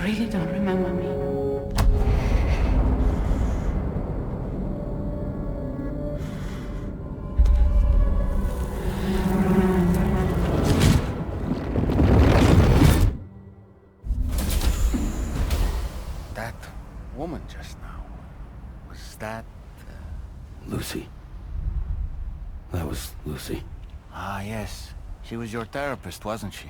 really don't remember me. That woman just now, was that... Lucy. That was Lucy. Ah, yes. She was your therapist, wasn't she?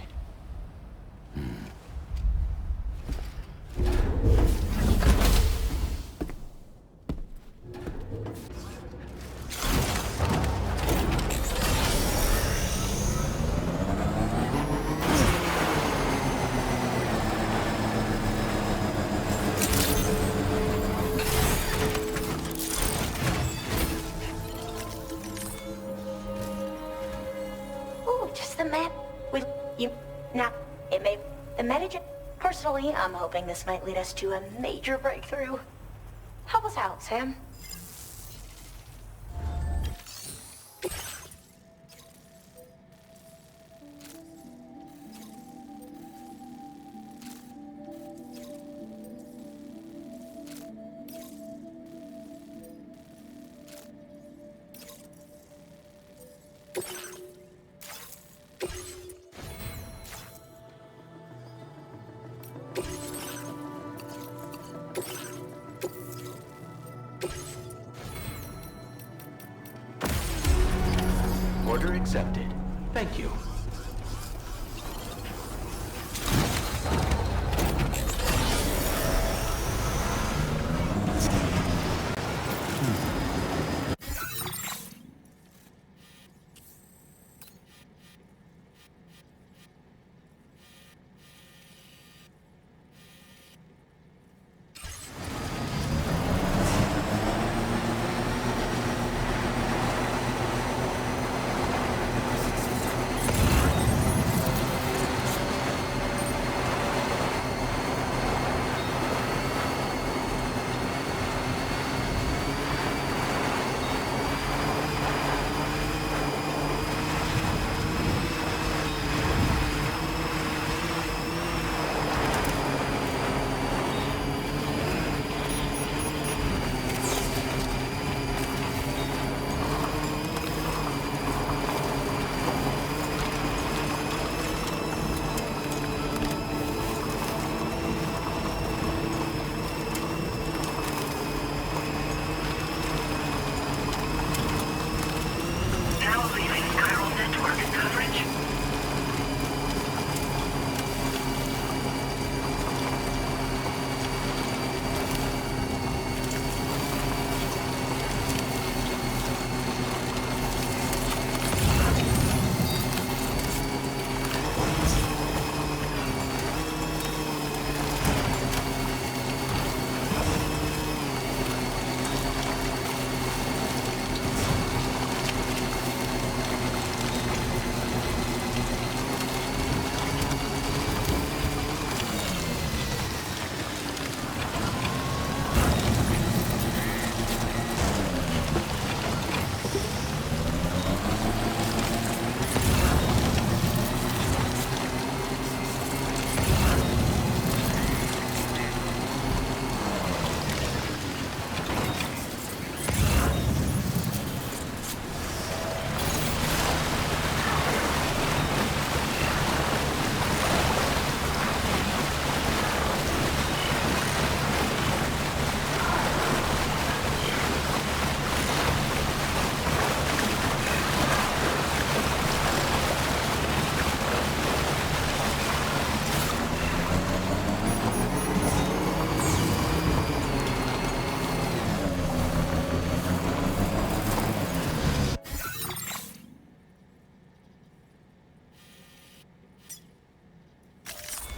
Ooh, just the map. Will you now? It may the metagen. Personally, I'm hoping this might lead us to a major breakthrough. Help us out, Sam. Order accepted. Thank you.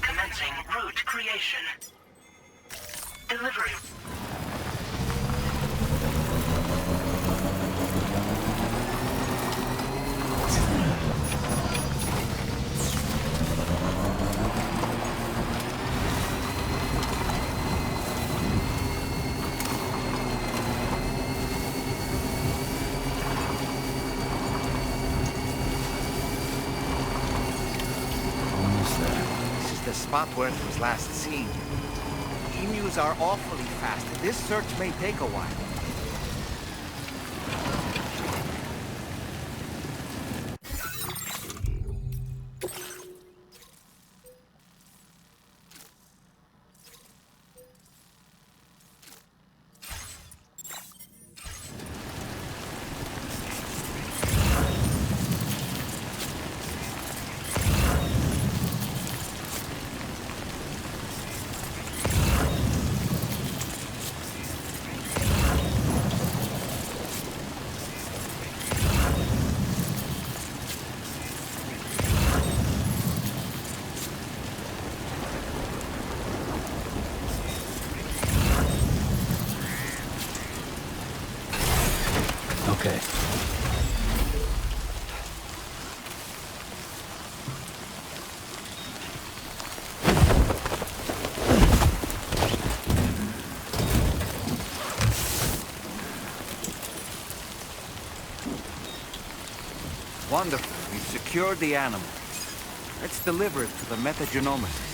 Commencing route creation. Delivery. This is the spot where it was last seen. emus are awfully fast. This search may take a while. Okay. Wonderful. We've secured the animal. Let's deliver it to the metagenomicist.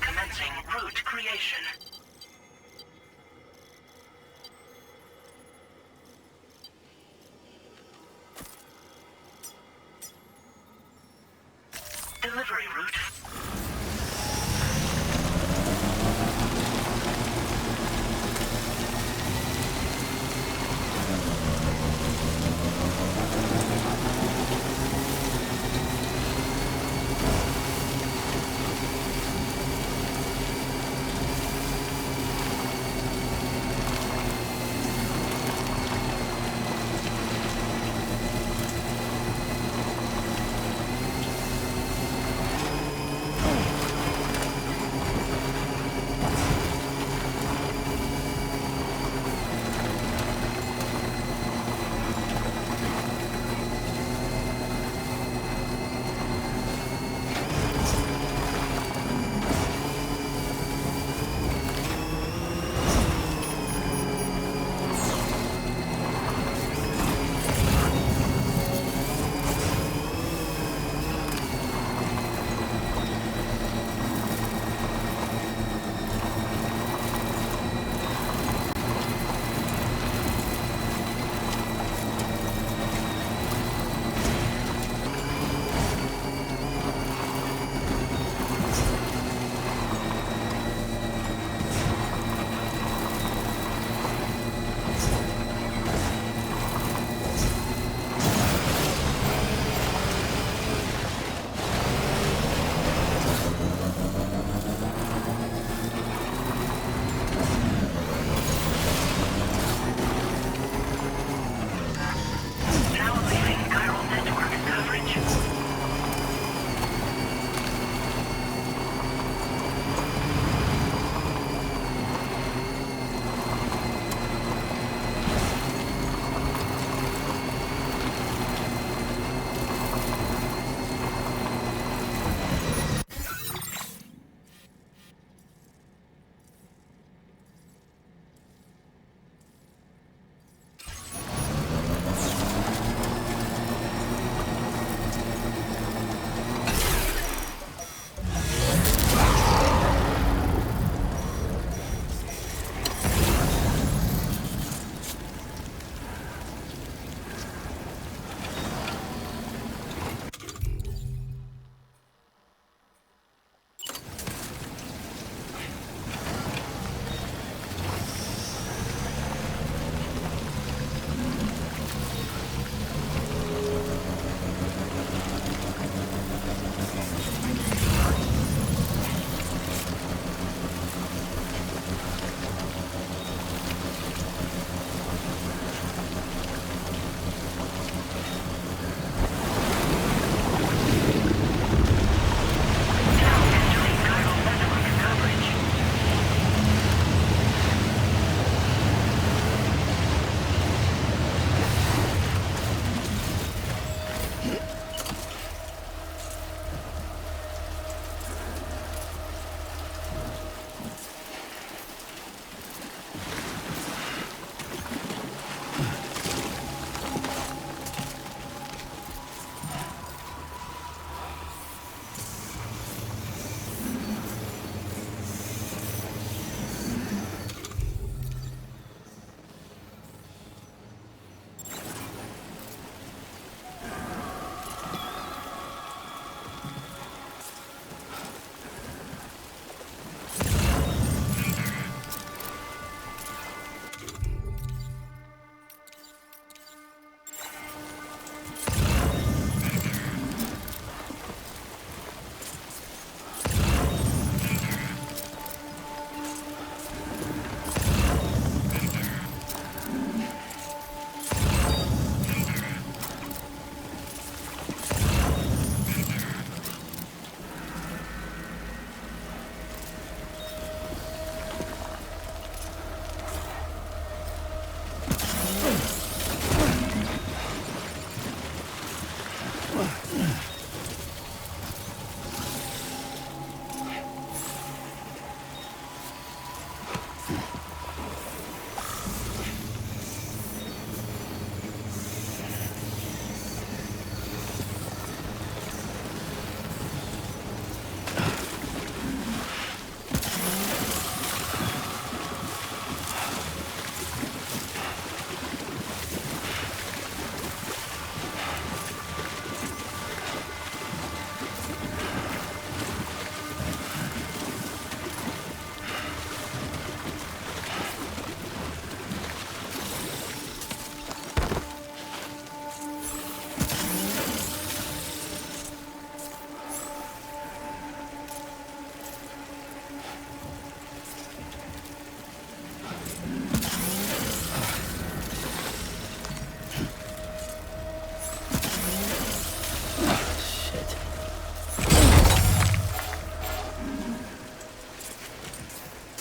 Commencing root creation. Delivery route.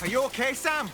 Are you okay, Sam?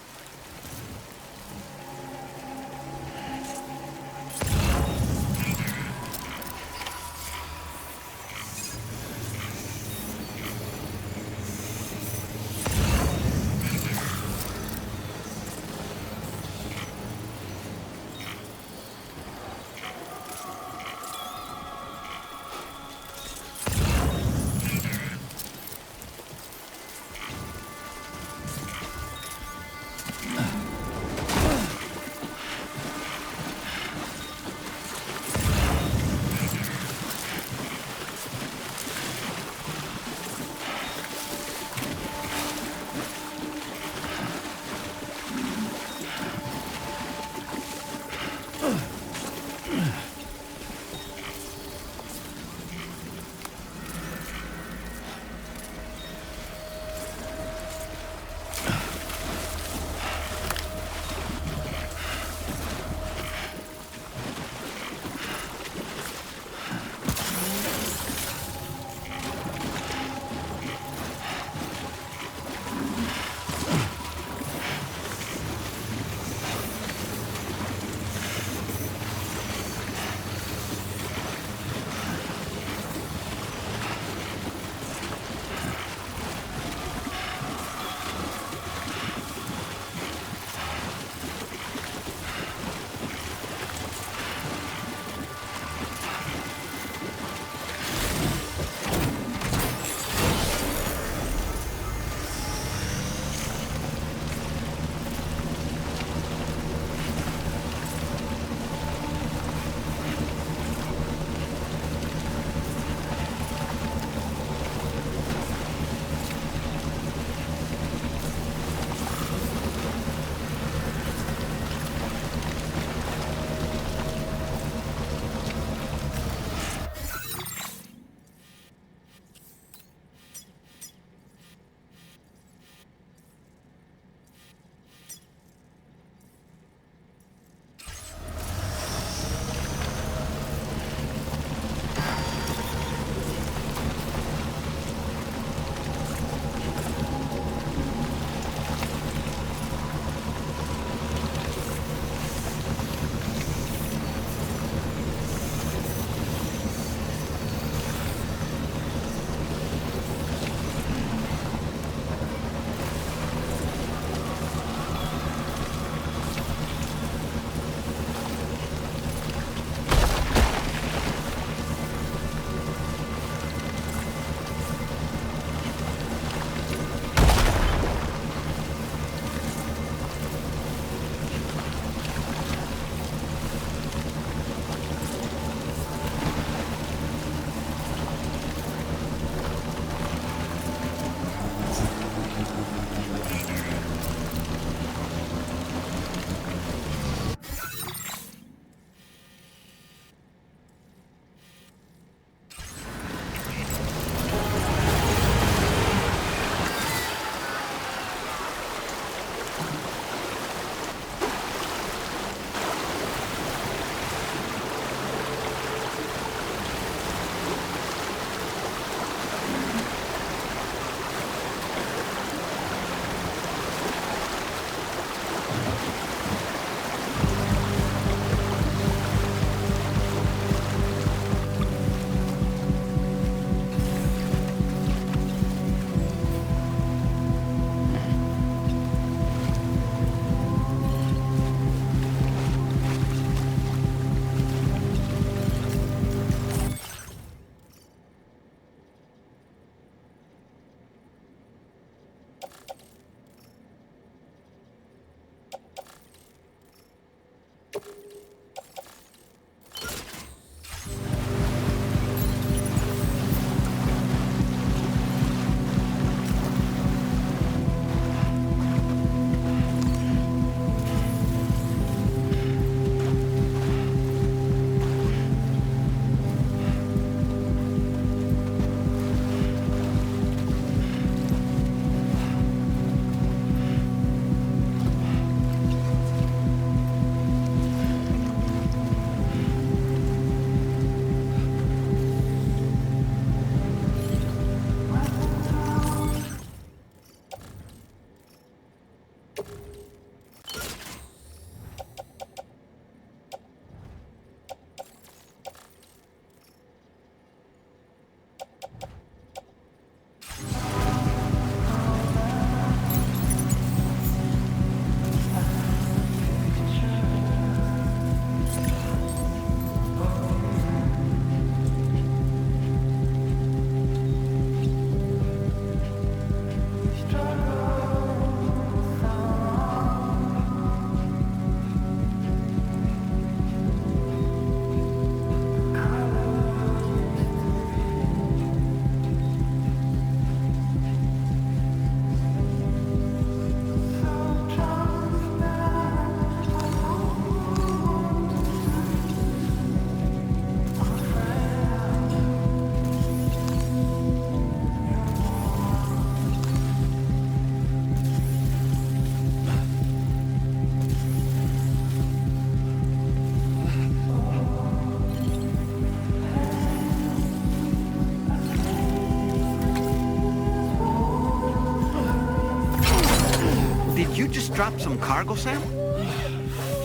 Did you just drop some cargo, Sam?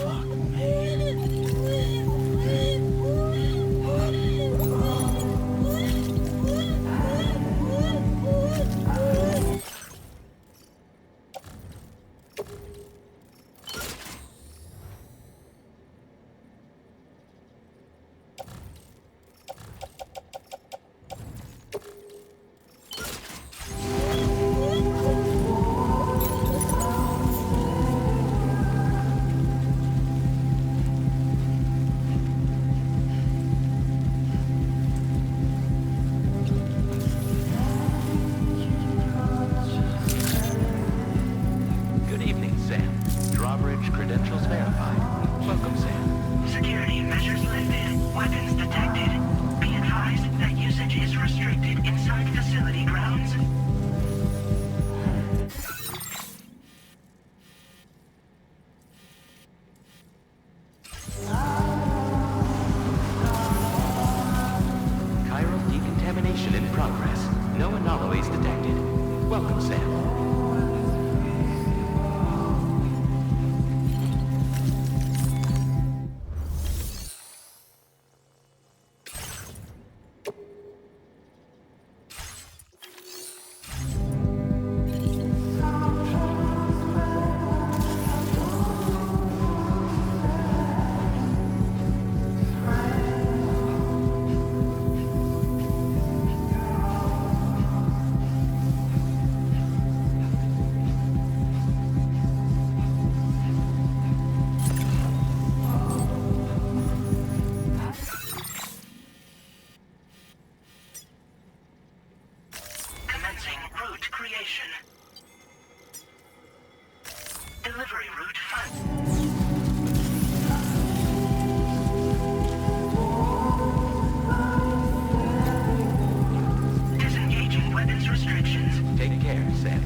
Fuck me. Good evening, Sam. Drawbridge credentials verified. Welcome, Sam. Security measures lifted. Weapons detected. Be advised that usage is restricted inside facility grounds. Chiral decontamination in progress. No anomalies detected. Welcome, Sam. Commencing route creation. Delivery route found. Disengaging weapons restrictions. Take care, Sam.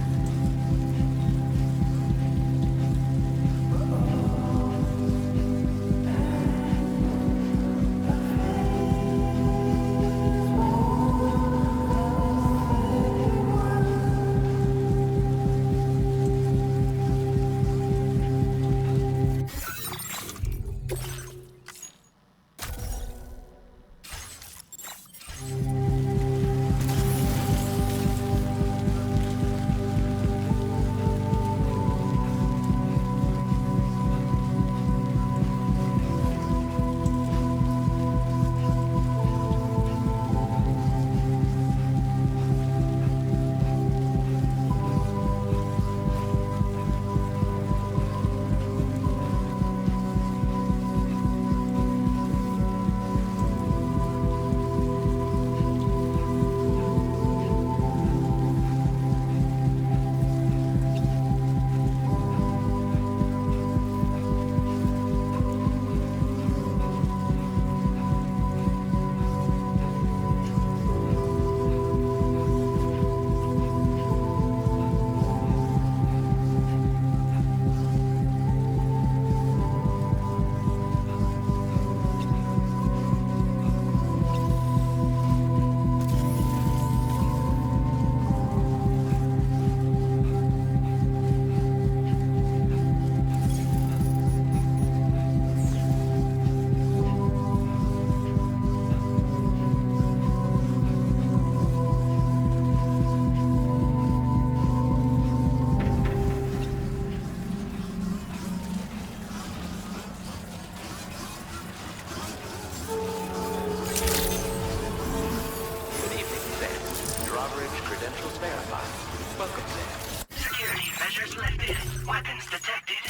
Good evening, Sam. Drawbridge credentials verified. Welcome, Sam. Security measures lifted. Weapons detected.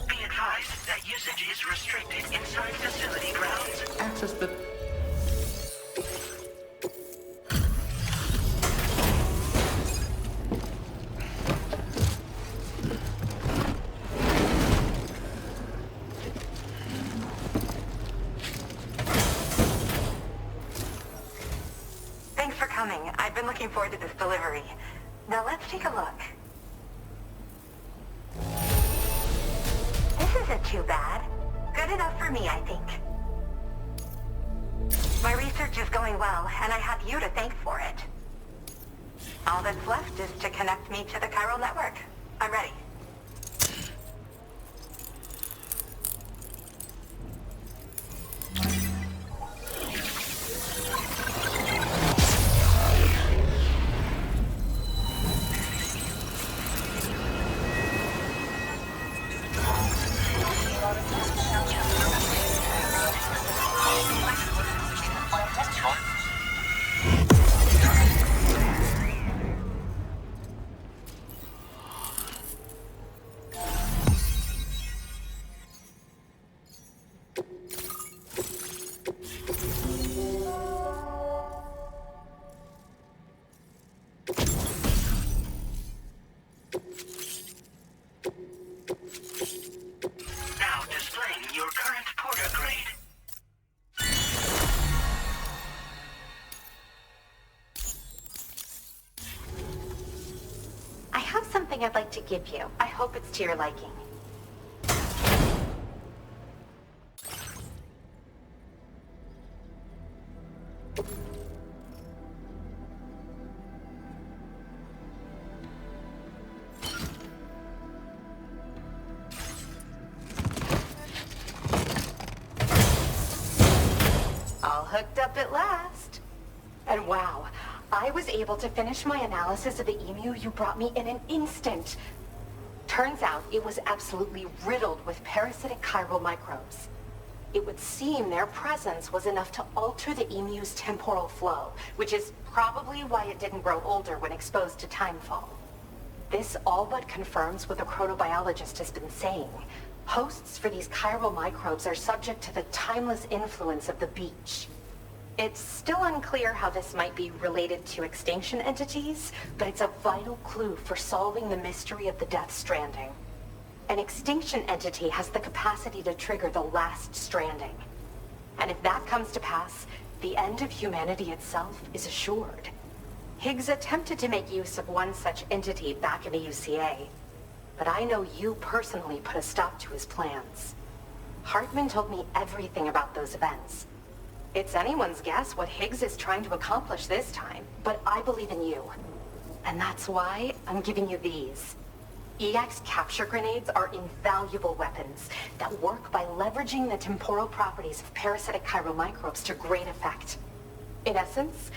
Be advised that usage is restricted inside facility grounds. Access the... Thanks for coming. I've been looking forward to this delivery. Now let's take a look. This isn't too bad. Good enough for me, I think. My research is going well, and I have you to thank for it. All that's left is to connect me to the chiral network. I'm ready. to give you. I hope it's to your liking. All hooked up at last. And wow, I was able to finish my analysis of the emu you brought me in an instant. Turns out it was absolutely riddled with parasitic chiral microbes. It would seem their presence was enough to alter the emu's temporal flow, which is probably why it didn't grow older when exposed to timefall. This all but confirms what the chronobiologist has been saying. Hosts for these chiral microbes are subject to the timeless influence of the beach. It's still unclear how this might be related to extinction entities, but it's a vital clue for solving the mystery of the Death Stranding. An extinction entity has the capacity to trigger the last stranding. And if that comes to pass, the end of humanity itself is assured. Higgs attempted to make use of one such entity back in the UCA, but I know you personally put a stop to his plans. Hartman told me everything about those events. It's anyone's guess what Higgs is trying to accomplish this time, but I believe in you. And that's why I'm giving you these. EX capture grenades are invaluable weapons that work by leveraging the temporal properties of parasitic chiral microbes to great effect. In essence,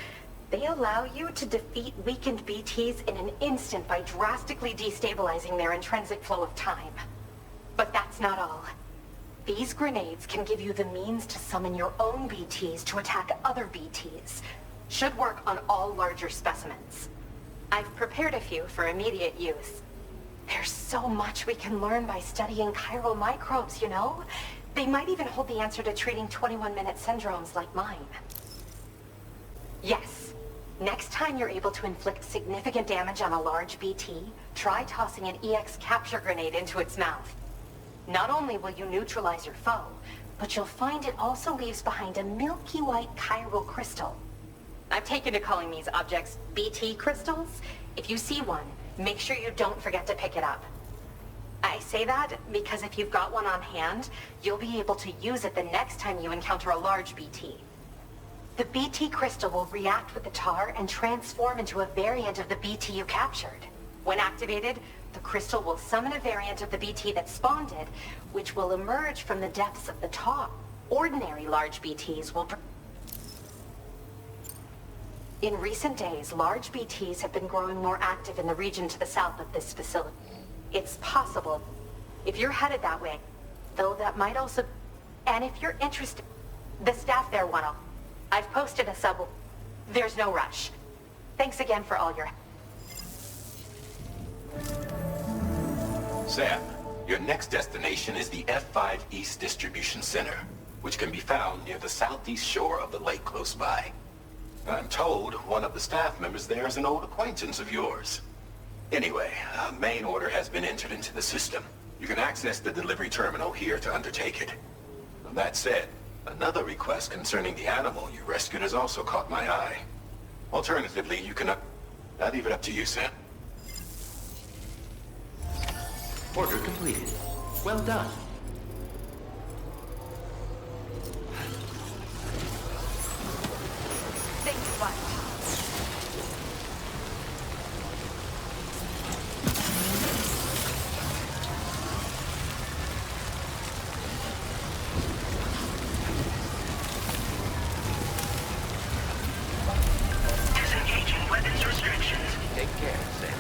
they allow you to defeat weakened BTs in an instant by drastically destabilizing their intrinsic flow of time. But that's not all. These grenades can give you the means to summon your own BTs to attack other BTs. Should work on all larger specimens. I've prepared a few for immediate use. There's so much we can learn by studying chiral microbes, you know? They might even hold the answer to treating 21-minute syndromes like mine. Yes. Next time you're able to inflict significant damage on a large BT, try tossing an EX capture grenade into its mouth. Not only will you neutralize your foe, but you'll find it also leaves behind a milky white chiral crystal. I've taken to calling these objects BT crystals. If you see one, make sure you don't forget to pick it up. I say that because if you've got one on hand, you'll be able to use it the next time you encounter a large BT. The BT crystal will react with the tar and transform into a variant of the BT you captured. When activated, the crystal will summon a variant of the BT that spawned it, which will emerge from the depths of the tar. Ordinary large BTs will... In recent days, large BTs have been growing more active in the region to the south of this facility. It's possible, if you're headed that way, though that might also... And if you're interested... The staff there want to... I've posted a sub... There's no rush. Thanks again for all your... Sam, your next destination is the F5 East Distribution Center, which can be found near the southeast shore of the lake close by. I'm told one of the staff members there is an old acquaintance of yours. Anyway, a main order has been entered into the system. You can access the delivery terminal here to undertake it. That said, another request concerning the animal you rescued has also caught my eye. Alternatively, you can... I'll leave it up to you, Sam. Order completed. Well done. Thanks much. Disengaging weapons restrictions. Take care, Sam.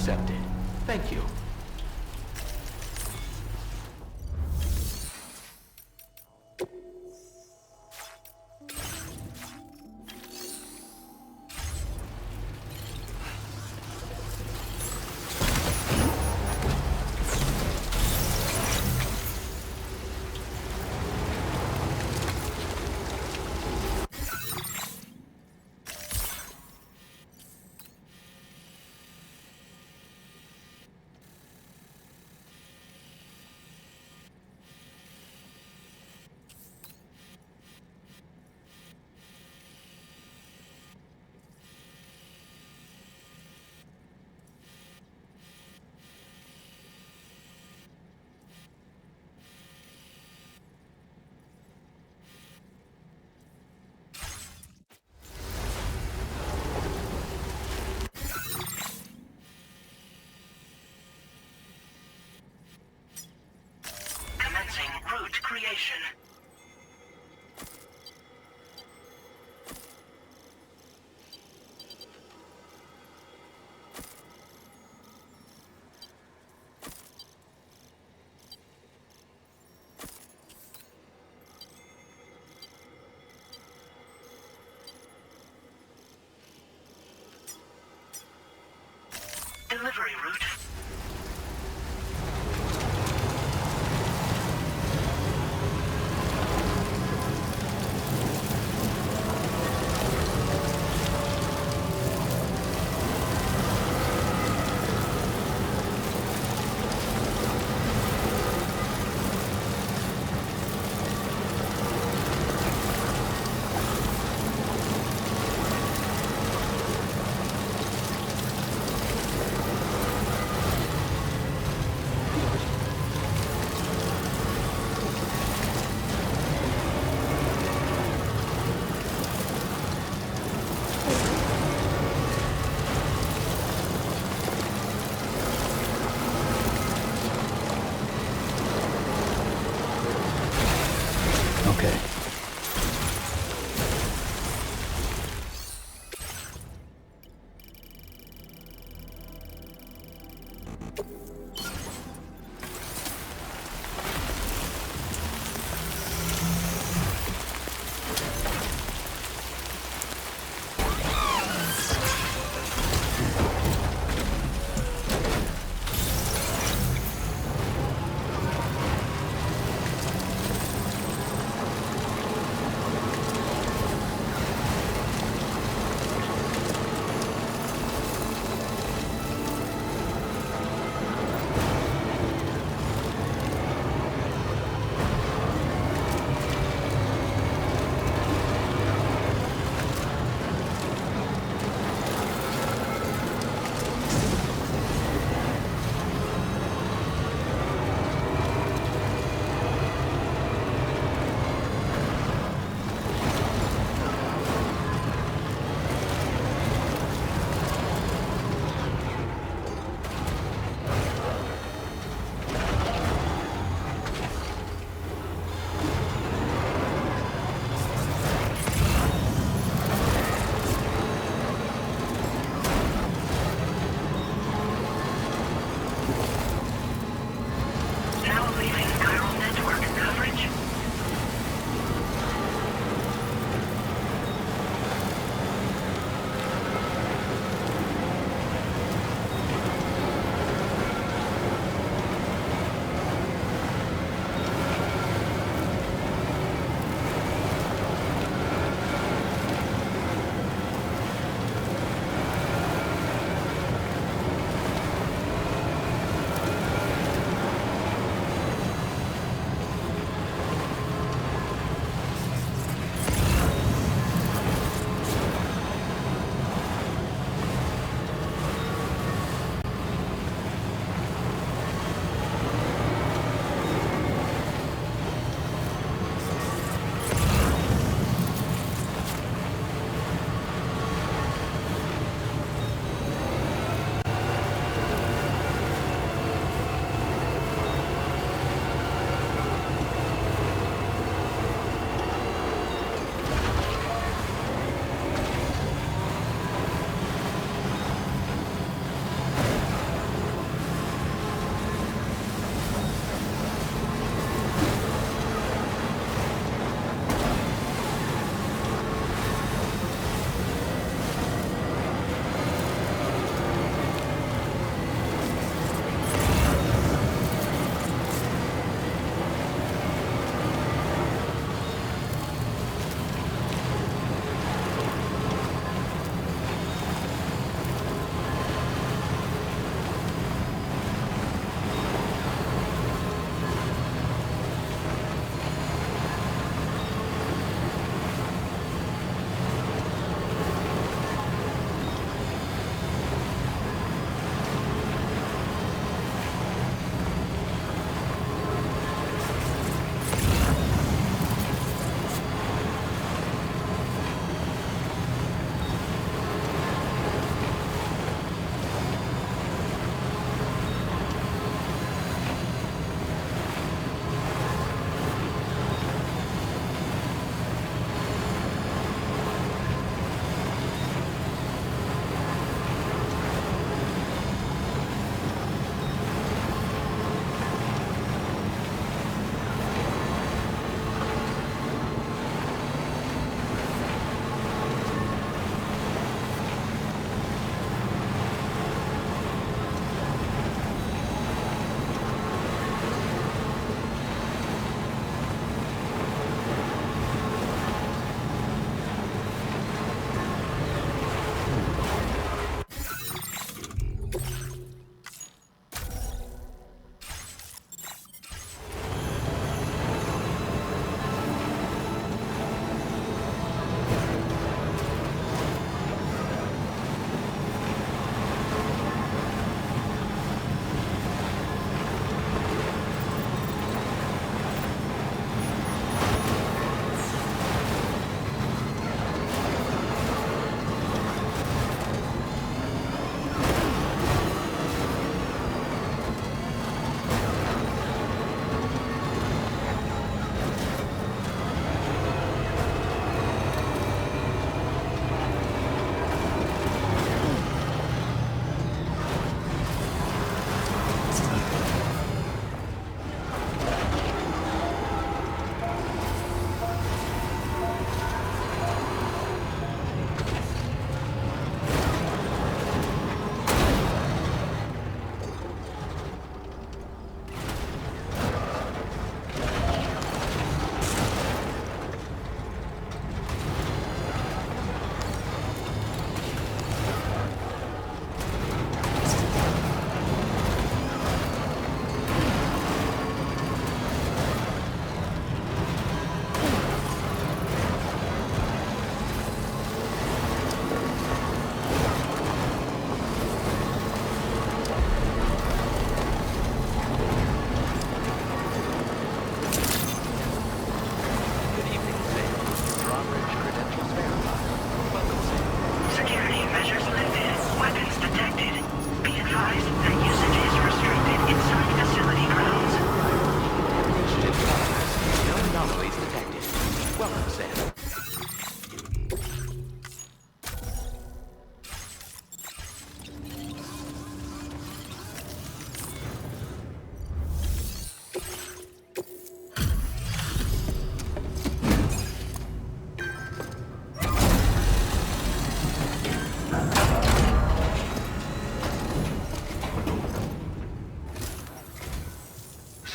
accepted. Thank you. Commencing route creation. Delivery route. Okay. Now leaving chiral network coverage.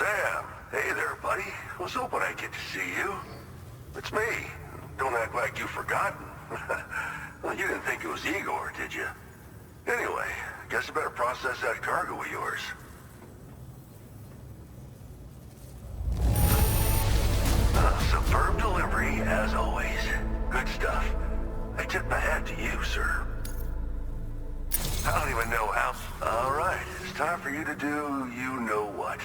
Sam. Hey there, buddy. Was hoping I'd get to see you. It's me. Don't act like you've forgotten. Well, you didn't think it was Igor, did you? Anyway, guess I better process that cargo of yours. Superb delivery, as always. Good stuff. I tip my hat to you, sir. I don't even know how... All right, it's time for you to do you-know-what.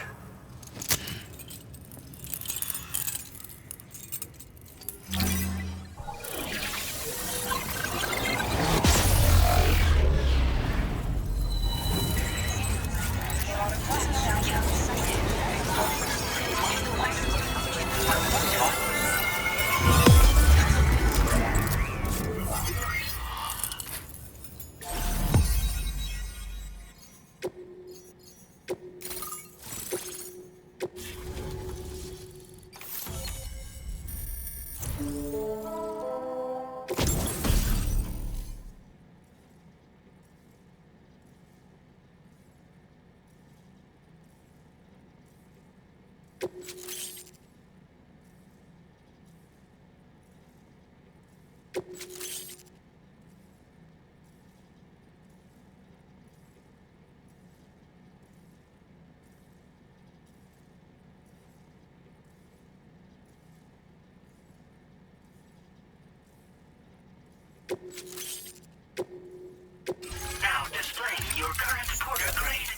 Now displaying your current porter grade.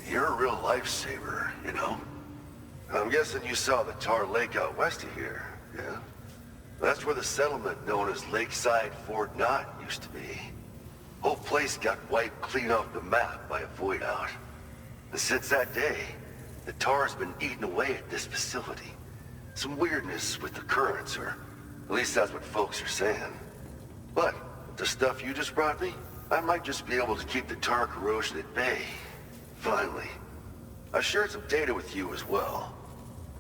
You're a real lifesaver, you know? I'm guessing you saw the Tar Lake out west of here, yeah? That's where the settlement known as Lakeside Fort Knott used to be. Whole place got wiped clean off the map by a void out. And since that day, the tar's been eating away at this facility. Some weirdness with the currents, or at least that's what folks are saying. But the stuff you just brought me, I might just be able to keep the tar corrosion at bay. Finally. I shared some data with you as well.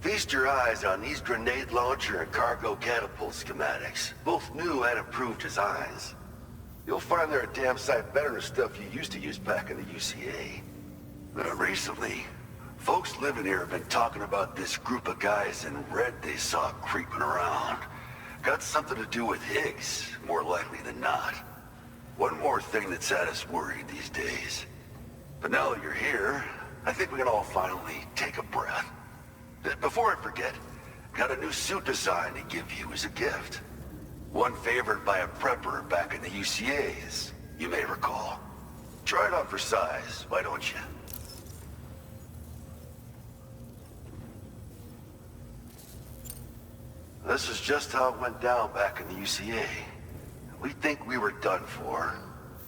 Feast your eyes on these grenade launcher and cargo catapult schematics, both new and improved designs. You'll find they're a damn sight better than stuff you used to use back in the UCA. Recently, folks living here have been talking about this group of guys in red they saw creeping around. Got something to do with Higgs, more likely than not. One more thing that's had us worried these days. But now that you're here, I think we can all finally take a breath. Before I forget, got a new suit design to give you as a gift. One favored by a prepper back in the UCAs, you may recall. Try it on for size, why don't you? This is just how it went down back in the UCA. We think we were done for.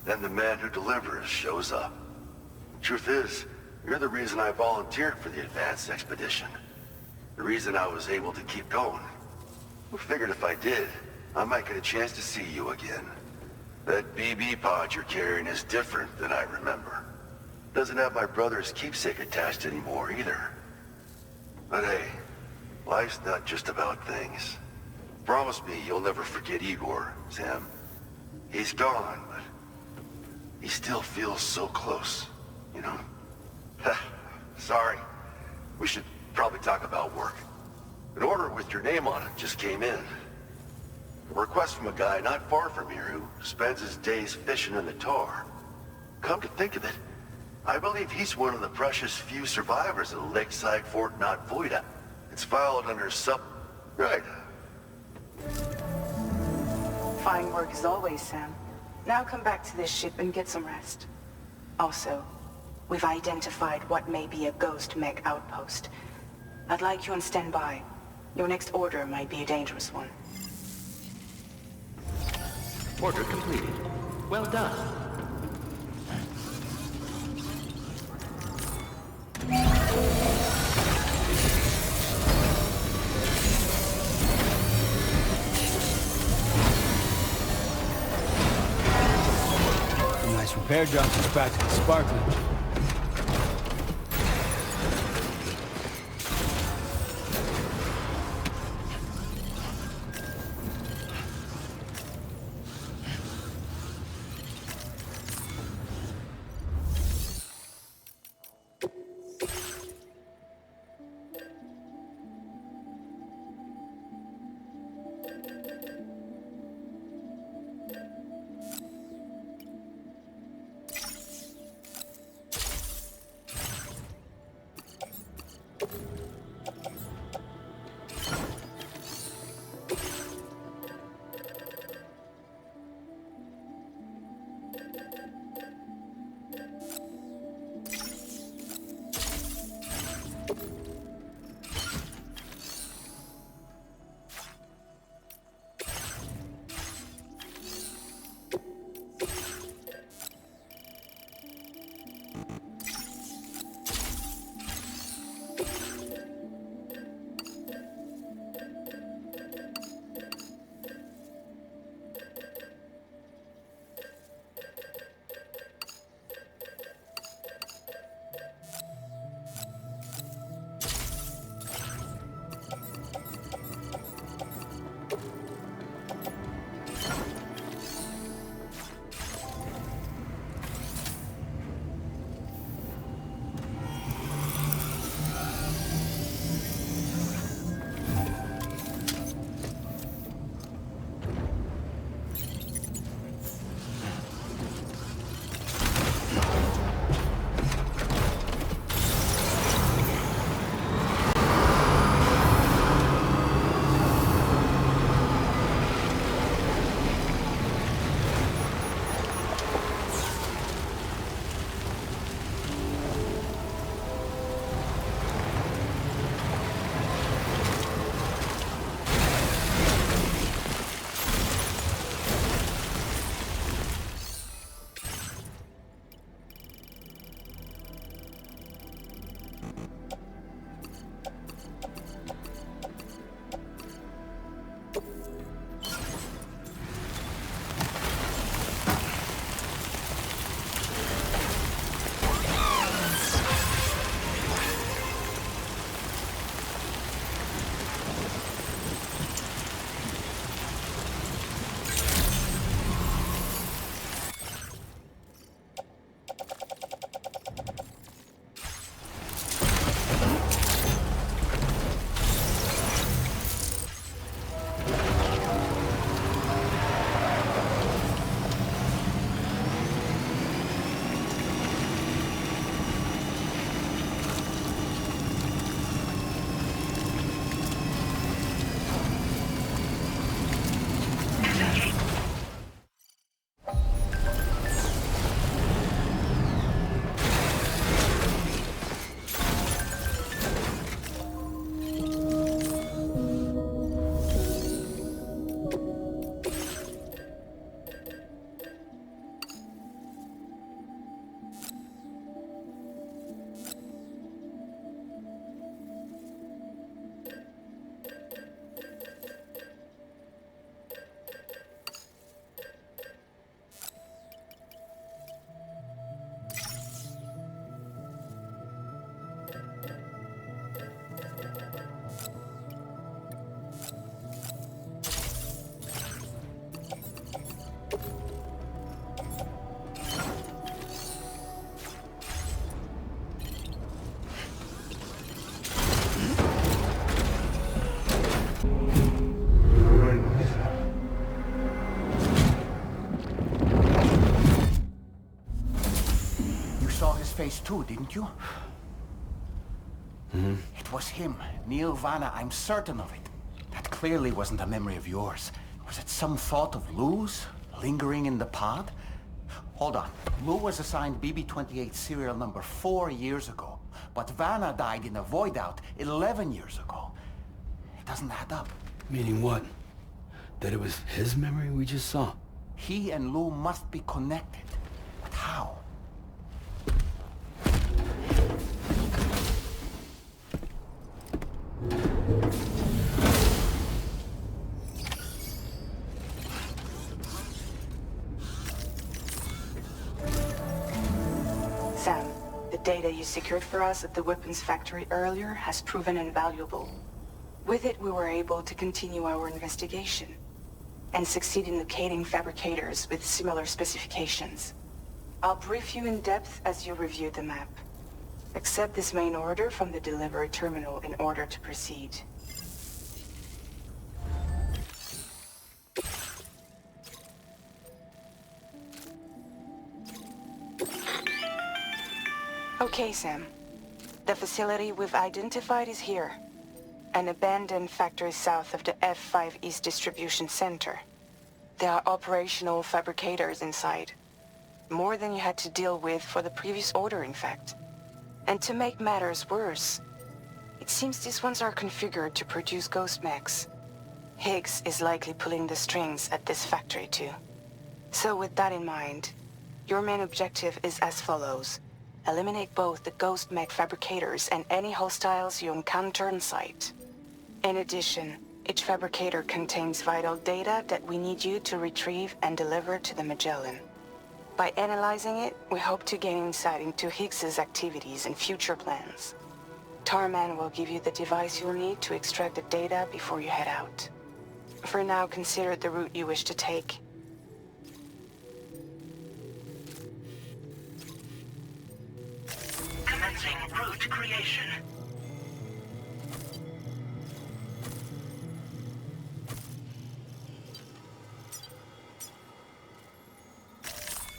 Then the man who delivers shows up. Truth is, you're the reason I volunteered for the advanced expedition. The reason I was able to keep going. We figured if I did, I might get a chance to see you again. That BB pod you're carrying is different than I remember. Doesn't have my brother's keepsake attached anymore either. But hey, life's not just about things. Promise me you'll never forget Igor, Sam. He's gone, but he still feels so close, you know? Sorry. We should probably talk about work. An order with your name on it just came in. A request from a guy not far from here who spends his days fishing in the tar. Come to think of it, I believe he's one of the precious few survivors of the Lakeside Fort Knott void out. It's filed under Right. Fine work as always, Sam. Now come back to this ship and get some rest. Also, we've identified what may be a ghost mech outpost. I'd like you on standby. Your next order might be a dangerous one. Order completed. Well done. A nice repair job is practically sparkling. You saw his face too, didn't you? Mm-hmm. It was him, Neil Vanna, I'm certain of it. That clearly wasn't a memory of yours. Was it some thought of Lou's, lingering in the pod? Hold on. Lou was assigned BB-28 serial number 4 years ago, but Vanna died in a void out 11 years ago. It doesn't add up. Meaning what? That it was his memory we just saw? He and Lou must be connected. But how? Sam, the data you secured for us at the weapons factory earlier has proven invaluable. With it, we were able to continue our investigation and succeed in locating fabricators with similar specifications. I'll brief you in depth as you review the map. Accept this main order from the delivery terminal in order to proceed. Okay, Sam. The facility we've identified is here. An abandoned factory south of the F5 East Distribution Center. There are operational fabricators inside. More than you had to deal with for the previous order, in fact. And to make matters worse, it seems these ones are configured to produce ghost mechs. Higgs is likely pulling the strings at this factory too. So with that in mind, your main objective is as follows. Eliminate both the ghost mech fabricators and any hostiles you encounter on site. In addition, each fabricator contains vital data that we need you to retrieve and deliver to the Magellan. By analyzing it, we hope to gain insight into Higgs's activities and future plans. Tarman will give you the device you'll need to extract the data before you head out. For now, consider the route you wish to take. Commencing route creation.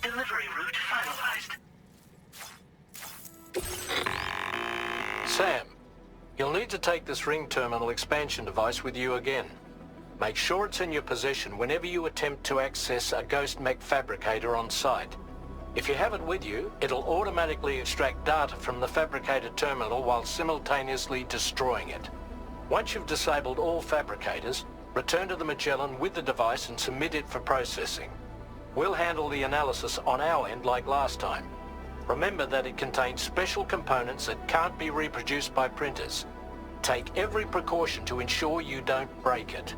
Delivery route finalized. Sam, you'll need to take this ring terminal expansion device with you again. Make sure it's in your possession whenever you attempt to access a ghost mech fabricator on site. If you have it with you, it'll automatically extract data from the fabricator terminal while simultaneously destroying it. Once you've disabled all fabricators, return to the Magellan with the device and submit it for processing. We'll handle the analysis on our end like last time. Remember that it contains special components that can't be reproduced by printers. Take every precaution to ensure you don't break it.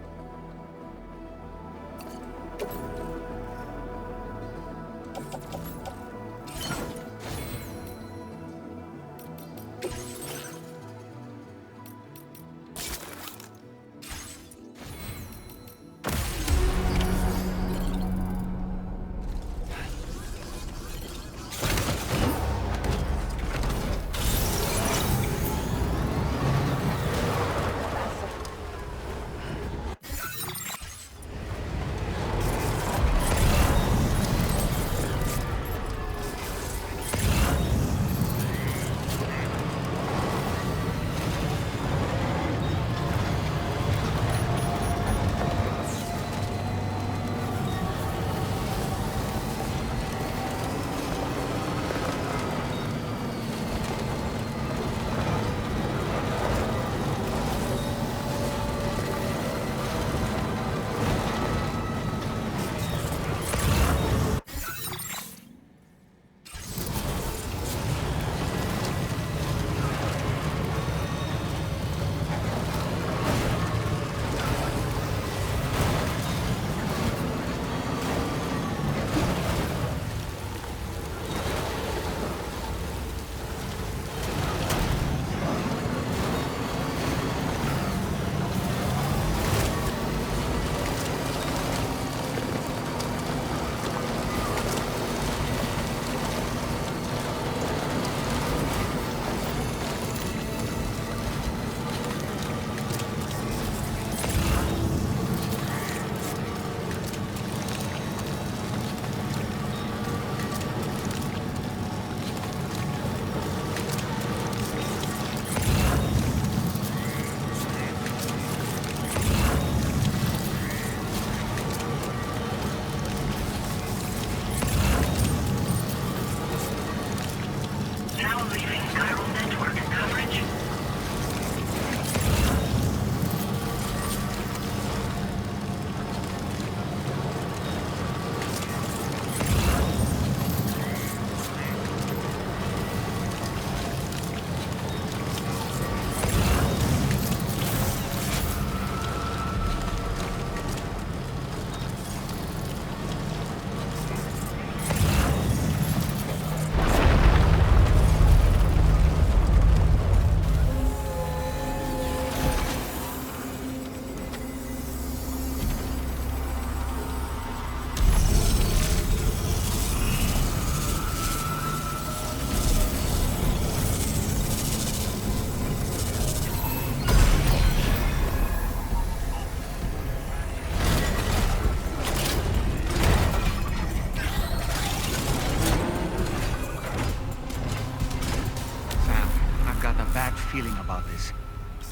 feeling about this.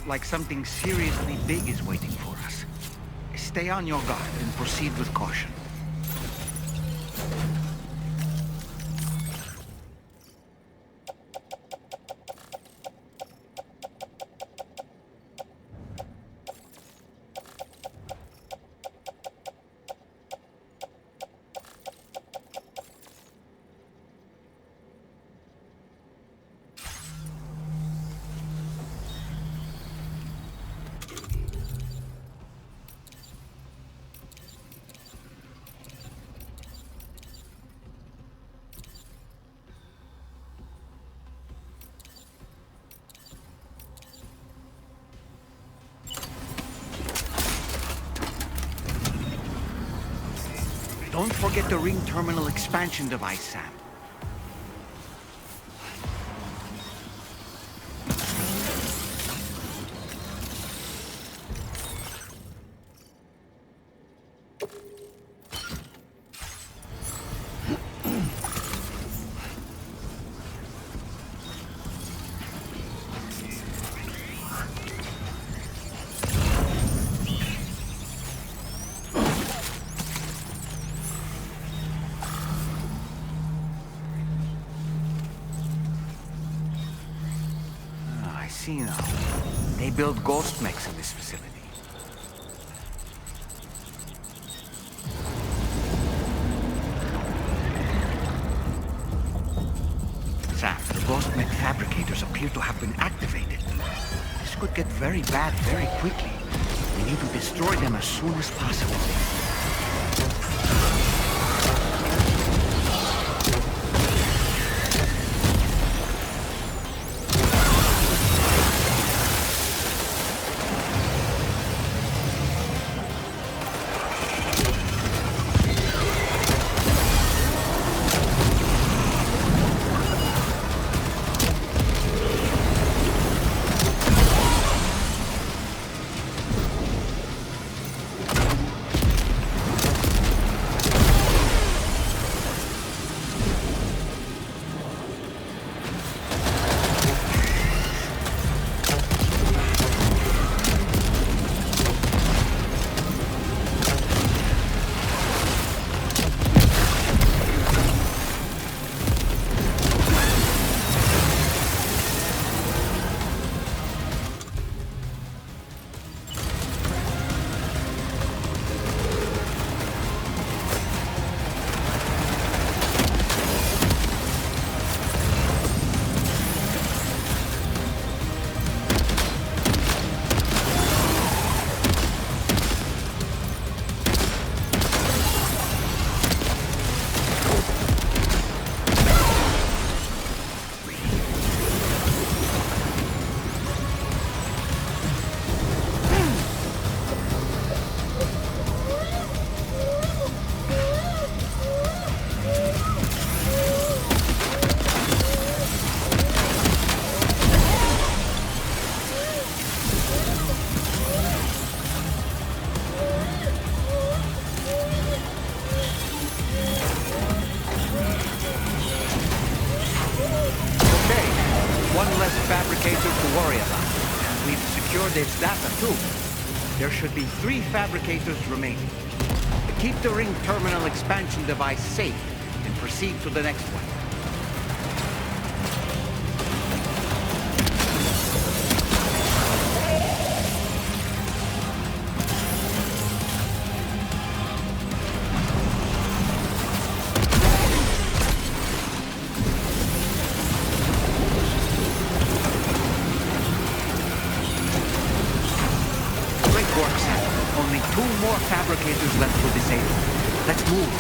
Like something seriously big is waiting for us. Stay on your guard and proceed with caution. Don't forget the ring terminal expansion device, Sam. I see now. They build ghost mechs in this facility. Sam, the ghost mech fabricators appear to have been activated. This could get very bad very quickly. We need to destroy them as soon as possible. Fabricators to worry about. And we've secured its data too. There should be 3 fabricators remaining. Keep the ring terminal expansion device safe and proceed to the next one. Only 2 more fabricators left to disable. Let's move.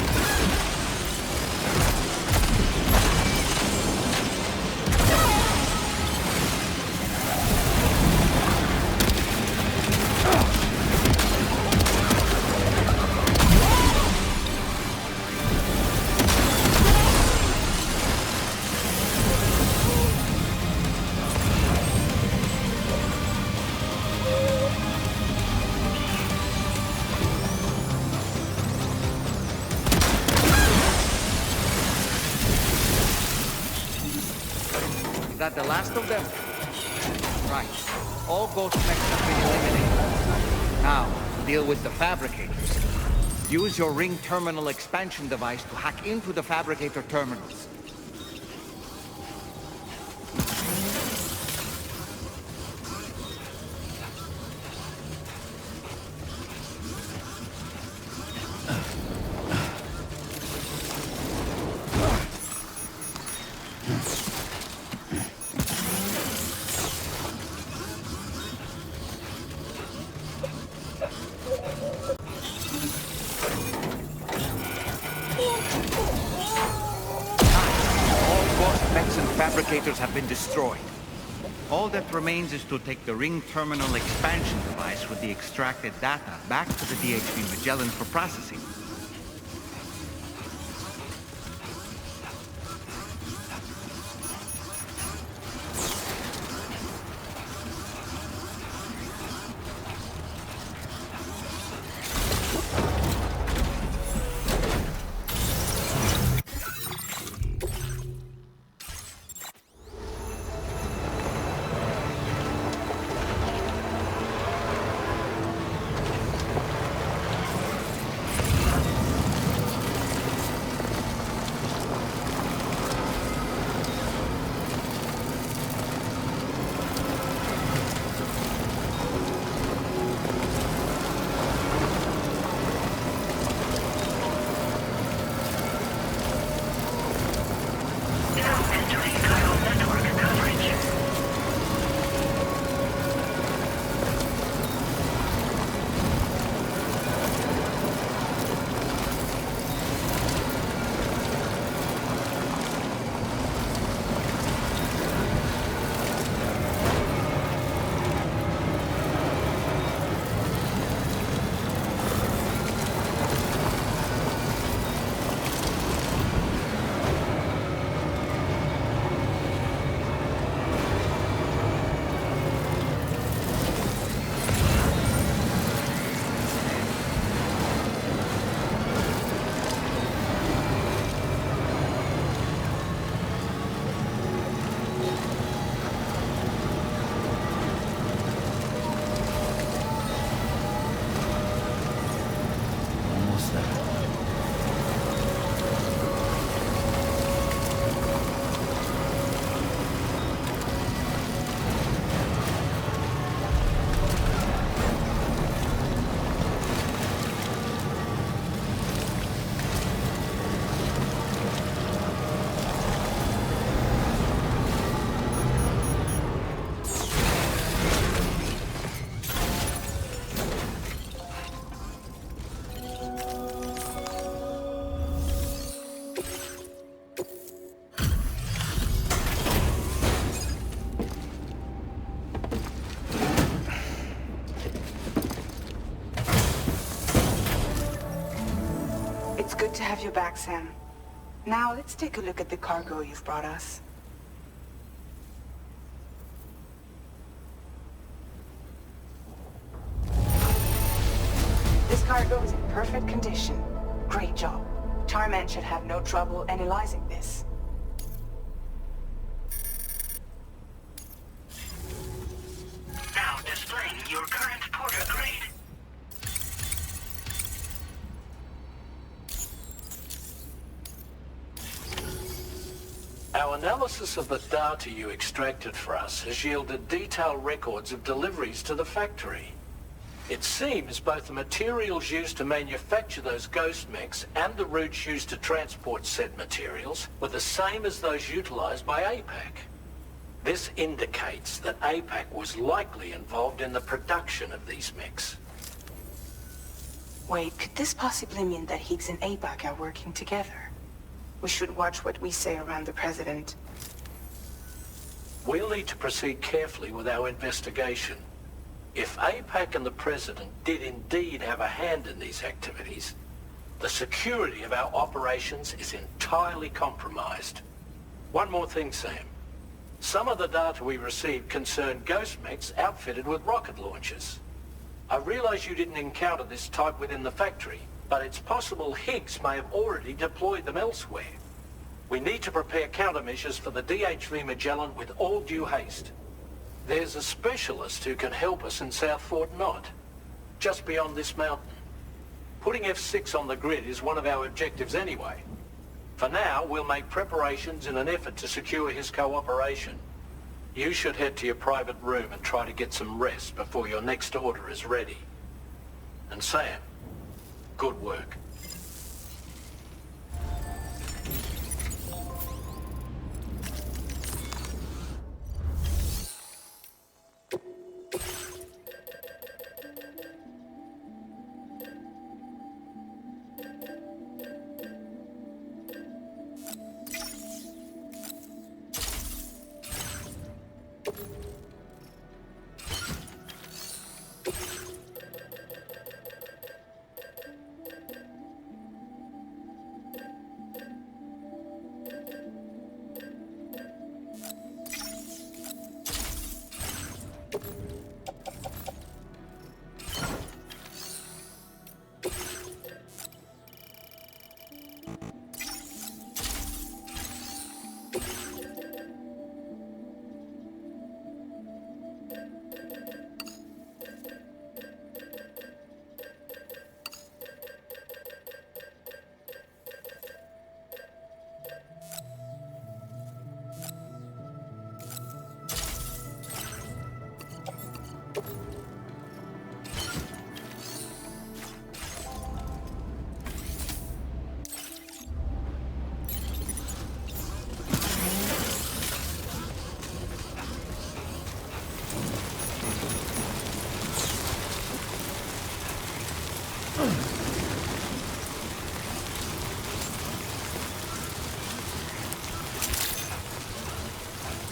Is that the last of them? Right. All ghost mechs have been eliminated. Now, deal with the fabricators. Use your ring terminal expansion device to hack into the fabricator terminals. Fabricators have been destroyed. All that remains is to take the ring terminal expansion device with the extracted data back to the DHV Magellan for processing. Good to have you back, Sam. Now, let's take a look at the cargo you've brought us. This cargo is in perfect condition. Great job. Tarman should have no trouble analyzing this. Now displaying your current Porter grade. Our analysis of the data you extracted for us has yielded detailed records of deliveries to the factory. It seems both the materials used to manufacture those ghost mechs and the routes used to transport said materials were the same as those utilized by APAC. This indicates that APAC was likely involved in the production of these mechs. Wait, could this possibly mean that Higgs and APAC are working together? We should watch what we say around the President. We'll need to proceed carefully with our investigation. If APAC and the President did indeed have a hand in these activities, the security of our operations is entirely compromised. One more thing, Sam. Some of the data we received concerned ghost mechs outfitted with rocket launchers. I realize you didn't encounter this type within the factory, but it's possible Higgs may have already deployed them elsewhere. We need to prepare countermeasures for the DHV Magellan with all due haste. There's a specialist who can help us in South Fort Knott, just beyond this mountain. Putting F6 on the grid is one of our objectives anyway. For now, we'll make preparations in an effort to secure his cooperation. You should head to your private room and try to get some rest before your next order is ready. And Sam, good work.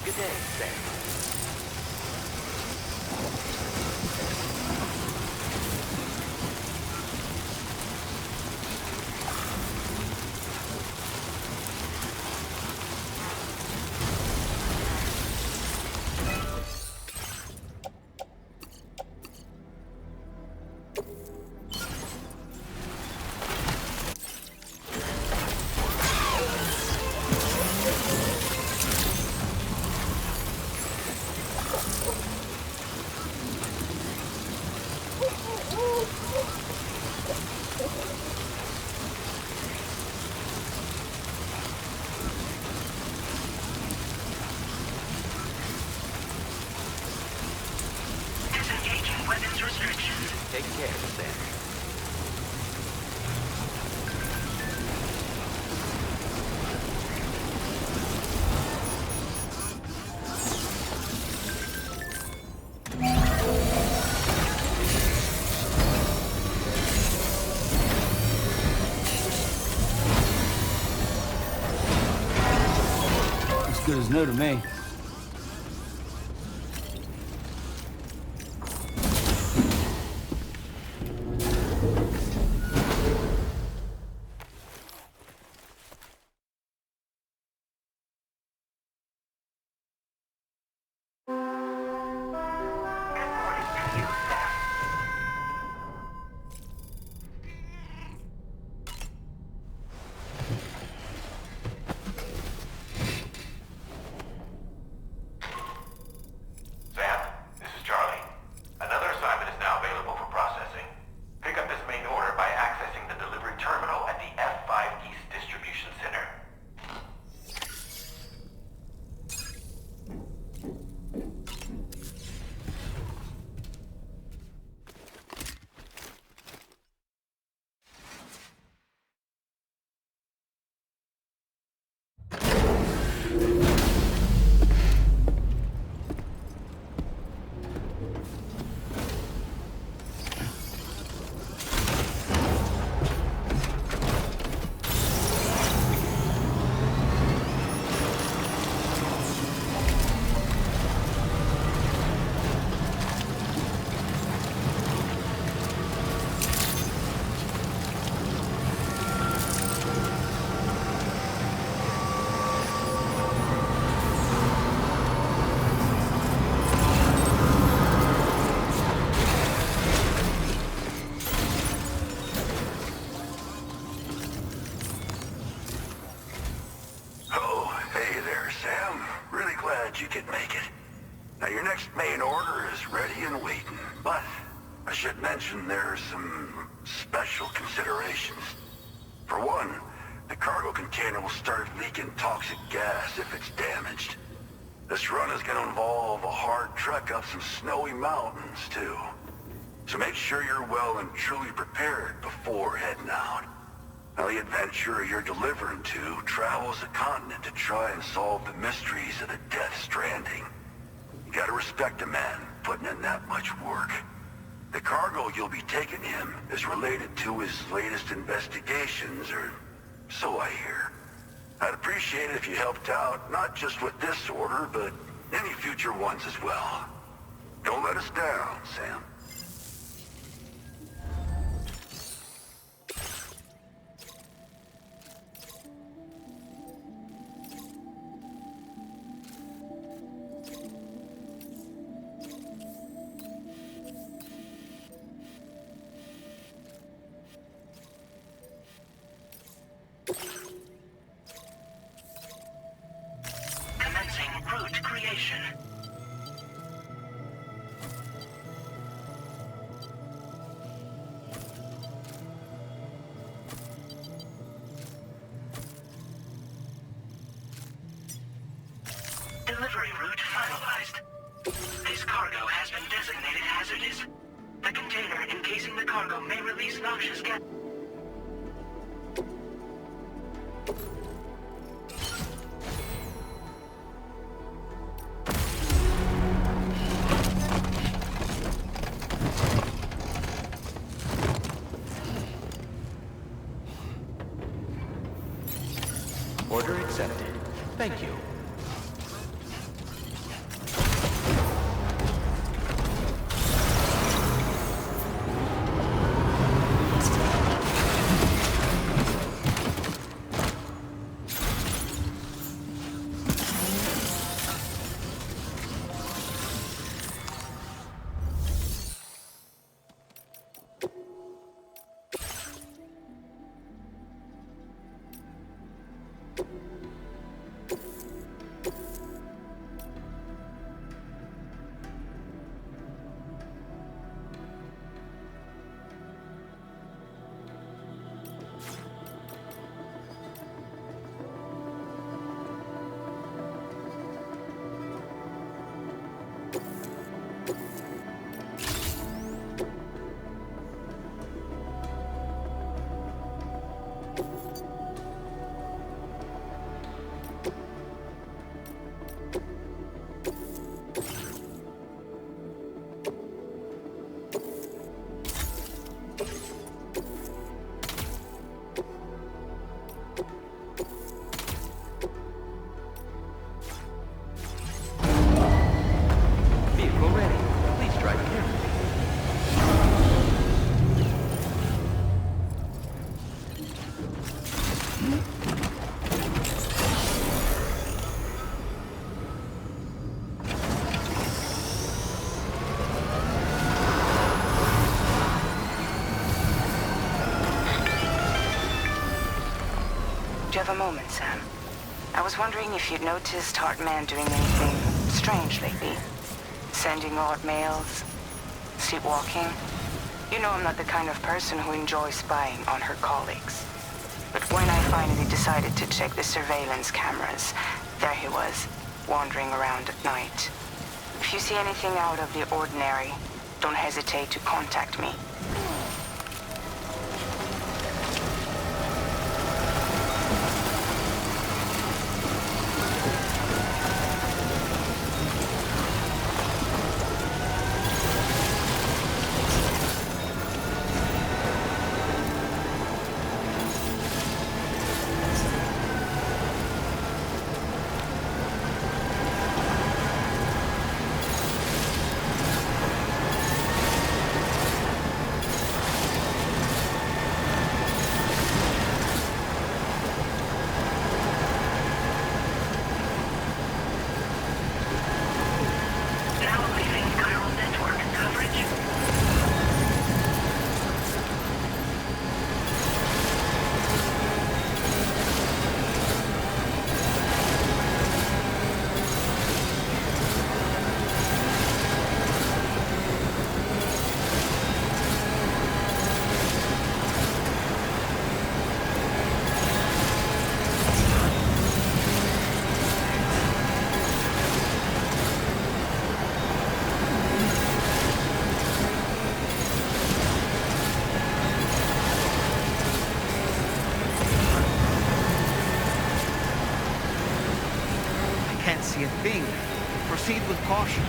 Good day, Sam. Disengaging weapons restrictions. Take care, Sam. Looks good as new to me. Sam, this is Charlie. Another assignment is now available for processing. Pick up this main order by accessing the delivery terminal at the F5 East Distribution Center. Oh, hey there, Sam. Really glad you could make it. Now, your next main order is ready and waiting, but I should mention there are some special considerations. For one, the cargo container will start leaking toxic gas if it's damaged. This run is going to involve a hard trek up some snowy mountains, too. So make sure you're well and truly prepared before heading out. Now, the adventurer you're delivering to travels the continent to try and solve the mysteries of the Death Stranding. You gotta respect a man putting in that much work. The cargo you'll be taking him is related to his latest investigations, or so I hear. I'd appreciate it if you helped out, not just with this order, but any future ones as well. Don't let us down, Sam. Commencing route creation. Delivery route finalized. This cargo has been designated hazardous. The container encasing the cargo may release noxious gas. Order accepted. Thank you. Vehicle ready. Please drive carefully. Do you have a moment, Sam? I was wondering if you'd noticed Hartman doing anything strange lately. Sending odd mails, sleepwalking. You know I'm not the kind of person who enjoys spying on her colleagues. But when I finally decided to check the surveillance cameras, there he was, wandering around at night. If you see anything out of the ordinary, don't hesitate to contact me. see a thing. Proceed with caution.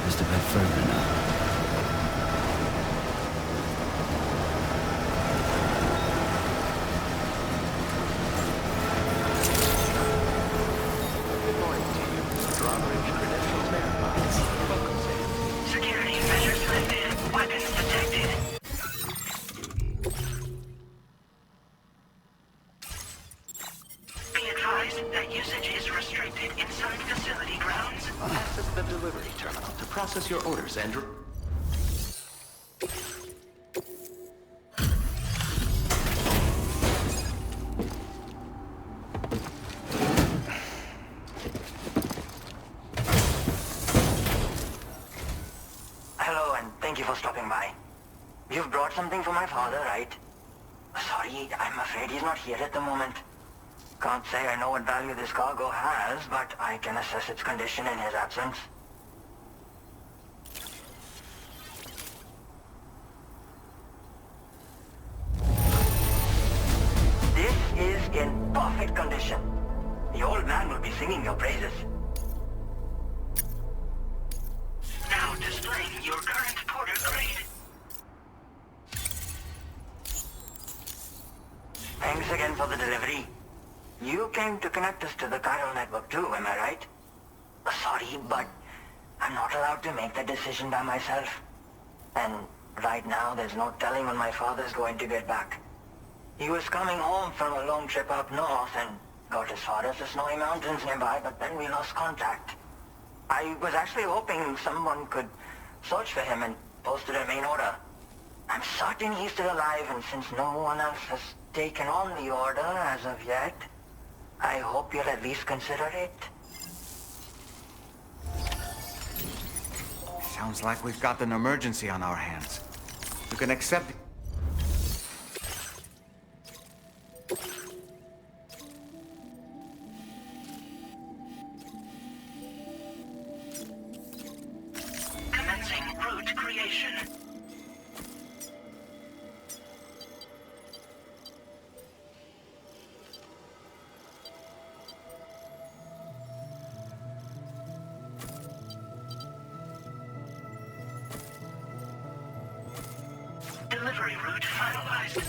Just a bit further now. Good morning to you. Drawbridge credentials verified. Welcome, Sam. Security measures lifted. Weapons detected. Be advised that usage is restricted inside facility grounds. Access the delivery terminal to process your orders, Andrew. Hello, and thank you for stopping by. You've brought something for my father, right? Sorry, I'm afraid he's not here at the moment. Can't say I know what value this cargo has, but I can assess its condition in his absence. This is in perfect condition. The old man will be singing your praises. Now displaying your current porter grade. Thanks again for the delivery. You came to connect us to the chiral network too, am I right? Sorry, but I'm not allowed to make that decision by myself. And right now, there's no telling when my father's going to get back. He was coming home from a long trip up north and got as far as the snowy mountains nearby, but then we lost contact. I was actually hoping someone could search for him and posted a main order. I'm certain he's still alive, and since no one else has taken on the order as of yet, I hope you'll at least consider it. Sounds like we've got an emergency on our hands. You can accept... Commencing route creation. Delivery route finalized.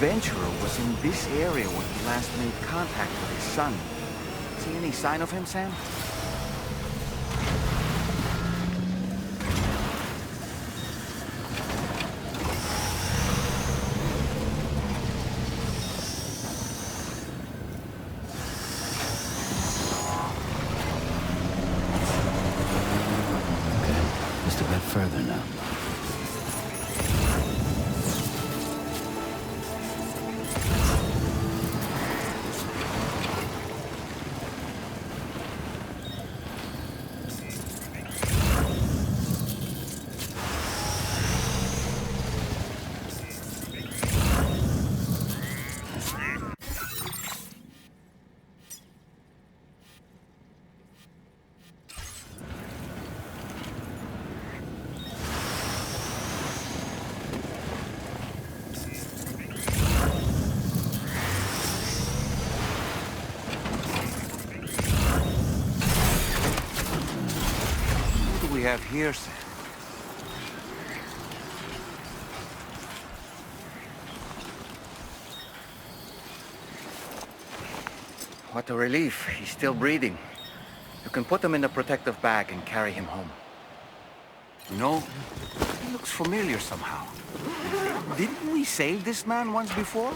adventurer was in this area when he last made contact with his son. See any sign of him, Sam? Just a bit further now. What do we have here, Sam? What a relief. He's still breathing. You can put him in a protective bag and carry him home. You know, he looks familiar somehow. Didn't we save this man once before?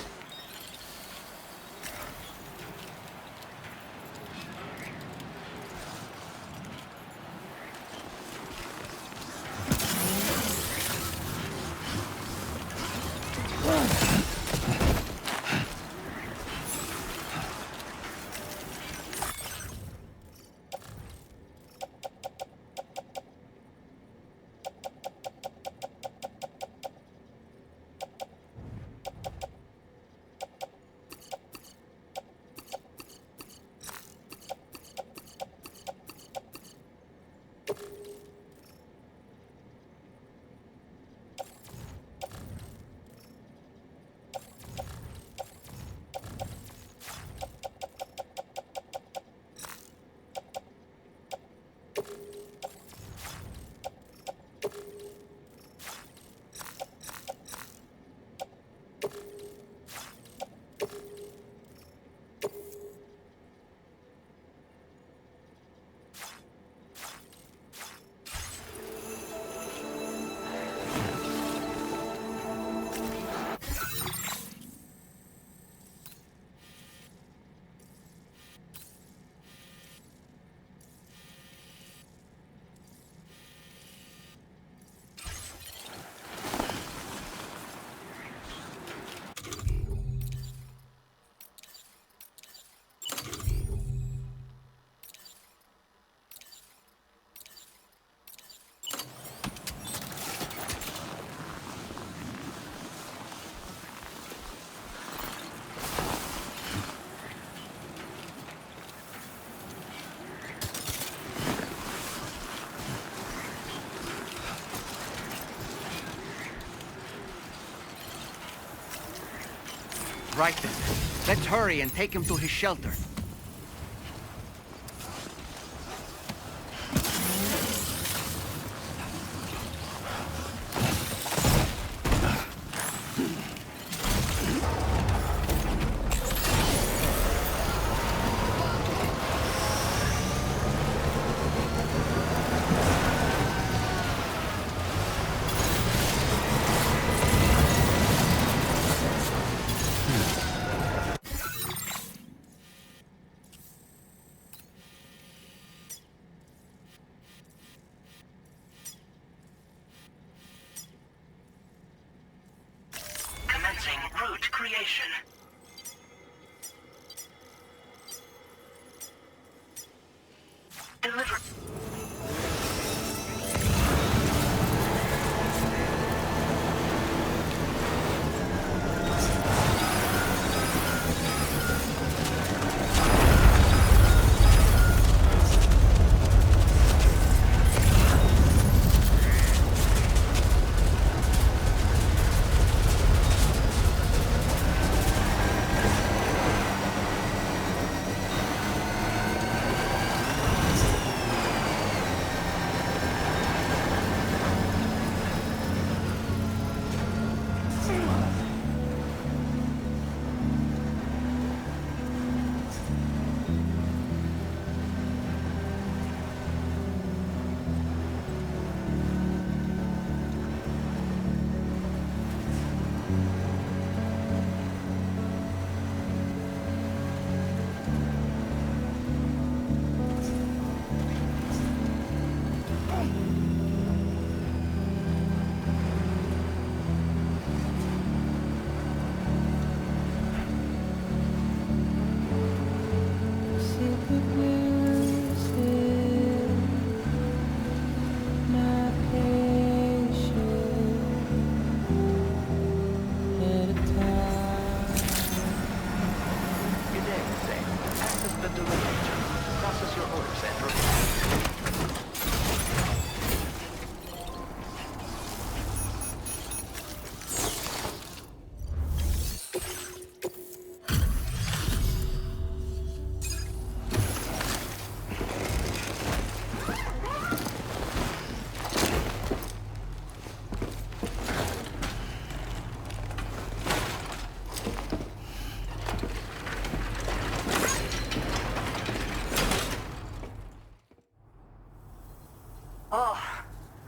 Right then. Let's hurry and take him to his shelter. Commencing route creation. Deliver.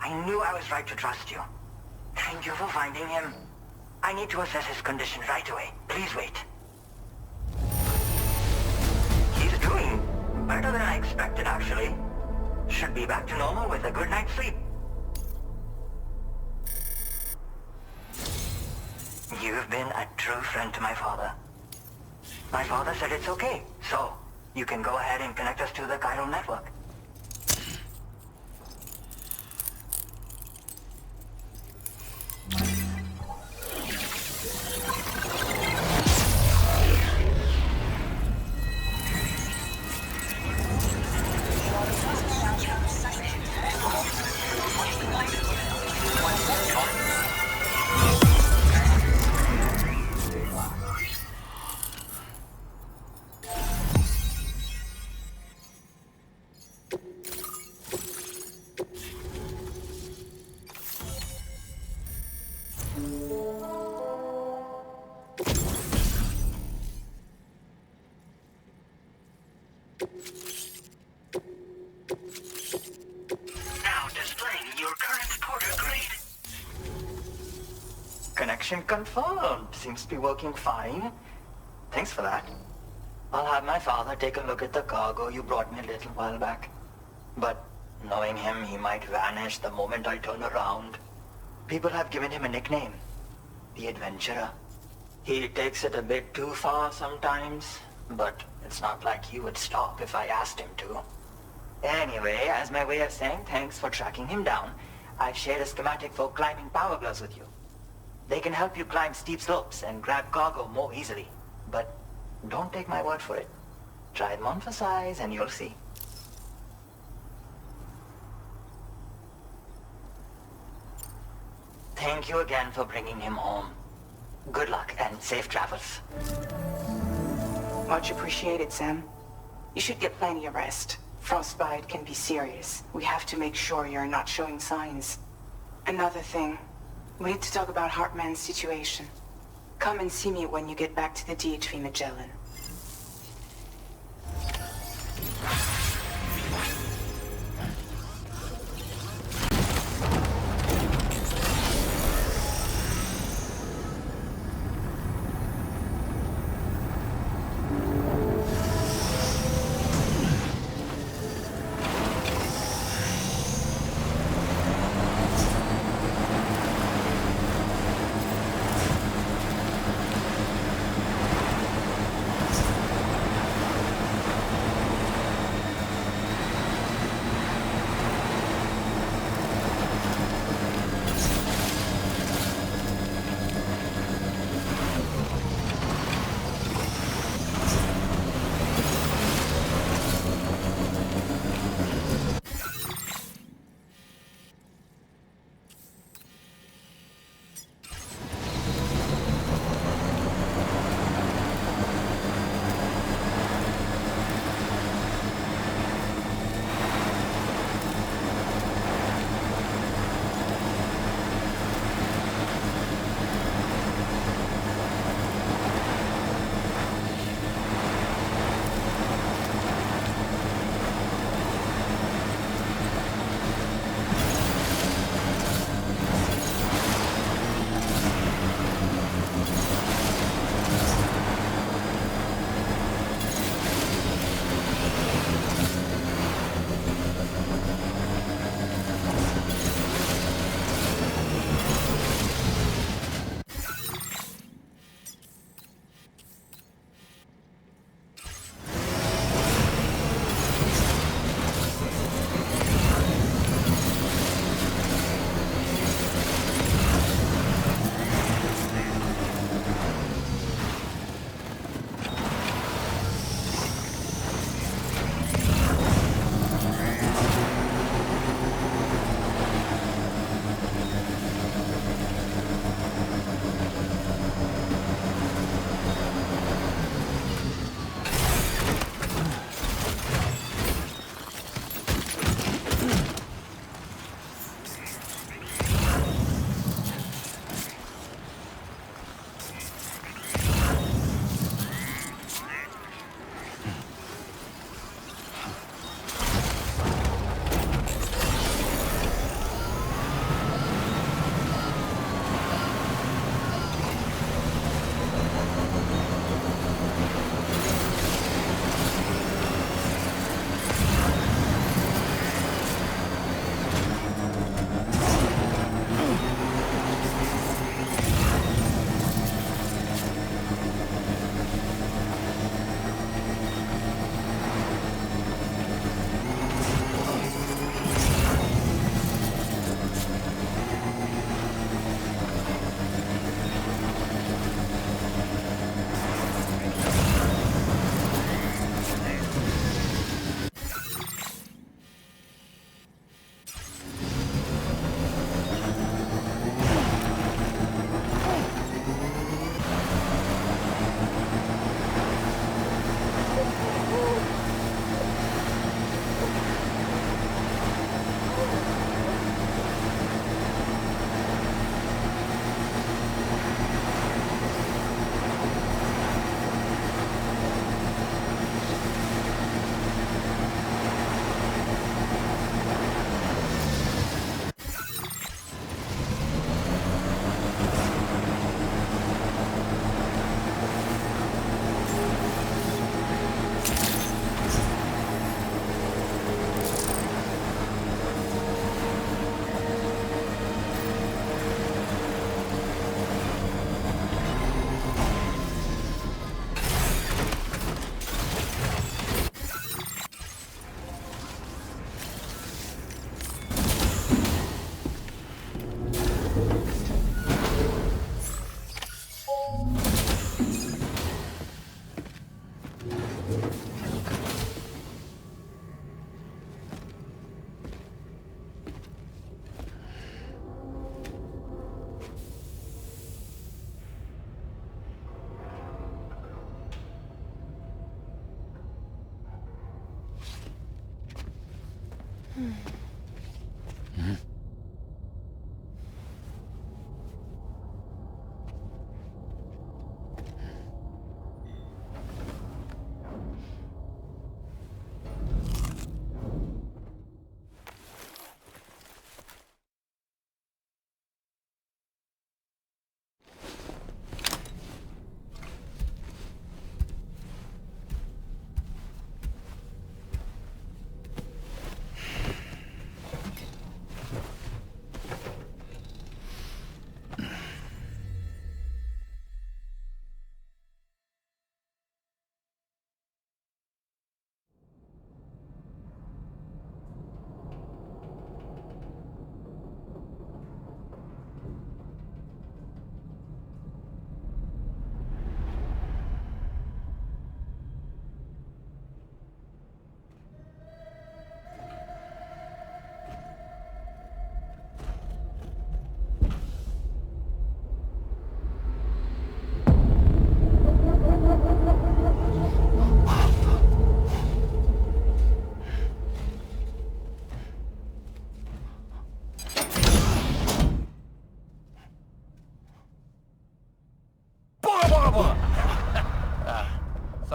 I knew I was right to trust you. Thank you for finding him. I need to assess his condition right away. Please wait. He's doing better than I expected, actually. Should be back to normal with a good night's sleep. You've been a true friend to my father. My father said it's okay, so you can go ahead and connect us to the chiral network. Now displaying your current porter grade. Connection confirmed. Seems to be working fine. Thanks for that. I'll have my father take a look at the cargo you brought me a little while back. But knowing him, he might vanish the moment I turn around. People have given him a nickname. The Adventurer. He takes it a bit too far sometimes, but it's not like he would stop if I asked him to. Anyway, as my way of saying thanks for tracking him down, I've shared a schematic for climbing power gloves with you. They can help you climb steep slopes and grab cargo more easily. But don't take my word for it. Try them on for size and you'll see. Thank you again for bringing him home. Good luck and safe travels. Much appreciated, Sam. You should get plenty of rest. Frostbite can be serious. We have to make sure you're not showing signs. Another thing. We need to talk about Hartman's situation. Come and see me when you get back to the DHV Magellan.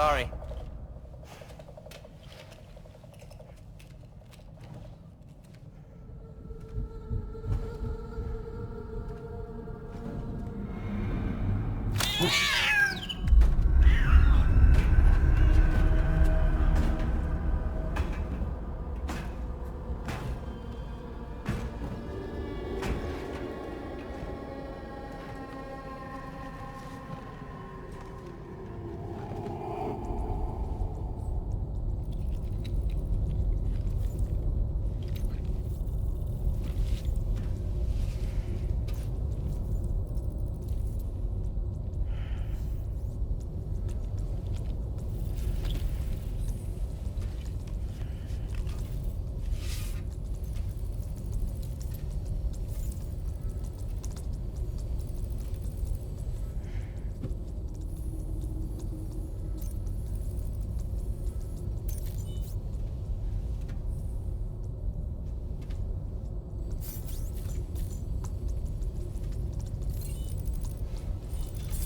Sorry.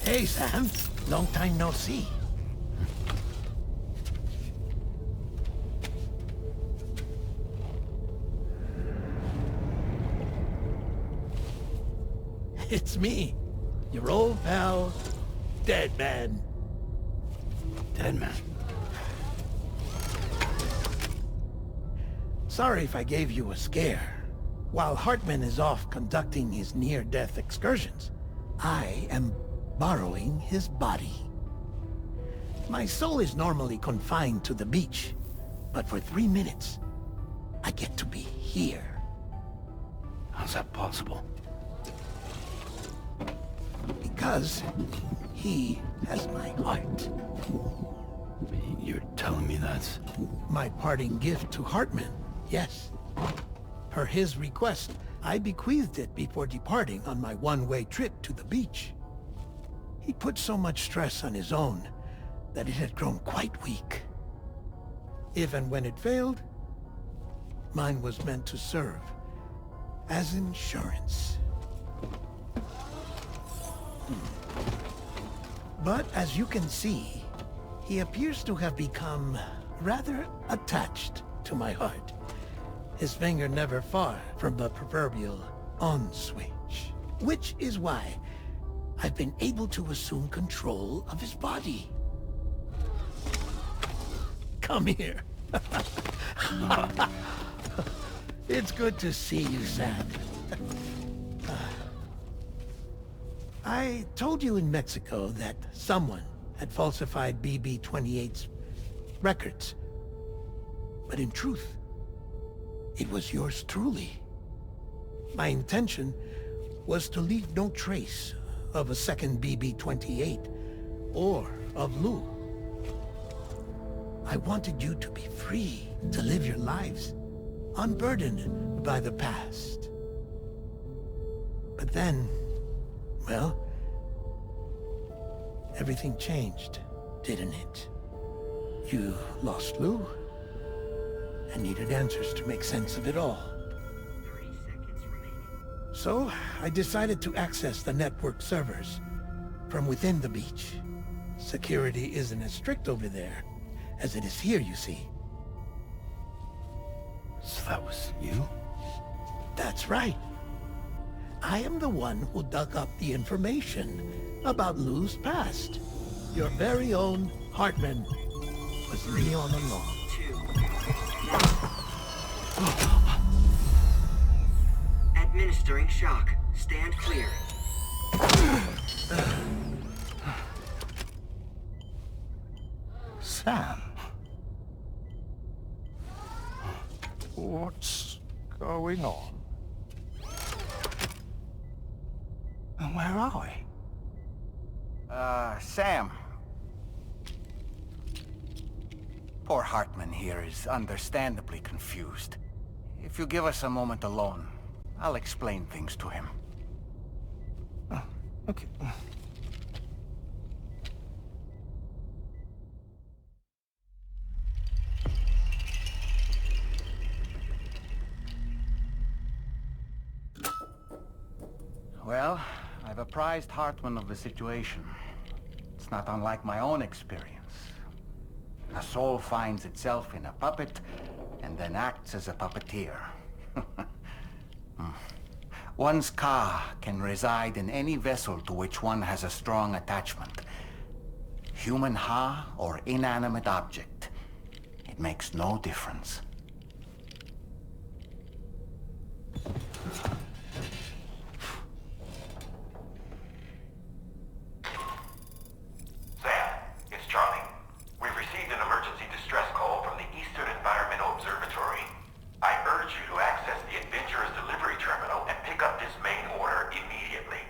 Hey, Sam. Long time no see. It's me, your old pal, Dead Man. Dead Man. Sorry if I gave you a scare. While Hartman is off conducting his near-death excursions, I am borrowing his body. My soul is normally confined to the beach, but for 3 minutes, I get to be here. How's that possible? Because he has my heart. You're telling me that's... My parting gift to Hartman, yes. Per his request, I bequeathed it before departing on my one-way trip to the beach. He put so much stress on his own that it had grown quite weak. If and when it failed, mine was meant to serve as insurance. But as you can see, he appears to have become rather attached to my heart. His finger never far from the proverbial on switch. Which is why I've been able to assume control of his body. Come here. It's good to see you, Sam. I told you in Mexico that someone had falsified BB-28's records. But in truth, it was yours truly. My intention was to leave no trace of a second BB-28 or of Lou. I wanted you to be free to live your lives, unburdened by the past. But then, well, everything changed, didn't it? You lost Lou, and needed answers to make sense of it all. So, I decided to access the network servers from within the beach. Security isn't as strict over there as it is here, you see. So that was you? That's right. I am the one who dug up the information about Lou's past. Your very own Hartman was me all along. Administering shock. Stand clear. Sam? What's going on? And where are we? Sam. Poor Hartman here is understandably confused. If you give us a moment alone, I'll explain things to him. Oh, okay. Well, I've apprised Hartman of the situation. It's not unlike my own experience. A soul finds itself in a puppet and then acts as a puppeteer. One's ka can reside in any vessel to which one has a strong attachment. Human ha or inanimate object. It makes no difference. Sam, it's Charlie. We've received an emergency distress call from the Eastern Environmental Observatory. I urge you to access the Adventurer's delivery terminal and pick up this main order immediately.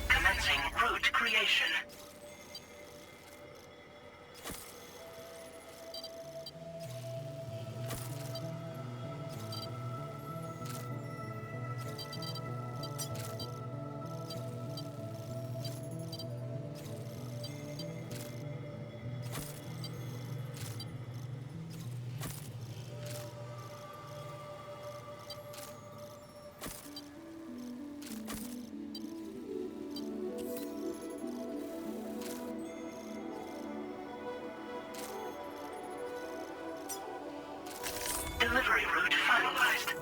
Commencing route creation. Delivery route finalized.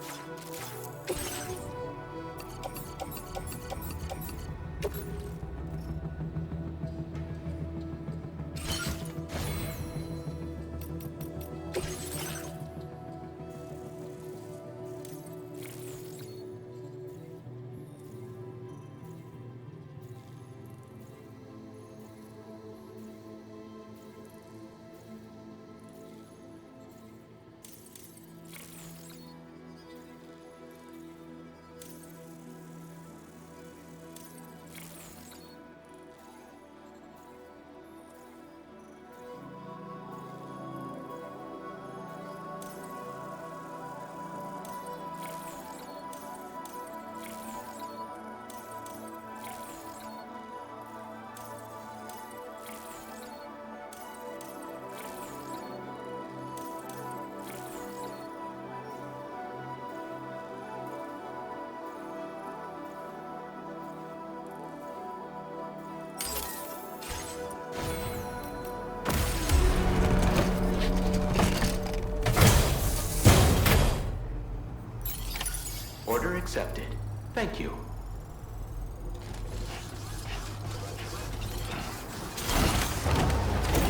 Order accepted. Thank you.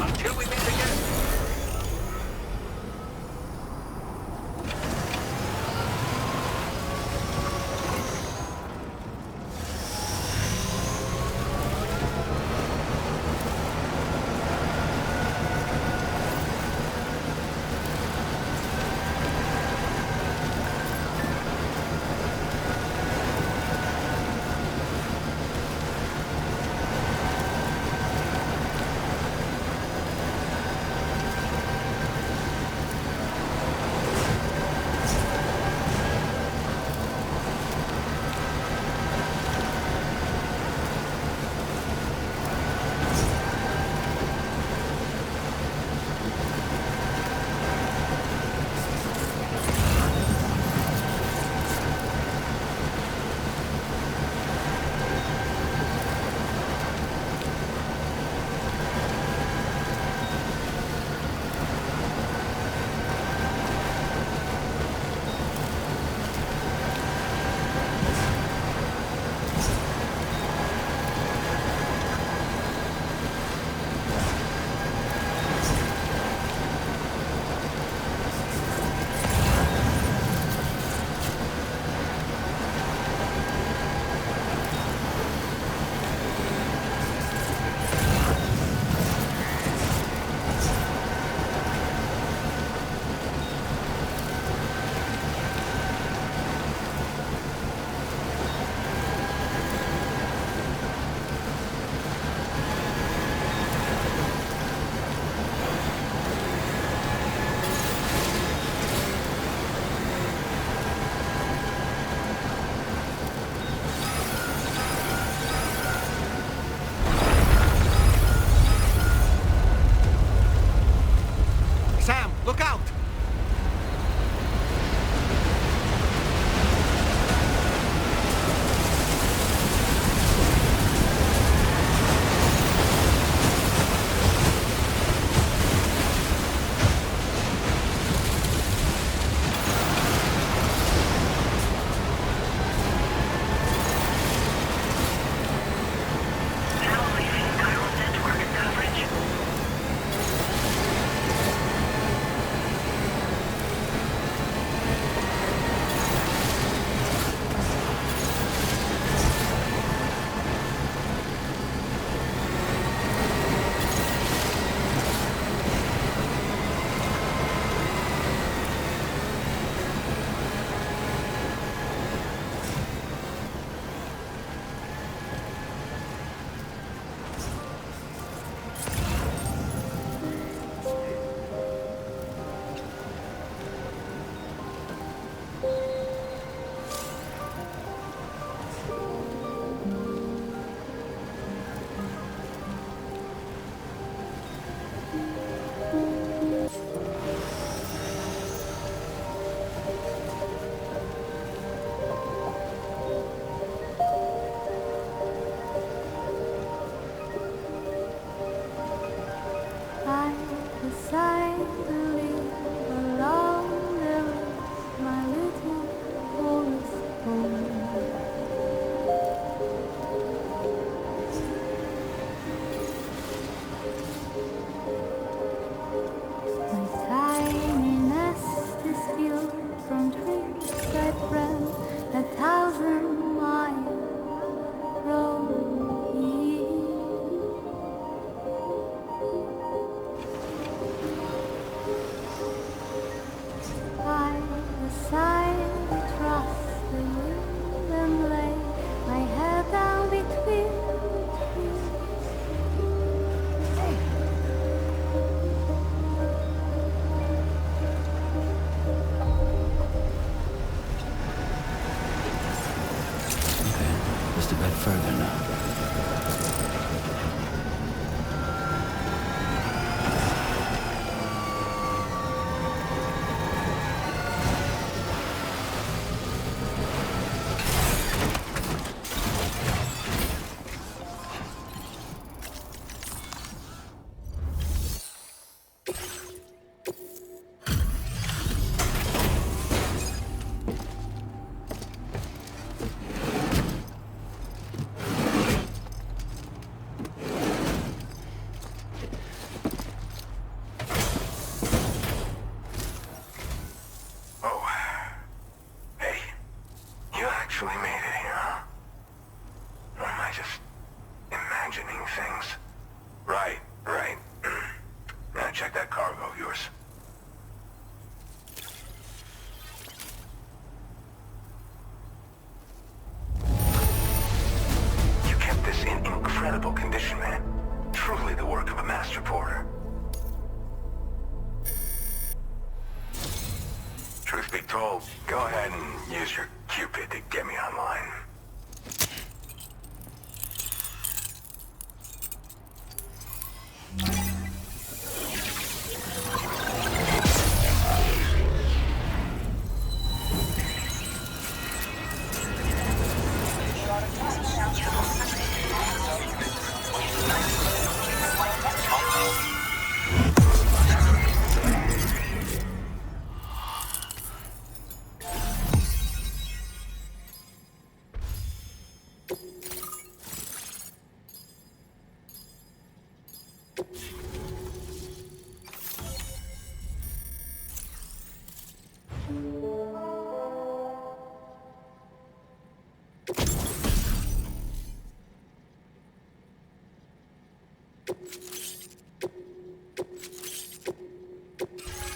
Until we meet again. a bit further now. Go ahead and use your Cupid to get me online.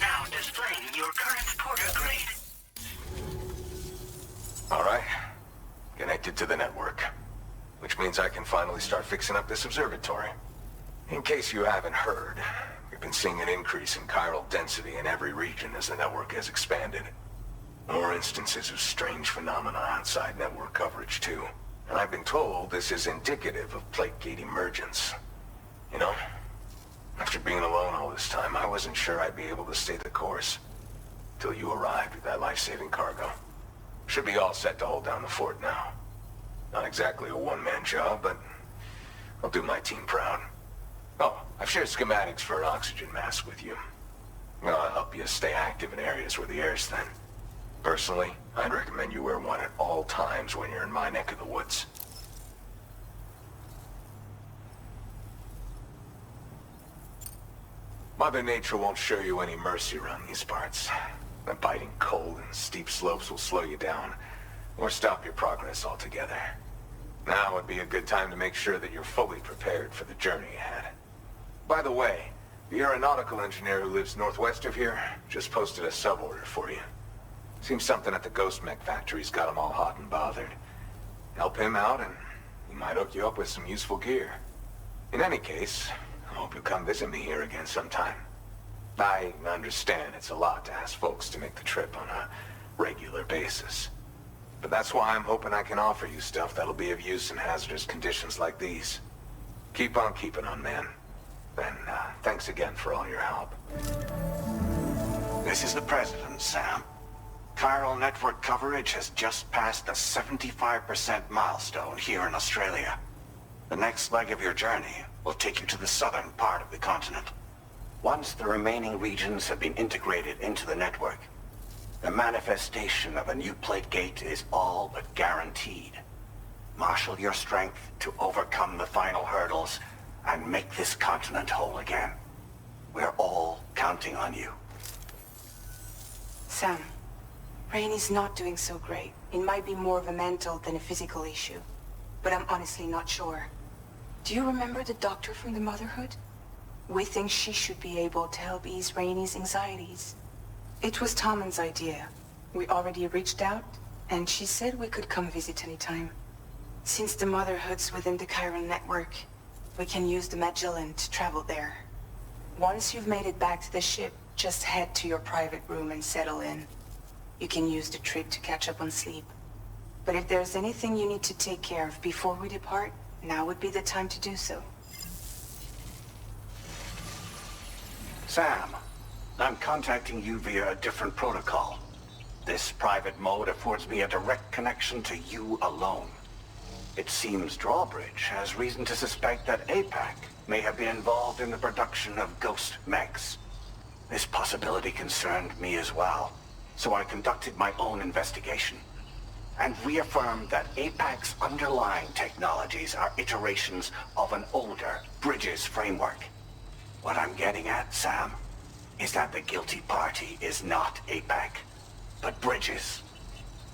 Now displaying your current porter grade. All right. Connected to the network. Which means I can finally start fixing up this observatory. In case you haven't heard, we've been seeing an increase in chiral density in every region as the network has expanded. More instances of strange phenomena outside network coverage, too. And I've been told this is indicative of plate gate emergence. You know, after being alone all this time, I wasn't sure I'd be able to stay the course. Till you arrived with that life-saving cargo. Should be all set to hold down the fort now. Not exactly a one-man job, but I'll do my team proud. Oh, I've shared schematics for an oxygen mask with you. I'll help you stay active in areas where the air's thin. Personally, I'd recommend you wear one at all times when you're in my neck of the woods. Mother Nature won't show you any mercy around these parts. The biting cold and steep slopes will slow you down, or stop your progress altogether. Now would be a good time to make sure that you're fully prepared for the journey ahead. By the way, the aeronautical engineer who lives northwest of here just posted a sub-order for you. Seems something at the Ghost Mech factory's got him all hot and bothered. Help him out and he might hook you up with some useful gear. In any case, I hope you'll come visit me here again sometime. I understand it's a lot to ask folks to make the trip on a regular basis. But that's why I'm hoping I can offer you stuff that'll be of use in hazardous conditions like these. Keep on keeping on, man. And thanks again for all your help. This is the President, Sam. Chiral network coverage has just passed the 75% milestone here in Australia. The next leg of your journey will take you to the southern part of the continent. Once the remaining regions have been integrated into the network, the manifestation of a new plate gate is all but guaranteed. Marshal your strength to overcome the final hurdles and make this continent whole again. We're all counting on you. Sam, Rainey's not doing so great. It might be more of a mental than a physical issue, but I'm honestly not sure. Do you remember the doctor from the Motherhood? We think she should be able to help ease Rainey's anxieties. It was Tommen's idea. We already reached out, and she said we could come visit anytime. Since the Motherhood's within the Chiron network, we can use the Magellan to travel there. Once you've made it back to the ship, just head to your private room and settle in. You can use the trip to catch up on sleep. But if there's anything you need to take care of before we depart, now would be the time to do so. Sam, I'm contacting you via a different protocol. This private mode affords me a direct connection to you alone. It seems Drawbridge has reason to suspect that APAC may have been involved in the production of ghost mechs. This possibility concerned me as well, so I conducted my own investigation and reaffirmed that APAC's underlying technologies are iterations of an older Bridges framework. What I'm getting at, Sam, is that the guilty party is not APAC, but Bridges.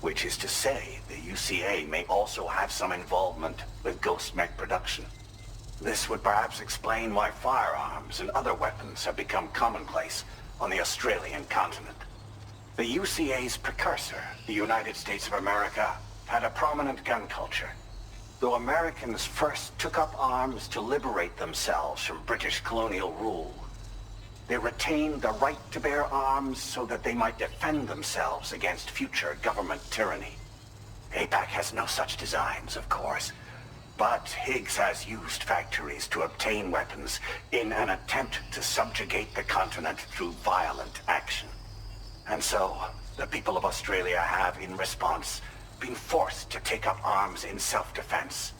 Which is to say, the UCA may also have some involvement with ghost mech production. This would perhaps explain why firearms and other weapons have become commonplace on the Australian continent. The UCA's precursor, the United States of America, had a prominent gun culture. Though Americans first took up arms to liberate themselves from British colonial rule, they retained the right to bear arms so that they might defend themselves against future government tyranny. APAC has no such designs, of course, but Higgs has used factories to obtain weapons in an attempt to subjugate the continent through violent action. And so, the people of Australia have, in response, been forced to take up arms in self-defense.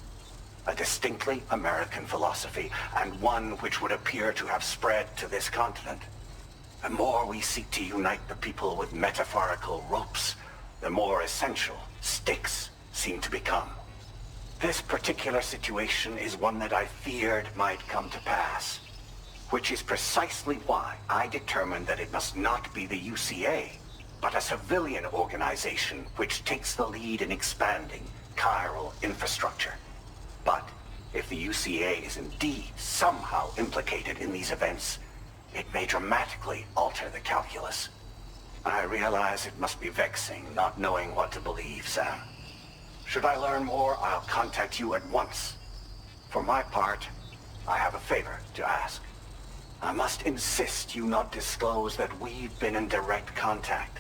A distinctly American philosophy, and one which would appear to have spread to this continent. The more we seek to unite the people with metaphorical ropes, the more essential sticks seem to become. This particular situation is one that I feared might come to pass, which is precisely why I determined that it must not be the UCA, but a civilian organization which takes the lead in expanding chiral infrastructure. But if the UCA is indeed somehow implicated in these events, it may dramatically alter the calculus. I realize it must be vexing not knowing what to believe, Sam. Should I learn more, I'll contact you at once. For my part, I have a favor to ask. I must insist you not disclose that we've been in direct contact.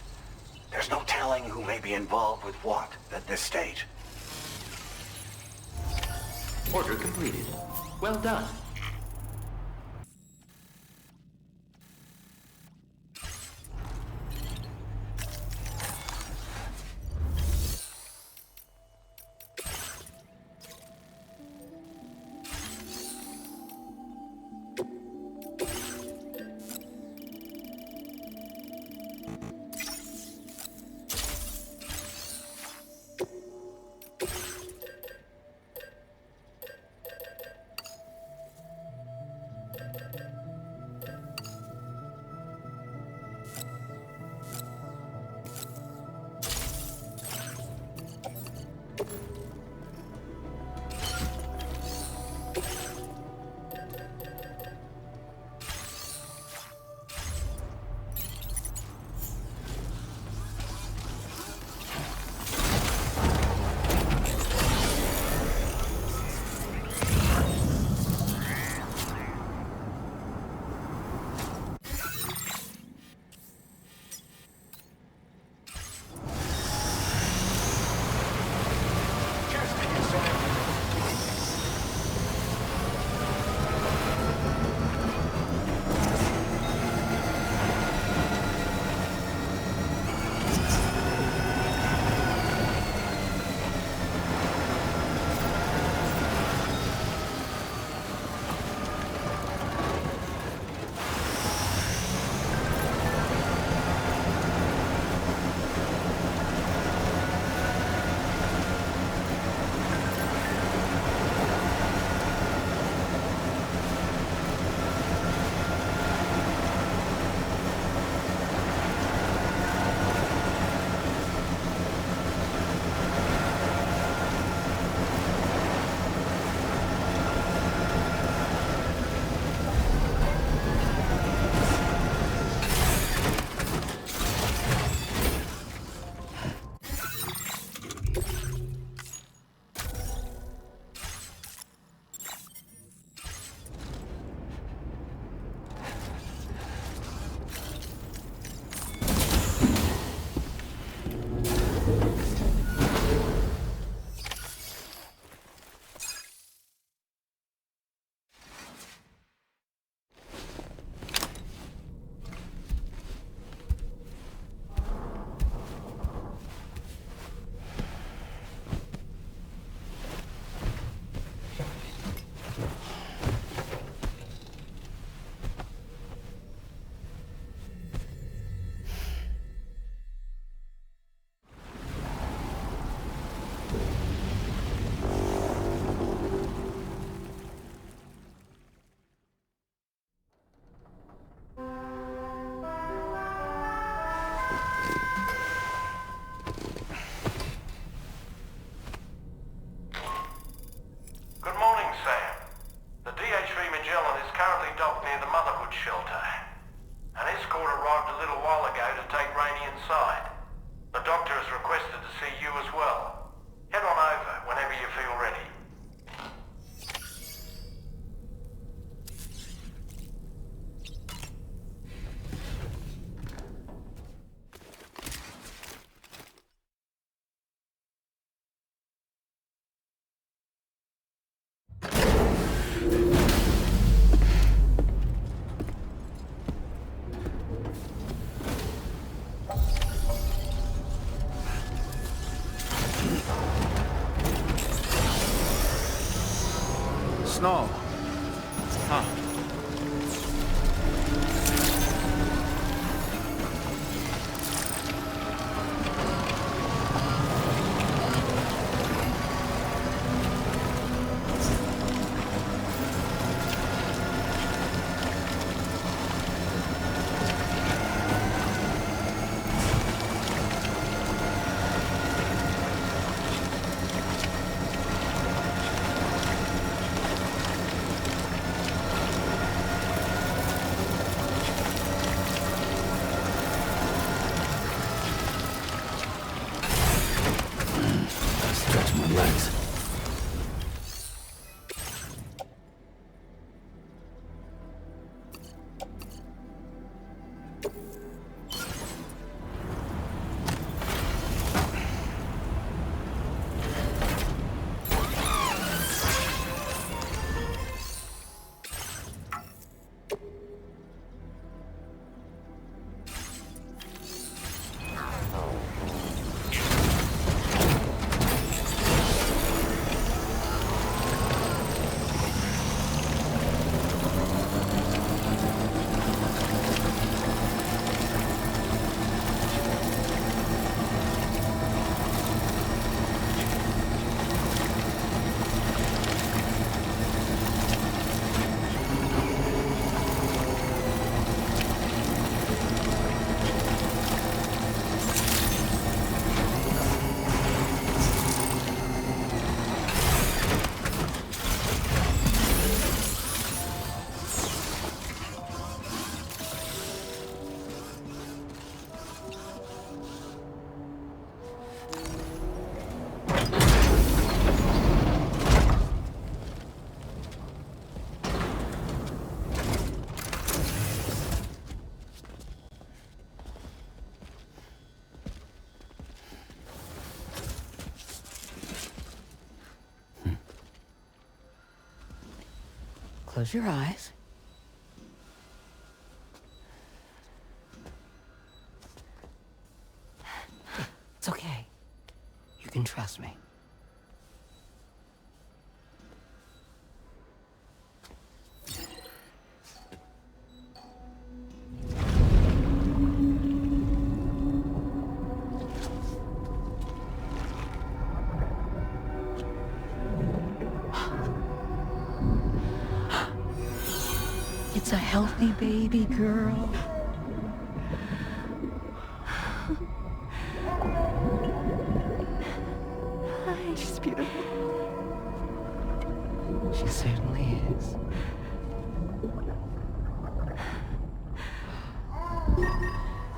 There's no telling who may be involved with what at this stage. Order completed. Well done. snow. Huh. Stretch my legs. Close your eyes. It's okay. You can trust me. It's a healthy baby girl. She's beautiful. She certainly is.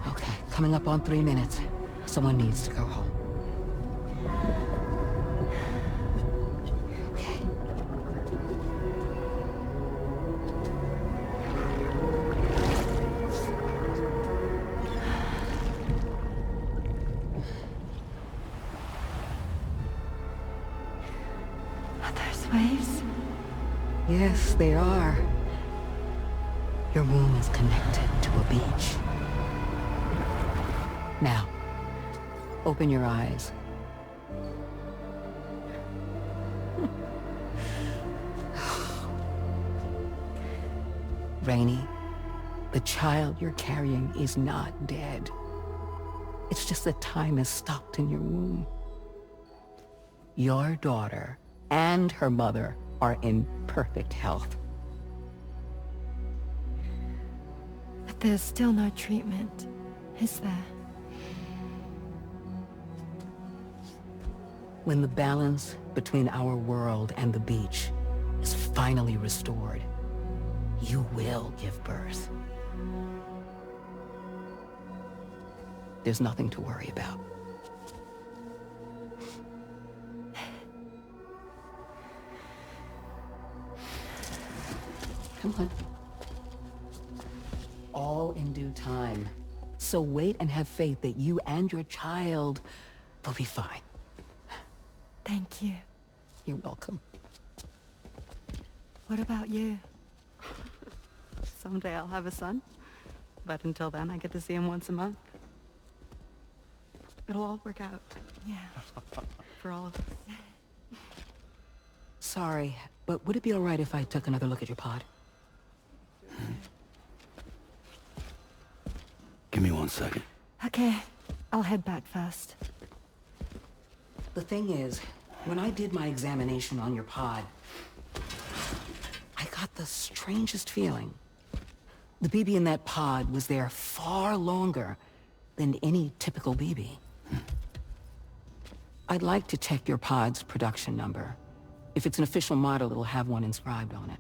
Okay, coming up on 3 minutes. Someone needs to go home. Waves? Yes, they are. Your womb is connected to a beach. Now, open your eyes. Rainy, the child you're carrying is not dead. It's just that time has stopped in your womb. Your daughter and her mother are in perfect health. But there's still no treatment, is there? When the balance between our world and the beach is finally restored, you will give birth. There's nothing to worry about. Come on. All in due time. So wait and have faith that you and your child will be fine. Thank you. You're welcome. What about you? Someday I'll have a son, but until then I get to see him once a month. It'll all work out. Yeah. For all of us. Sorry, But would it be all right if I took another look at your pod? Give me 1 second. Okay, I'll head back first. The thing is, when I did my examination on your pod, I got the strangest feeling. The BB in that pod was there far longer than any typical BB. I'd like to check your pod's production number. If it's an official model, it'll have one inscribed on it.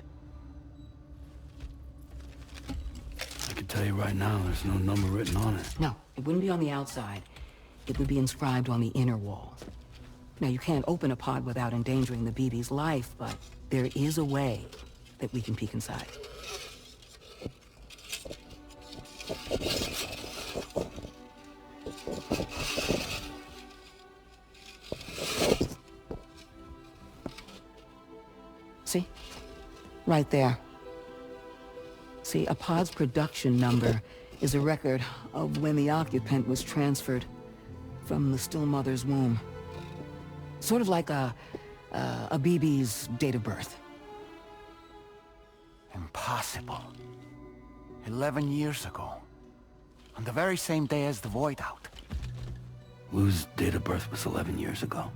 I can tell you right now, there's no number written on it. No, it wouldn't be on the outside. It would be inscribed on the inner wall. Now, you can't open a pod without endangering the BB's life, but there is a way that we can peek inside. See? Right there. See, a pod's production number is a record of when the occupant was transferred from the still mother's womb. Sort of like a BB's date of birth. Impossible. 11 years ago. On the very same day as the Void Out. Lou's date of birth was 11 years ago.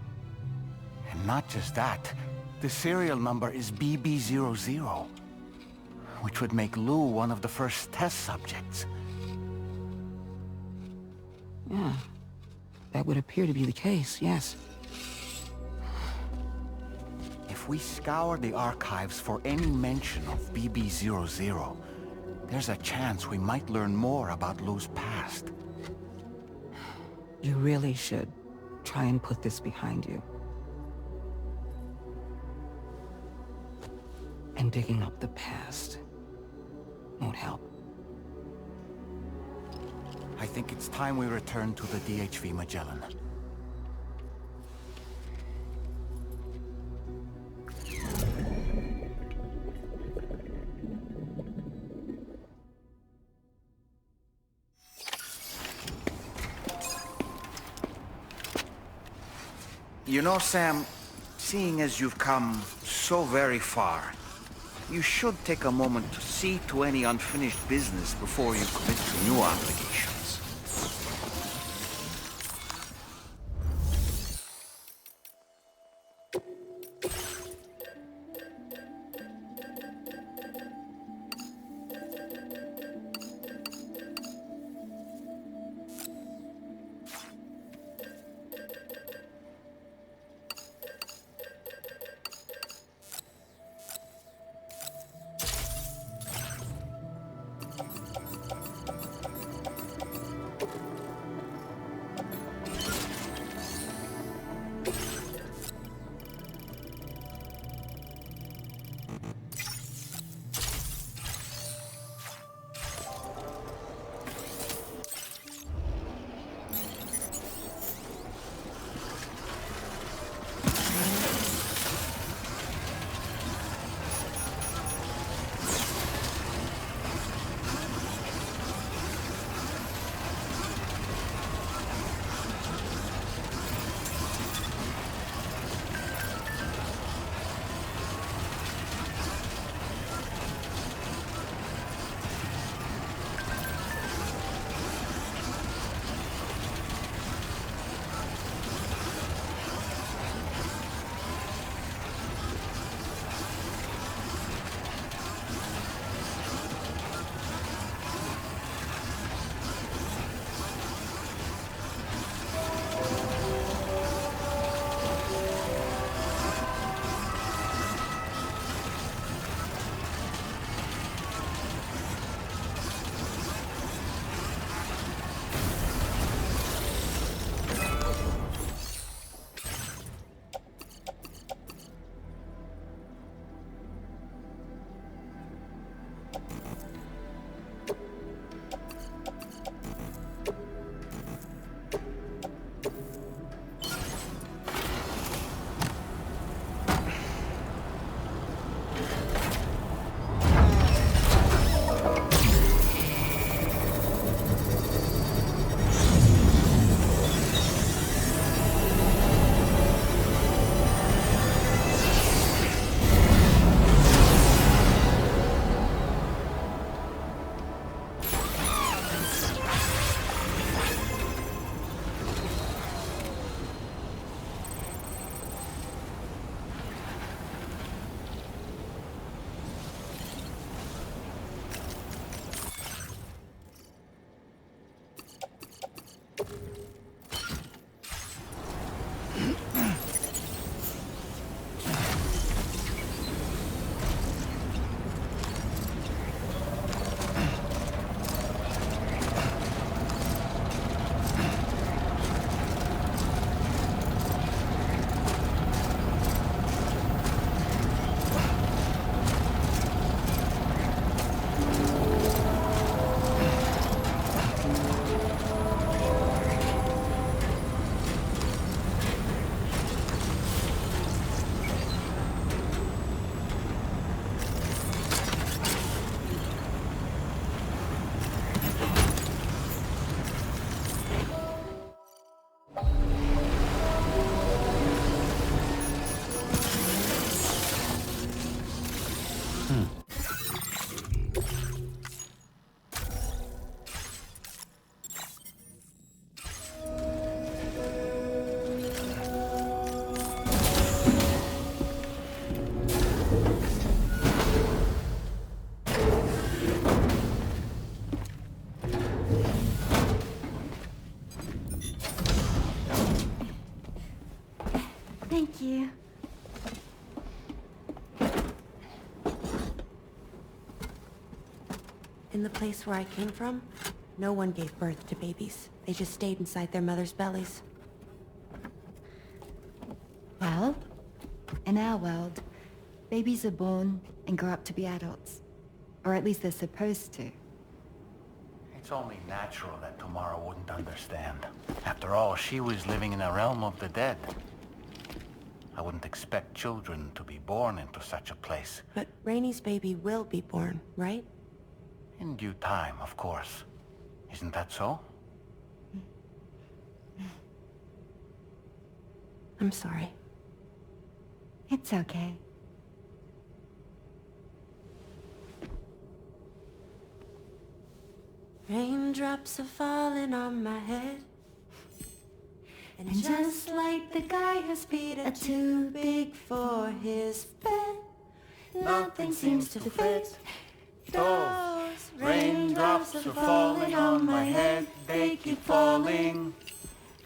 And not just that. The serial number is BB00. Which would make Lou one of the first test subjects. Yeah. That would appear to be the case, yes. If we scour the archives for any mention of BB00, there's a chance we might learn more about Lou's past. You really should try and put this behind you. And digging up the past won't help. I think it's time we return to the DHV Magellan. You know, Sam, seeing as you've come so very far, you should take a moment to see to any unfinished business before you commit to new obligations. Thank you. In the place where I came from, no one gave birth to babies. They just stayed inside their mothers' bellies. Well, in our world, babies are born and grow up to be adults. Or at least they're supposed to. It's only natural that Tamara wouldn't understand. After all, she was living in a realm of the dead. I wouldn't expect children to be born into such a place. But Rainey's baby will be born, right? In due time, of course. Isn't that so? I'm sorry. It's okay. Raindrops are falling on my head. And just like the guy whose feet are too big for his bed, nothing seems to fit. Those raindrops are falling on my head, they keep falling.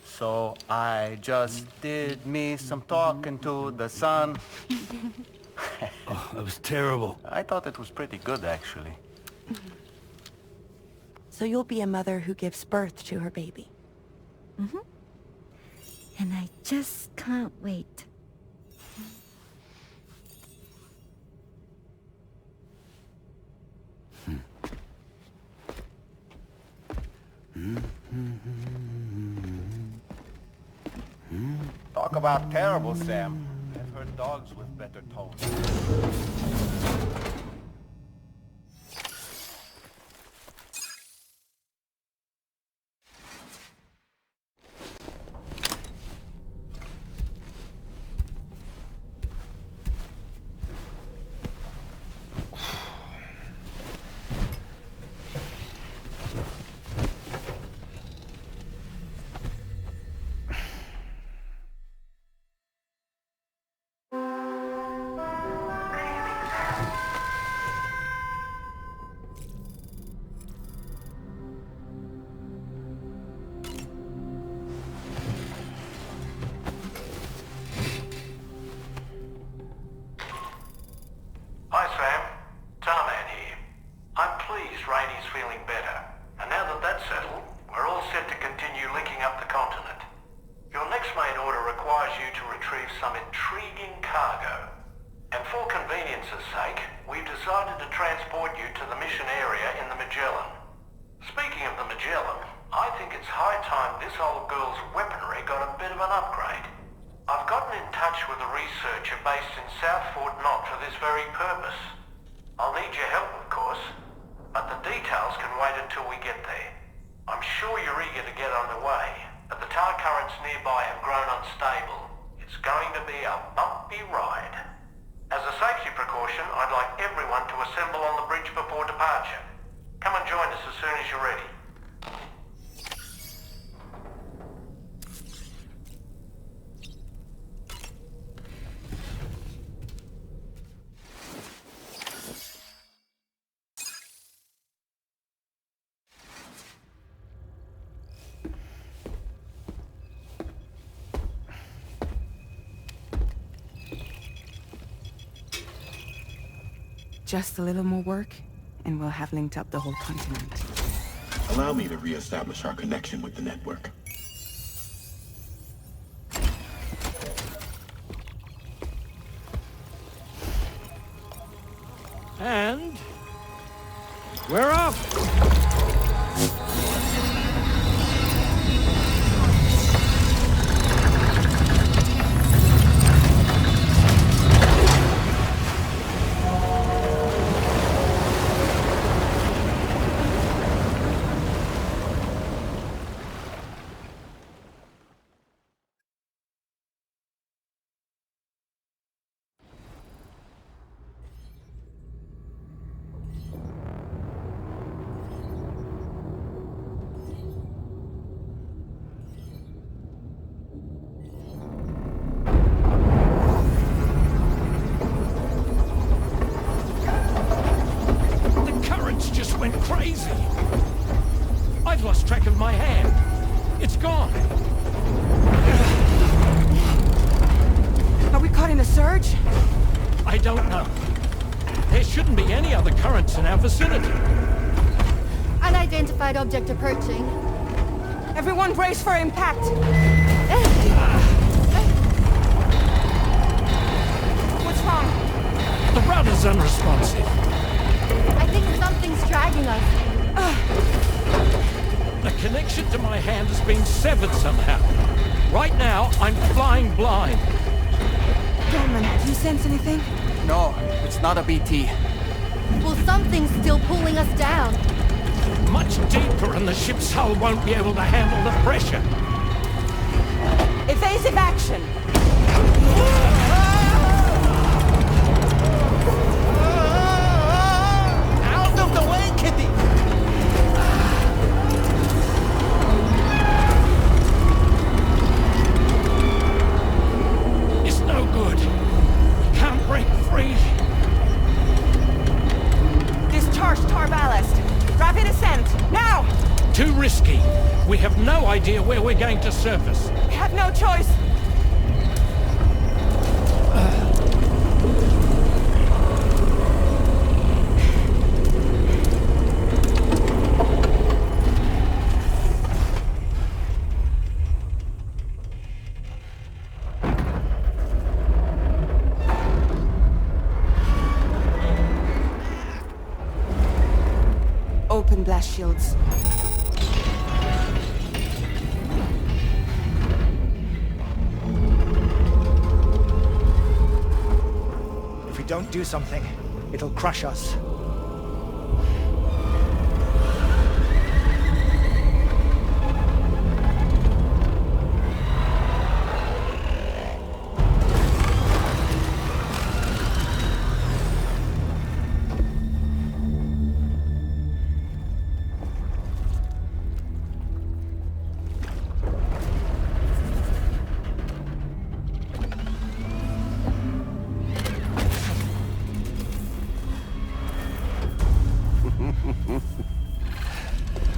So I just did me some talking to the sun. Oh, that was terrible. I thought it was pretty good, actually. So you'll be a mother who gives birth to her baby. Mm-hmm. And I just can't wait. Talk about terrible, Sam. I've heard dogs with better tones. Hi, Sam. Tarman here. I'm pleased Rainey's feeling better. And now that that's settled, we're all set to continue linking up the continent. Your next main order requires you to retrieve some intriguing cargo. And for convenience's sake, we've decided to transport you to the mission area in the Magellan. Speaking of the Magellan, I think it's high time this old girl's weaponry got a bit of an upgrade. I've gotten in touch with a researcher based in South Fort Knott for this very purpose. I'll need your help, of course, but the details can wait until we get there. I'm sure you're eager to get underway, but the tide currents nearby have grown unstable. It's going to be a bumpy ride. As a safety precaution, I'd like everyone to assemble on the bridge before departure. Come and join us as soon as you're ready. Just a little more work, and we'll have linked up the whole continent. Allow me to reestablish our connection with the network. And we're off! Went crazy. I've lost track of my hand. It's gone. don't know. There shouldn't be any other currents in our vicinity. Unidentified object approaching. Everyone brace for impact! What's wrong? The rudder's unresponsive. I think something's dragging us. The connection to my hand has been severed somehow. Right now, I'm flying blind. Dorman, do you sense anything? No, it's not a BT. Well, something's still pulling us down. Much deeper and the ship's hull won't be able to handle the pressure. Evasive action! Out of the way, Kitty! It's no good. We can't break free. Discharge tar ballast. Rapid ascent, now! Too risky. We have no idea where we're going to surface. We have no choice. Open blast shields. If we don't do something, it'll crush us.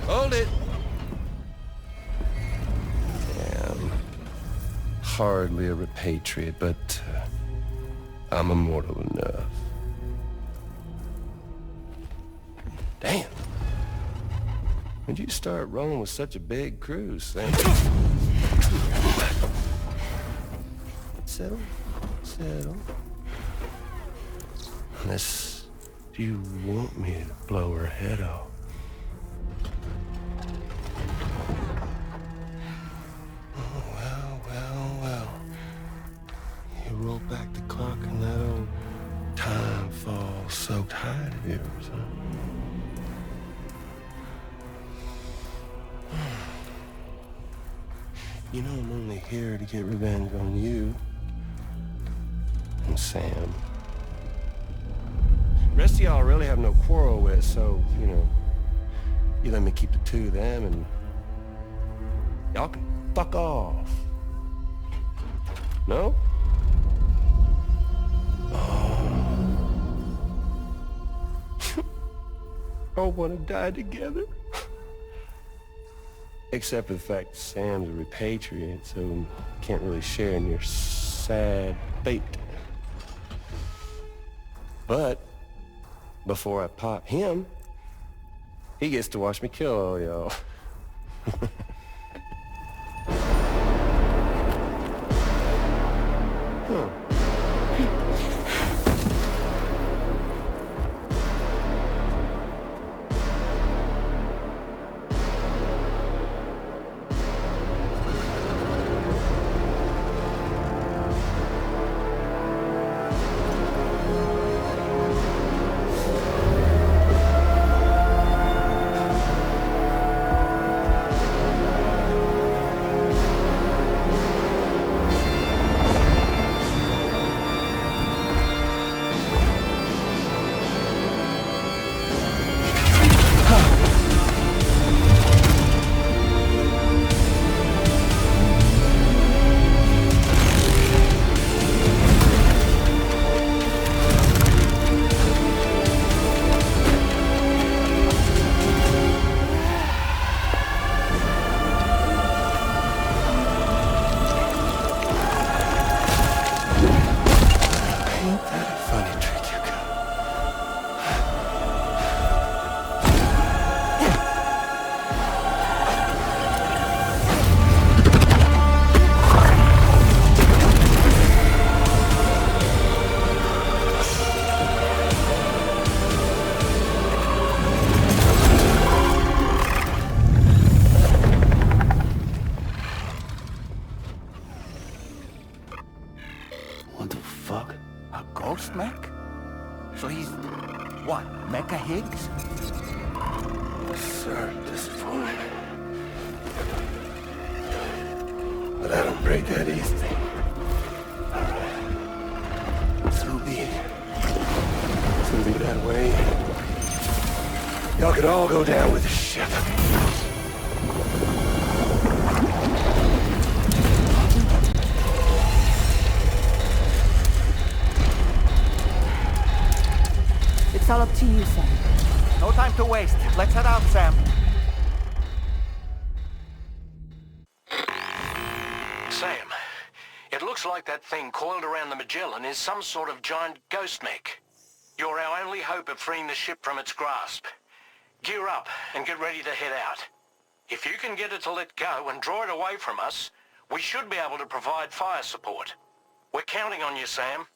Hold it! Damn. Hardly a repatriate, but I'm immortal enough. Damn. When'd you start rolling with such a big crew, Sam? Settle. Settle. Unless you want me to blow her head off. You roll back the clock and that old time fall soaked hide of yours, huh? You know I'm only here to get revenge on you and Sam. The rest of y'all I really have no quarrel with, so, you know, you let me keep the two of them and y'all can fuck off. No? All want to die together. Except for the fact Sam's a repatriate, so can't really share in your sad fate. But before I pop him, he gets to watch me kill all y'all. Huh. fuck? A ghost mech? So he's... what, Mecha Higgs? Sir, at this point. But I don't break that easy. Alright. So be it. It's gonna be that way. Y'all could all go down with the ship. It's all up to you, Sam. No time to waste. Let's head out, Sam. Sam, it looks like that thing coiled around the Magellan is some sort of giant ghost mech. You're our only hope of freeing the ship from its grasp. Gear up and get ready to head out. If you can get it to let go and draw it away from us, we should be able to provide fire support. We're counting on you, Sam.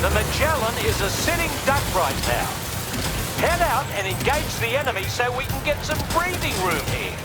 The Magellan is a sitting duck right now. Head out and engage the enemy so we can get some breathing room here.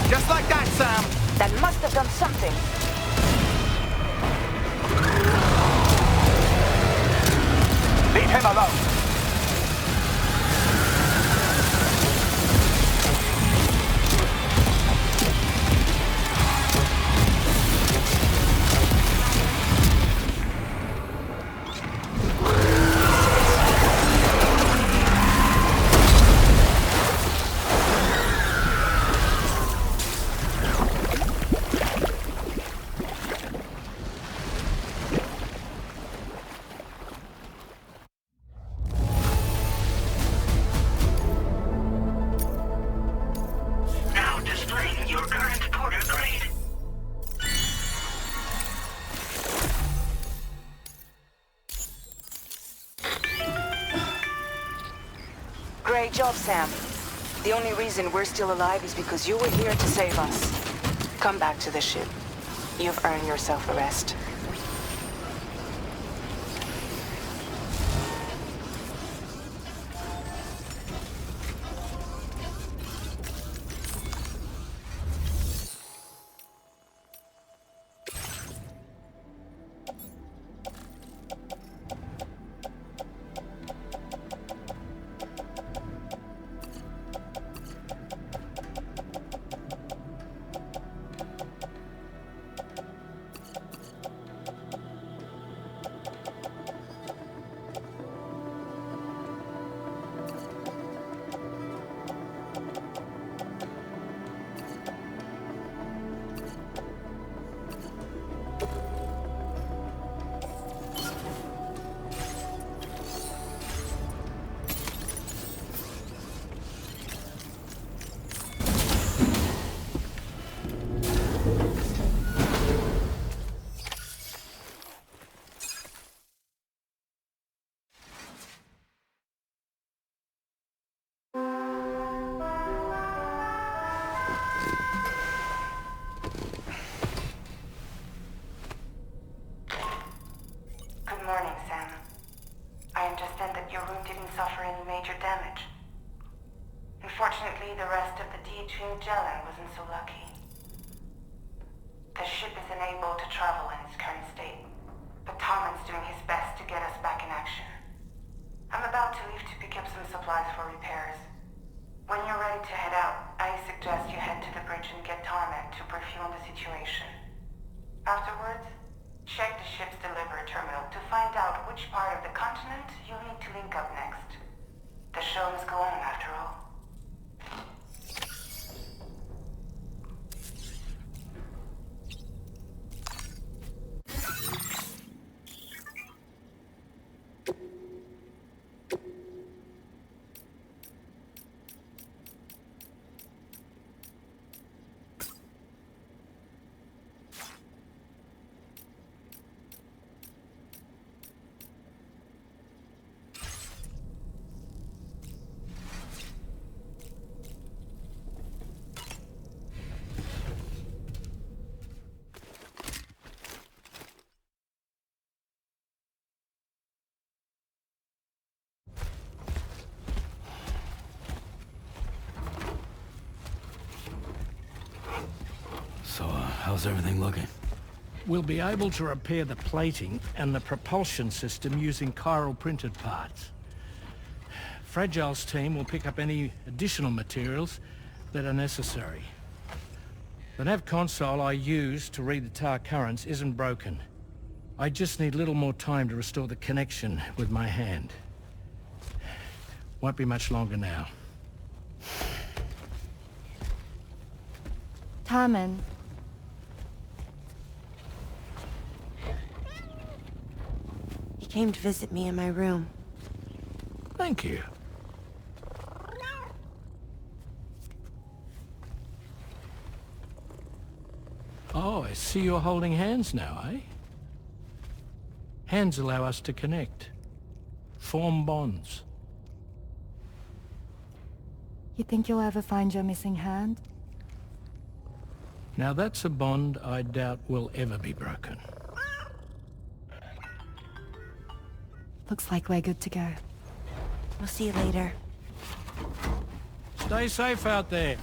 Just like that, Sam. That must have done something. Leave him alone. Great job, Sam. The only reason we're still alive is because you were here to save us. Come back to the ship. You've earned yourself a rest. suffering major damage. Unfortunately, the rest of the DHV Magellan wasn't so lucky. The ship is unable to travel in its current state, but Tommen's doing his best to get us back in action. I'm about to leave to pick up some supplies for repairs. When you're ready to head out, I suggest you head to the bridge and get Tommen to brief you on the situation. Afterwards, check the ship's delivery terminal to find out which part of the continent you'll need to link up next. The show must go on after all. So, how's everything looking? We'll be able to repair the plating and the propulsion system using chiral printed parts. Fragile's team will pick up any additional materials that are necessary. The nav console I use to read the tar currents isn't broken. I just need a little more time to restore the connection with my hand. Won't be much longer now. Tommen. He came to visit me in my room. Thank you. Oh, I see you're holding hands now, eh? Hands allow us to connect. Form bonds. You think you'll ever find your missing hand? Now that's a bond I doubt will ever be broken. Looks like we're good to go. We'll see you later. Stay safe out there.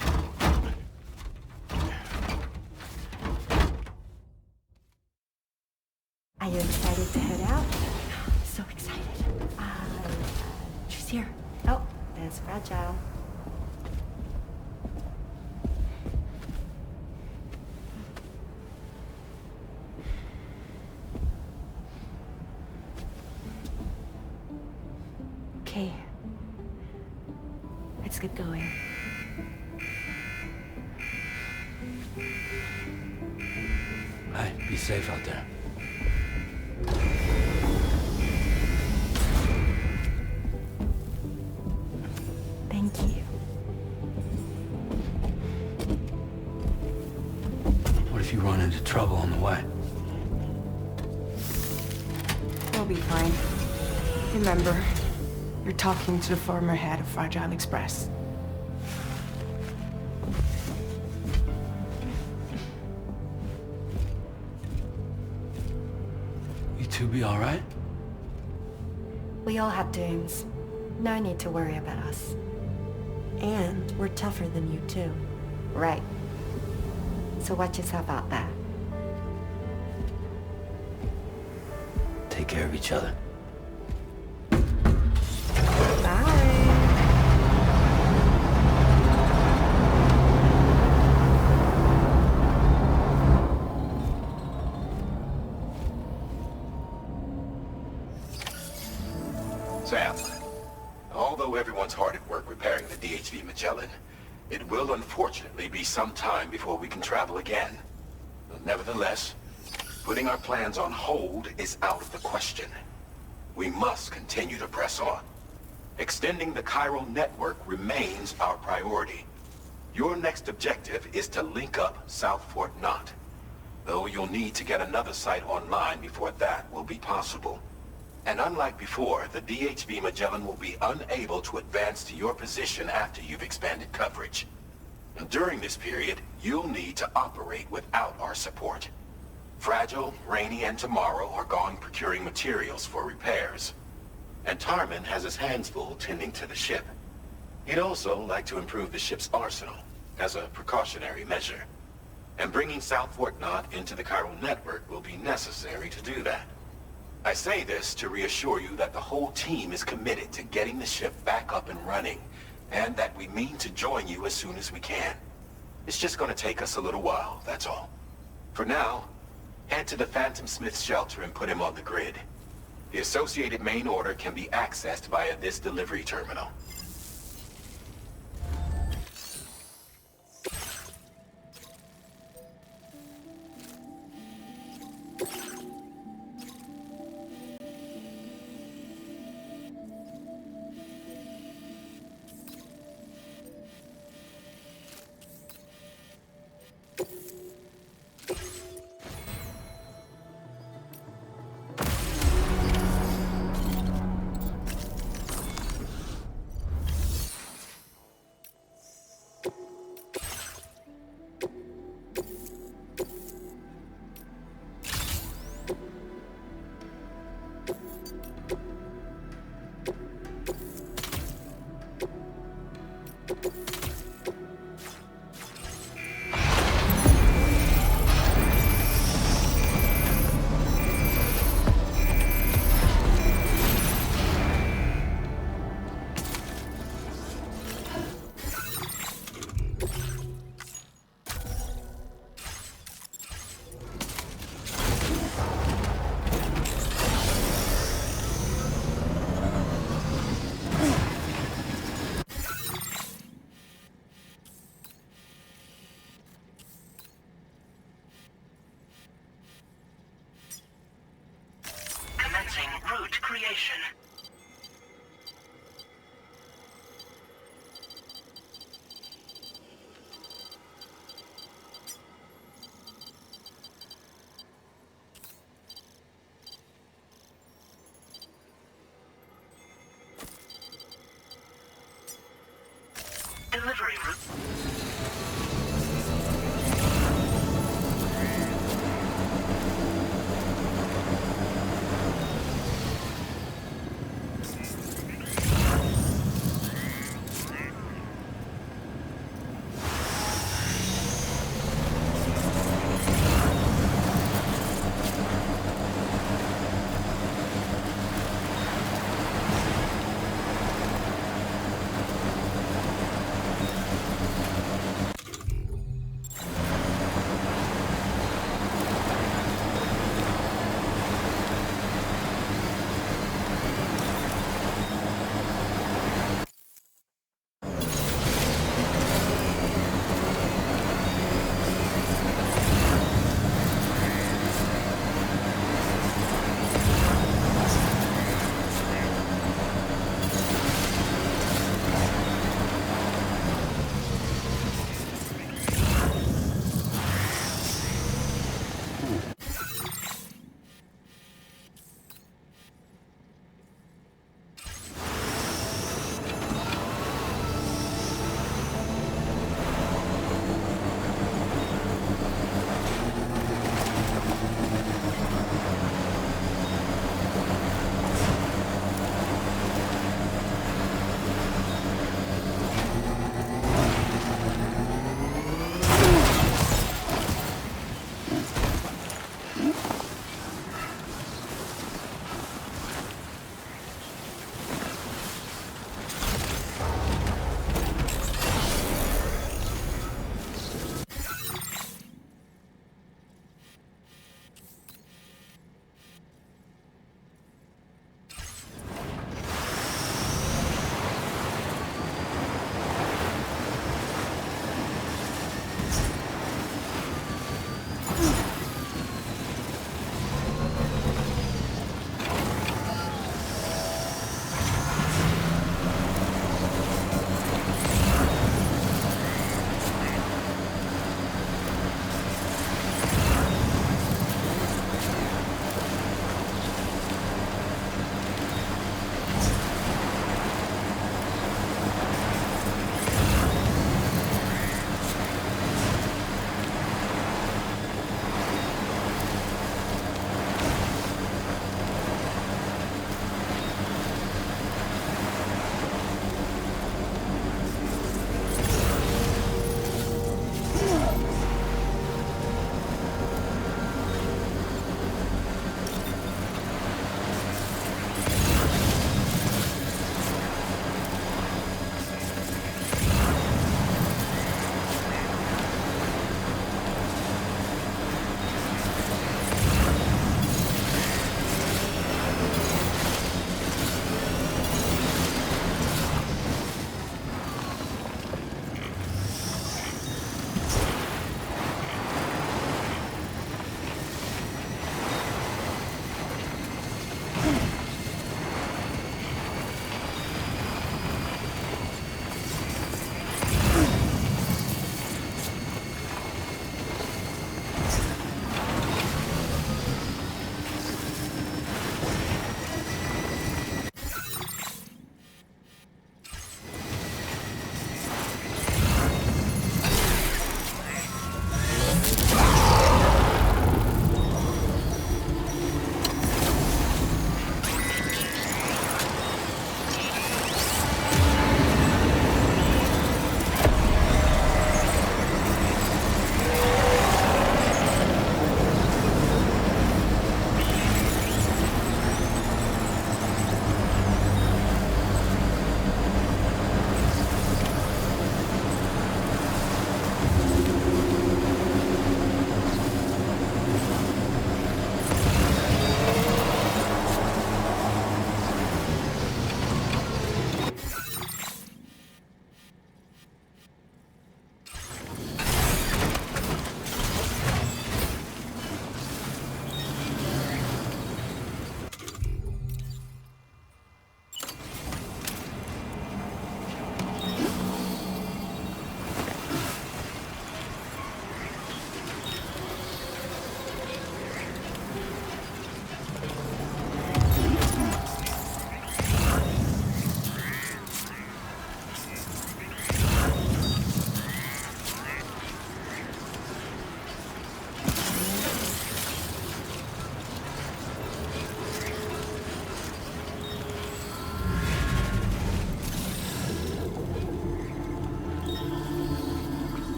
Are you excited to head out? So excited. She's here. Oh, there's Fragile. Okay. Let's get going. Hey, be safe out there. Thank you. What if you run into trouble on the way? We'll be fine. Remember, you're talking to the former head of Fragile Express. You two be all right? We all have dooms. No need to worry about us. And we're tougher than you too. Right. So watch yourself out there. Take care of each other. Sam, although everyone's hard at work repairing the DHV Magellan, it will unfortunately be some time before we can travel again. Nevertheless, putting our plans on hold is out of the question. We must continue to press on. Extending the chiral network remains our priority. Your next objective is to link up South Fort Knot, though you'll need to get another site online before that will be possible. And unlike before, the DHV Magellan will be unable to advance to your position after you've expanded coverage. And during this period, you'll need to operate without our support. Fragile, Rainy, and Tomorrow are gone procuring materials for repairs. And Tarman has his hands full tending to the ship. He'd also like to improve the ship's arsenal, as a precautionary measure. And bringing South Fort Knot into the chiral network will be necessary to do that. I say this to reassure you that the whole team is committed to getting the ship back up and running, and that we mean to join you as soon as we can. It's just gonna take us a little while, that's all. For now, head to the Phantom Smith shelter and put him on the grid. The associated main order can be accessed via this delivery terminal. Commencing route creation. Delivery route.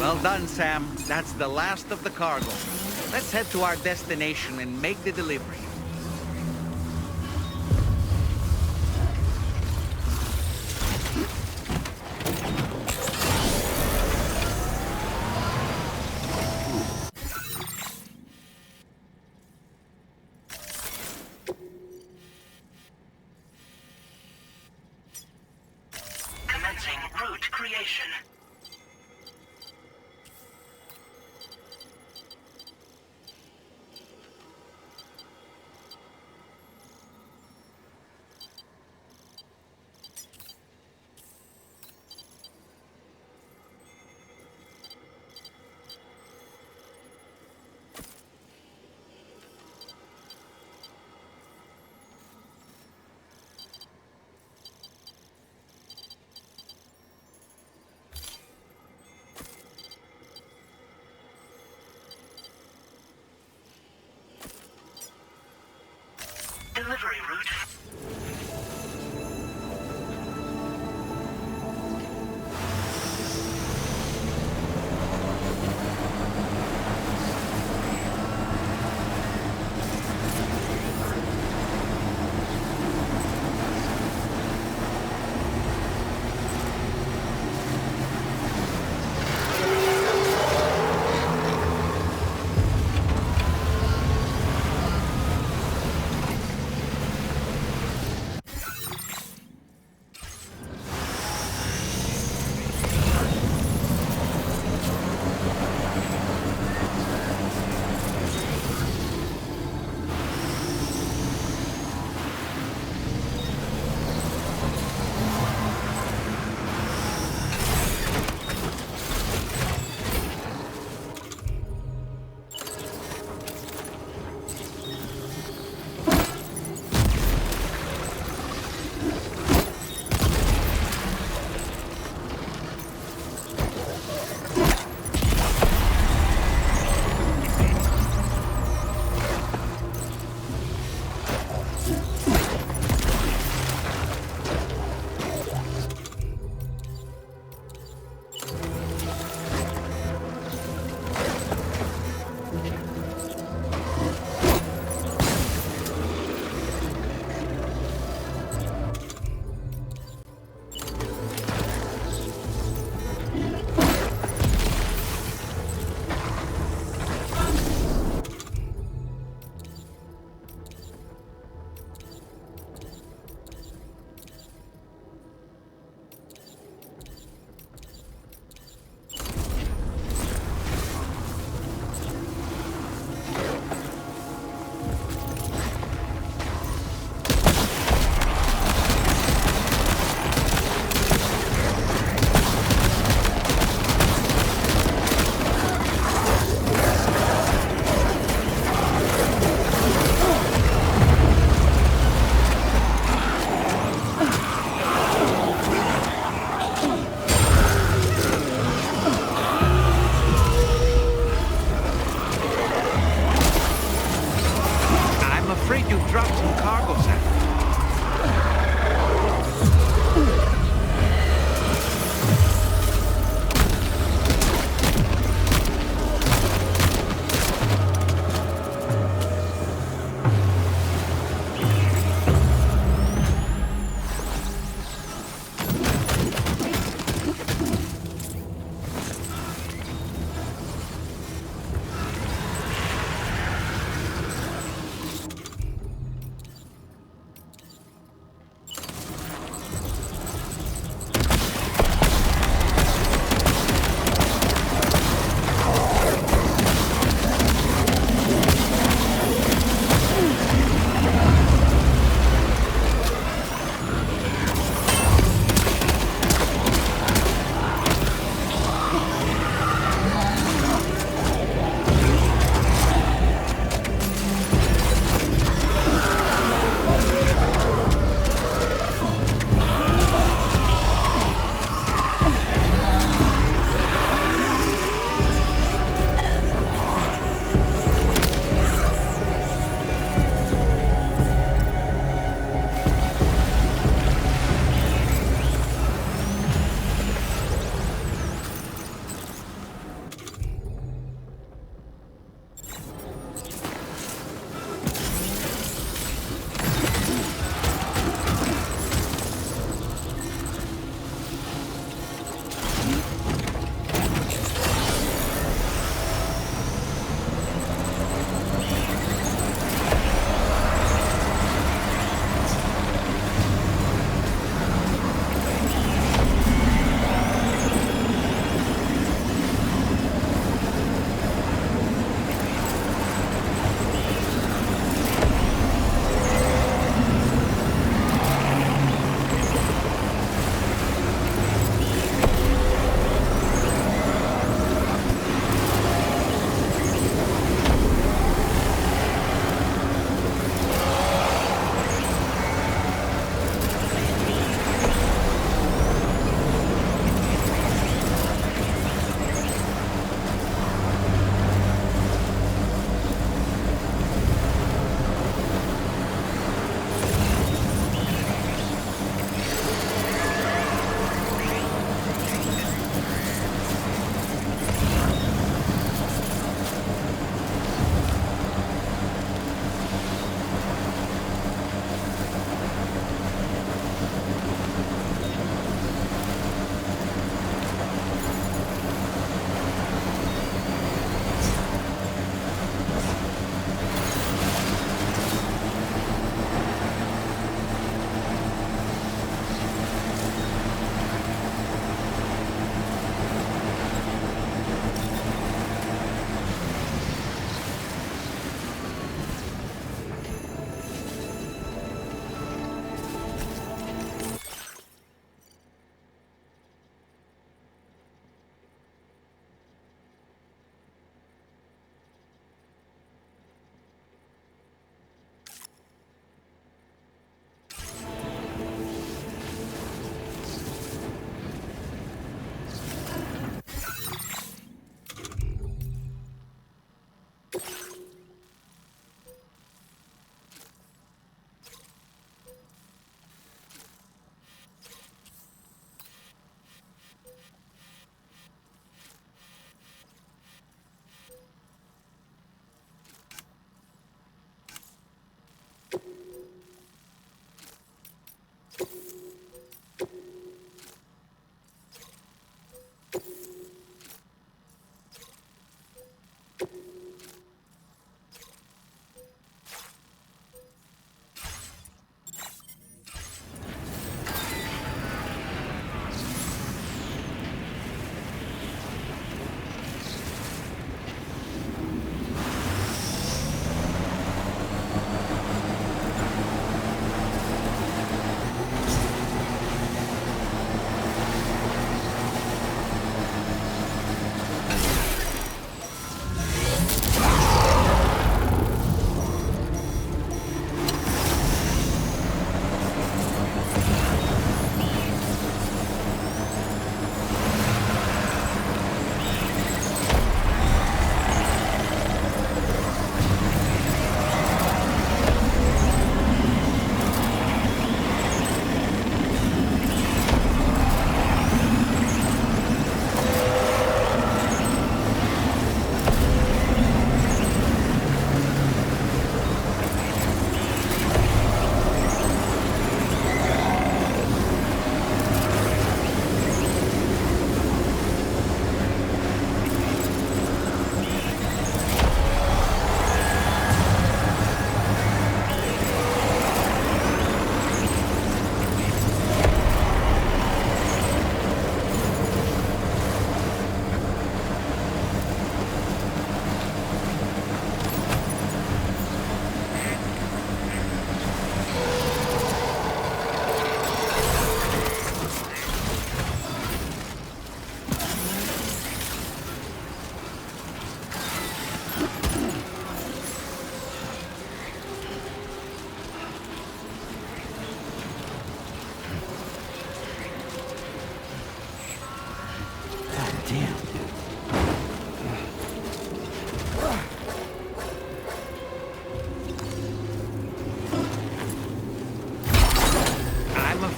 Well done, Sam. That's the last of the cargo. Let's head to our destination and make the delivery. Commencing route creation. Delivery route.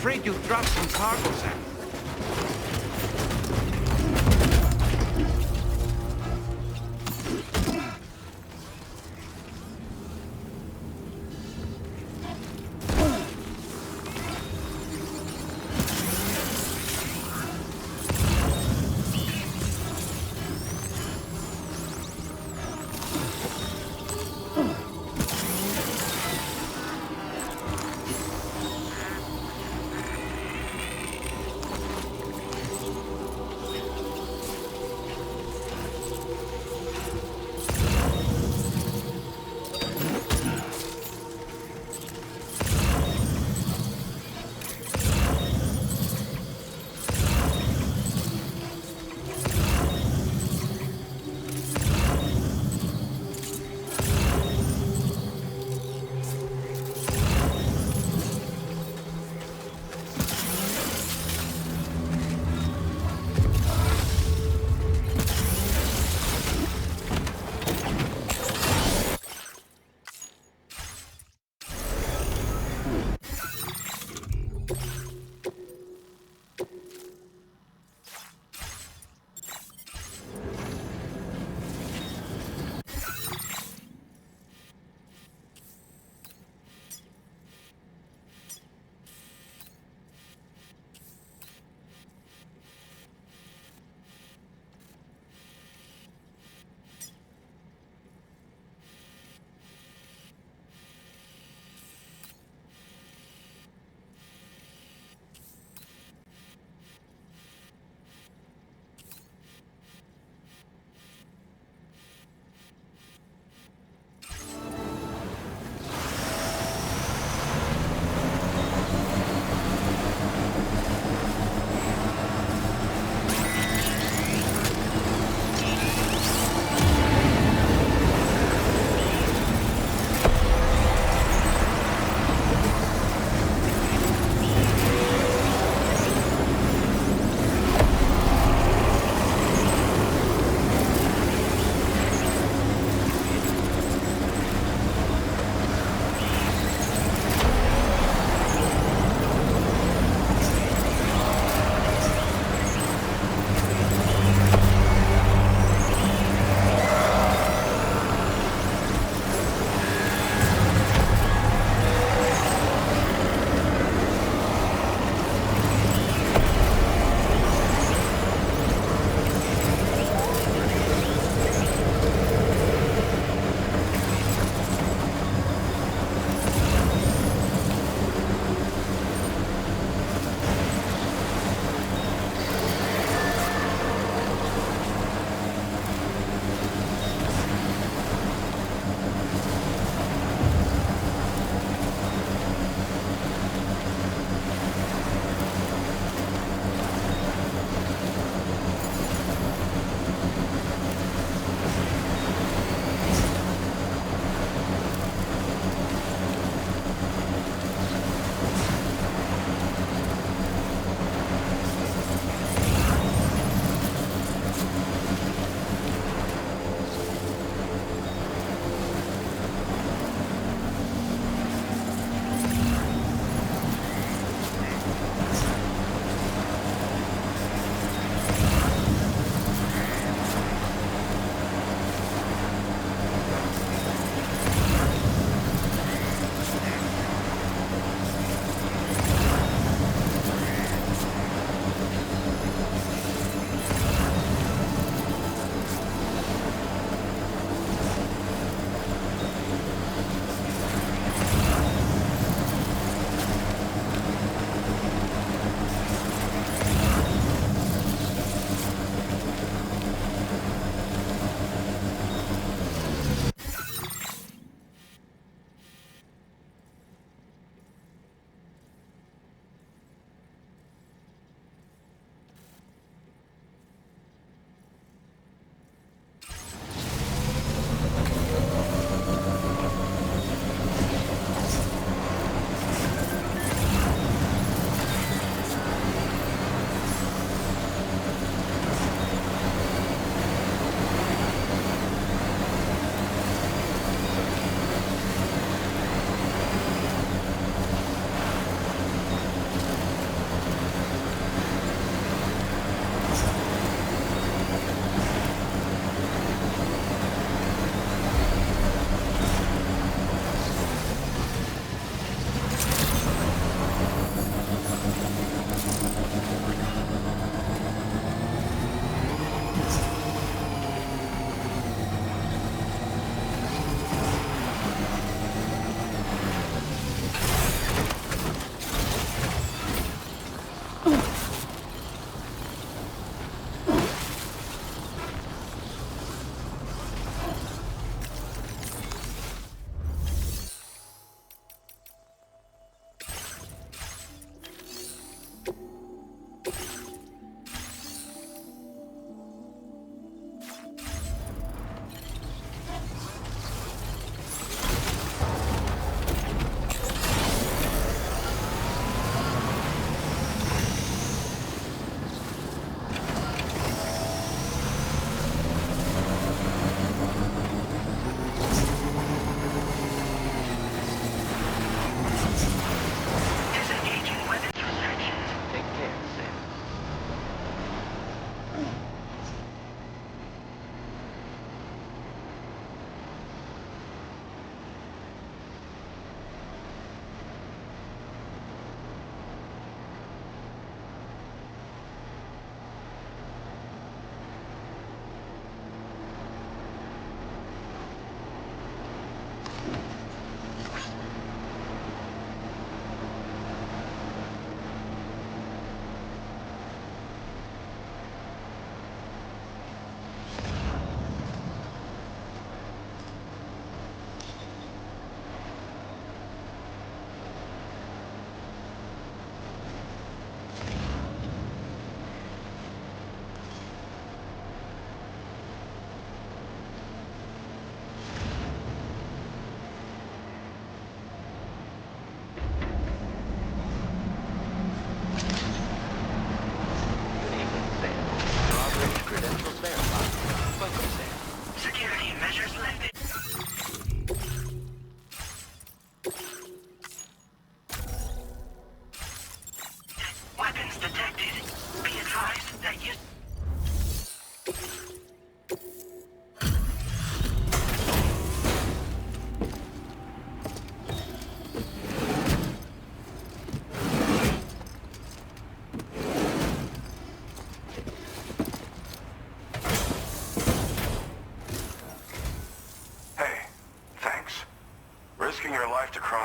afraid you dropped some cargo, Sam.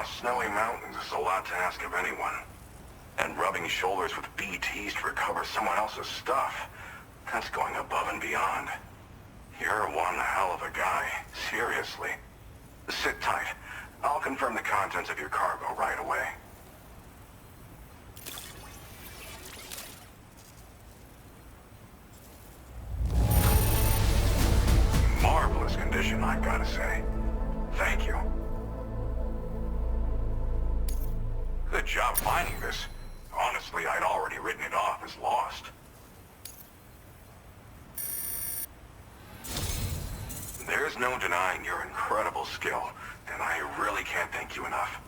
snowy mountains is a lot to ask of anyone. And rubbing shoulders with BTs to recover someone else's stuff, that's going above and beyond. You're one hell of a guy, seriously. Sit tight. I'll confirm the contents of your cargo right away. Marvelous condition, I've got to say. Thank you. Good job finding this. Honestly, I'd already written it off as lost. There's no denying your incredible skill, and I really can't thank you enough.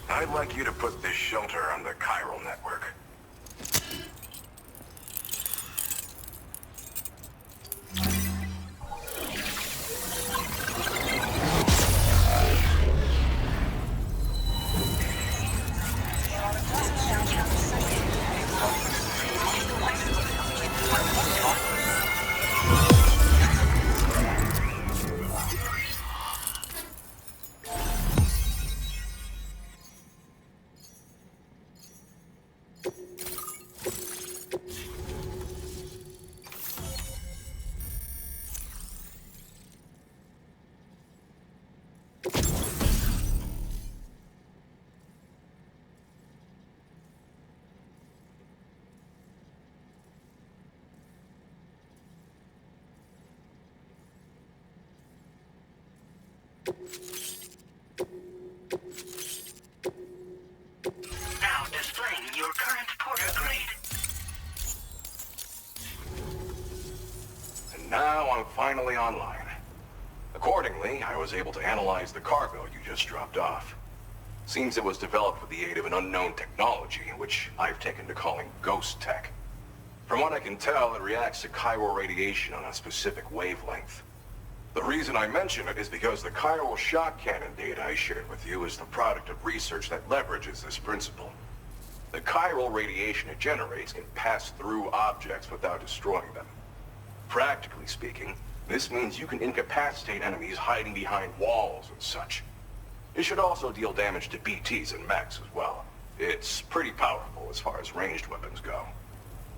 I'd like you to put this shelter on the chiral network. Now displaying your current Porter grade. And now I'm finally online. Accordingly, I was able to analyze the cargo you just dropped off. Seems it was developed with the aid of an unknown technology, which I've taken to calling ghost tech. From what I can tell, it reacts to chiral radiation on a specific wavelength. The reason I mention it is because the chiral shock cannon data I shared with you is the product of research that leverages this principle. The chiral radiation it generates can pass through objects without destroying them. Practically speaking, this means you can incapacitate enemies hiding behind walls and such. It should also deal damage to BTs and mechs as well. It's pretty powerful as far as ranged weapons go.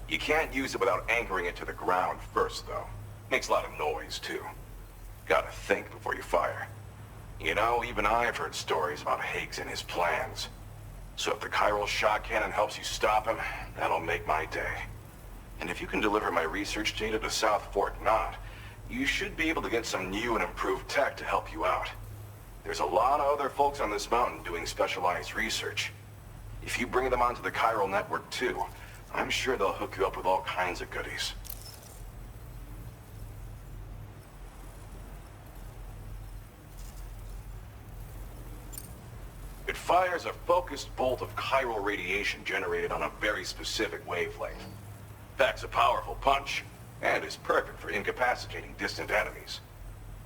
You can't use it without anchoring it to the ground first, though. Makes a lot of noise, too. Gotta think before you fire. You know, even I've heard stories about Higgs and his plans. So if the chiral shock cannon helps you stop him, that'll make my day. And if you can deliver my research data to South Fort Knott, you should be able to get some new and improved tech to help you out. There's a lot of other folks on this mountain doing specialized research. If you bring them onto the chiral network too, I'm sure they'll hook you up with all kinds of goodies. It fires a focused bolt of chiral radiation generated on a very specific wavelength. Packs a powerful punch, and is perfect for incapacitating distant enemies.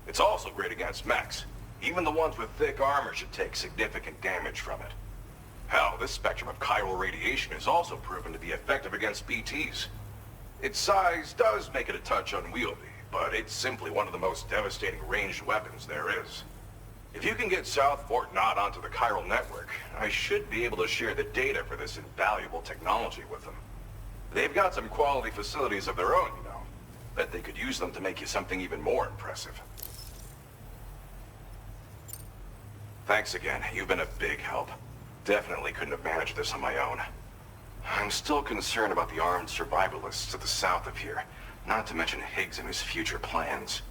It's also great against mechs. Even the ones with thick armor should take significant damage from it. Hell, this spectrum of chiral radiation is also proven to be effective against BTs. Its size does make it a touch unwieldy, but it's simply one of the most devastating ranged weapons there is. If you can get South Fort Knott onto the chiral network, I should be able to share the data for this invaluable technology with them. They've got some quality facilities of their own, you know. Bet they could use them to make you something even more impressive. Thanks again. You've been a big help. Definitely couldn't have managed this on my own. I'm still concerned about the armed survivalists to the south of here, not to mention Higgs and his future plans.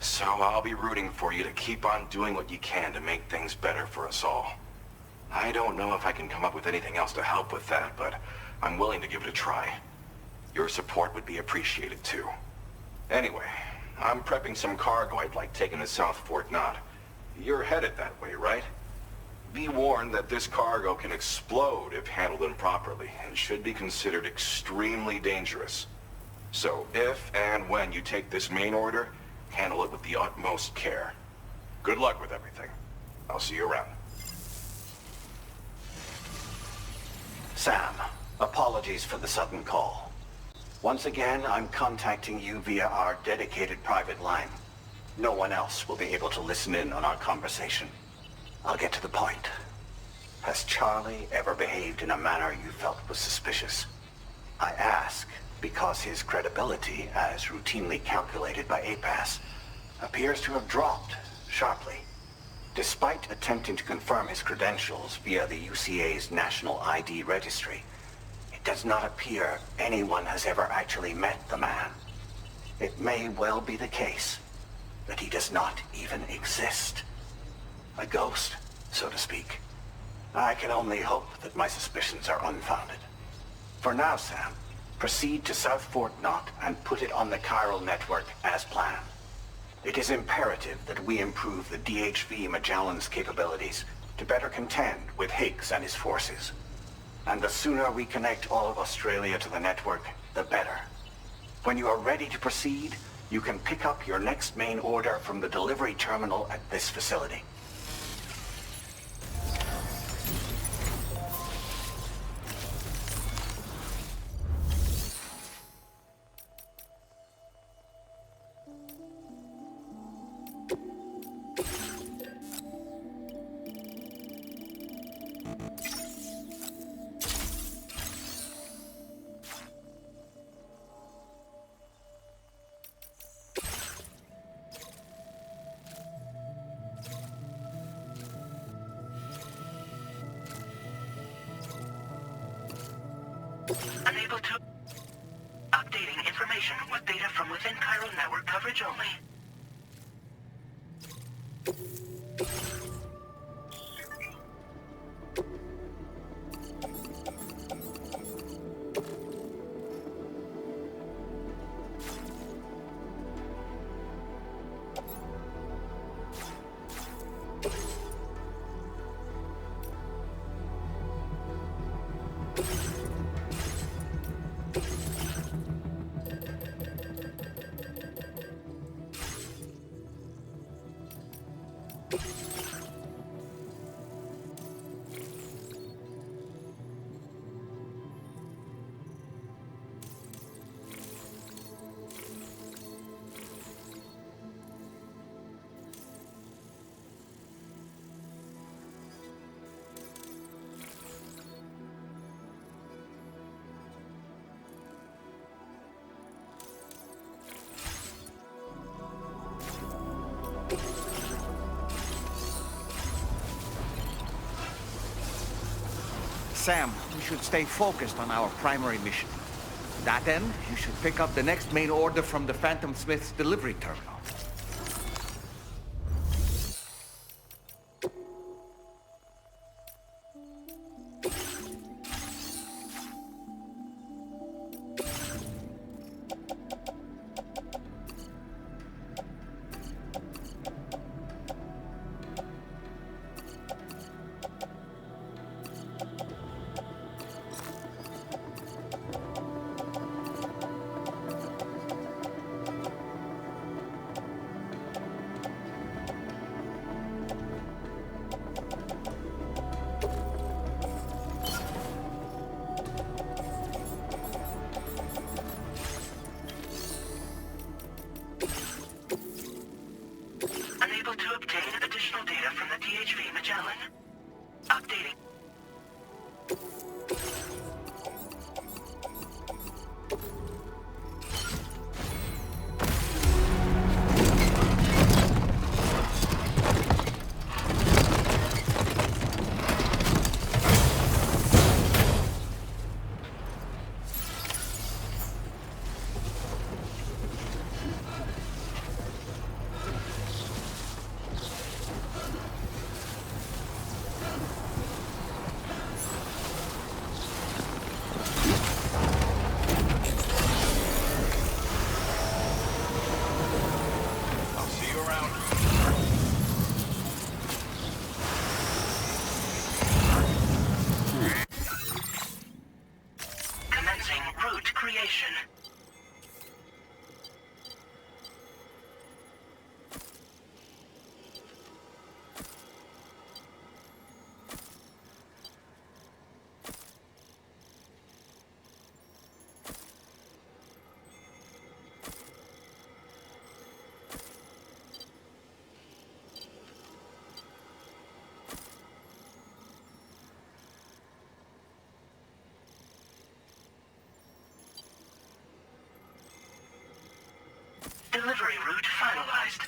So I'll be rooting for you to keep on doing what you can to make things better for us all. I don't know if I can come up with anything else to help with that, but I'm willing to give it a try. Your support would be appreciated too. Anyway, I'm prepping some cargo I'd like taken to South Fort Knott. You're headed that way, right? Be warned that this cargo can explode if handled improperly, and should be considered extremely dangerous. So if and when you take this main order, handle it with the utmost care. Good luck with everything. I'll see you around. Sam, apologies for the sudden call. Once again, I'm contacting you via our dedicated private line. No one else will be able to listen in on our conversation. I'll get to the point. Has Charlie ever behaved in a manner you felt was suspicious? I ask because his credibility, as routinely calculated by APAS, appears to have dropped sharply. Despite attempting to confirm his credentials via the UCA's National ID Registry, it does not appear anyone has ever actually met the man. It may well be the case that he does not even exist. A ghost, so to speak. I can only hope that my suspicions are unfounded. For now, Sam, proceed to South Fort Knott and put it on the chiral network as planned. It is imperative that we improve the DHV Magellan's capabilities to better contend with Higgs and his forces. And the sooner we connect all of Australia to the network, the better. When you are ready to proceed, you can pick up your next main order from the delivery terminal at this facility. Unable to... Updating information with data from within chiral network coverage only. Sam, we should stay focused on our primary mission. To that end, you should pick up the next main order from the Phantom Smith's delivery terminal. delivery route finalized.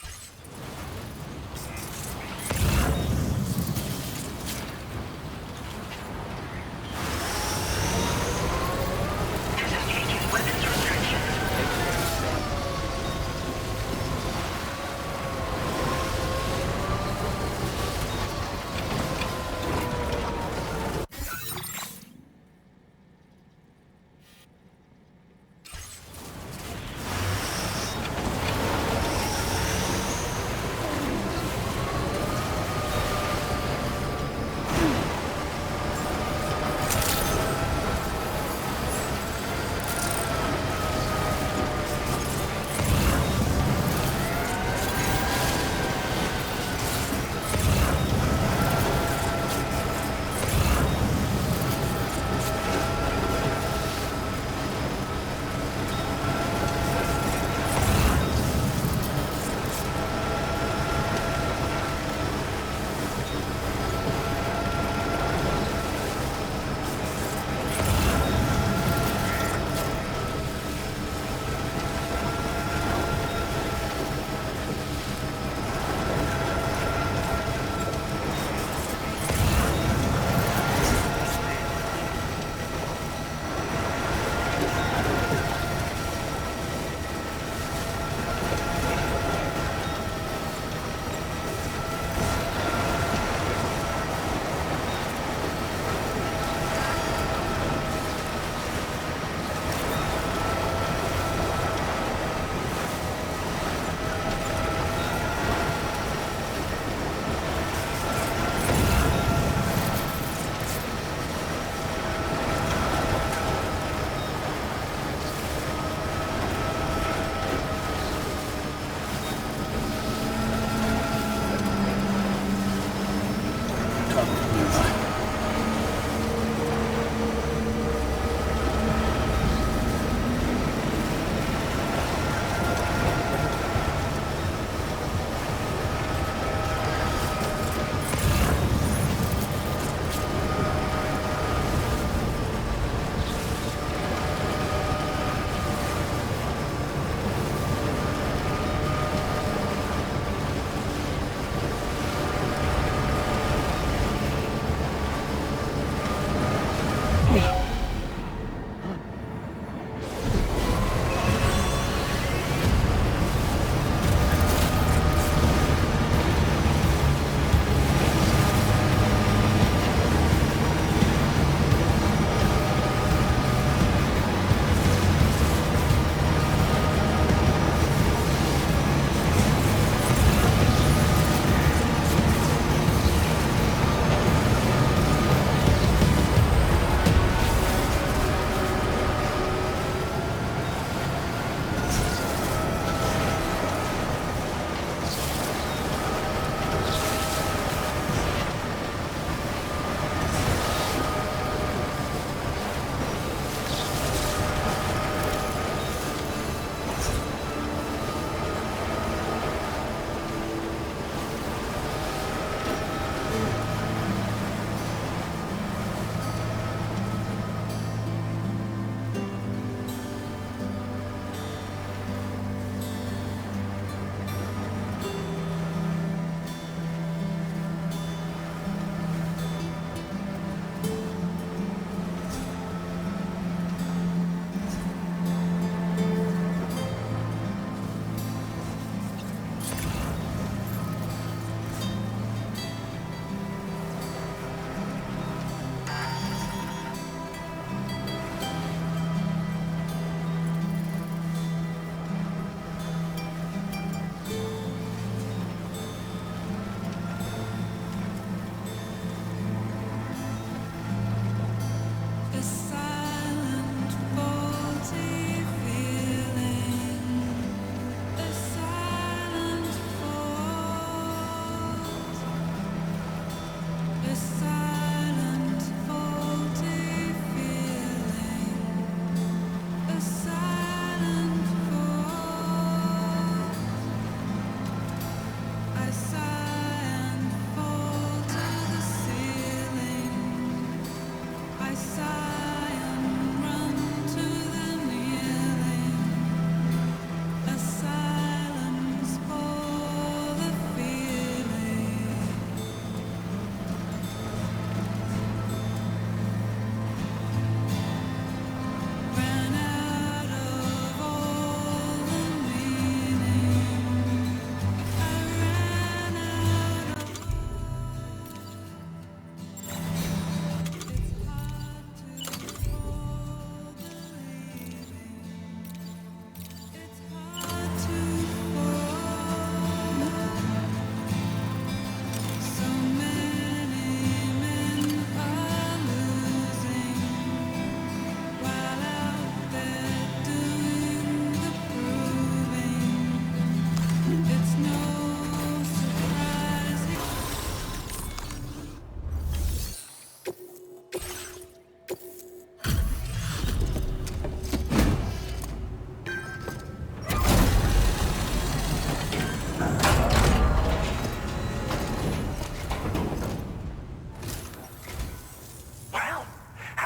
Disengaging weapons restrictions. silent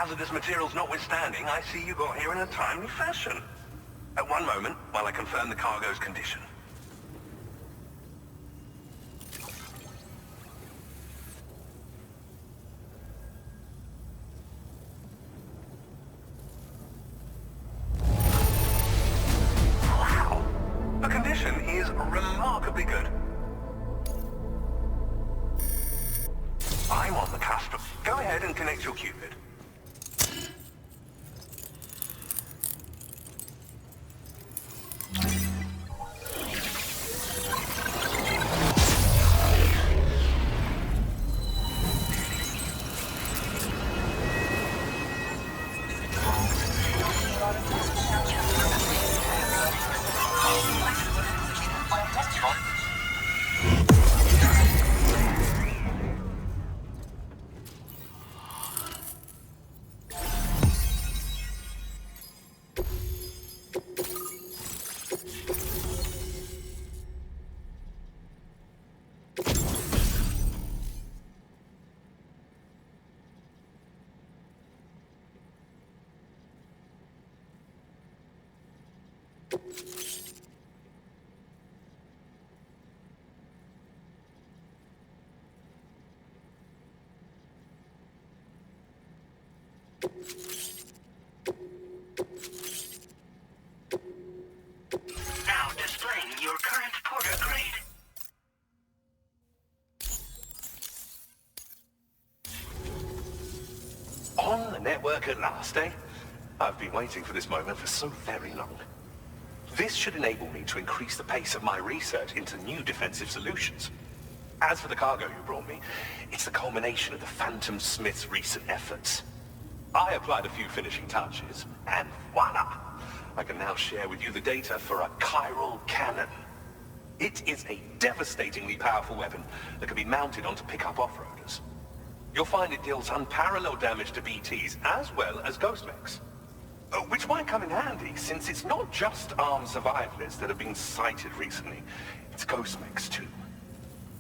Hazardous materials notwithstanding, I see you got here in a timely fashion. At one moment, while I confirm the cargo's condition. Wow! The condition is remarkably good. I'm on the cusp. Go ahead and connect your Cupid. Now displaying your current Porter grade. On the network at last, eh? I've been waiting for this moment for so very long. This should enable me to increase the pace of my research into new defensive solutions. As for the cargo you brought me, it's the culmination of the Phantom Smith's recent efforts. I applied a few finishing touches, and voila! I can now share with you the data for a chiral cannon. It is a devastatingly powerful weapon that can be mounted onto pickup off-roaders. You'll find it deals unparalleled damage to BTs as well as ghost mechs. Which might come in handy, since it's not just armed survivalists that have been sighted recently. It's ghost mechs too.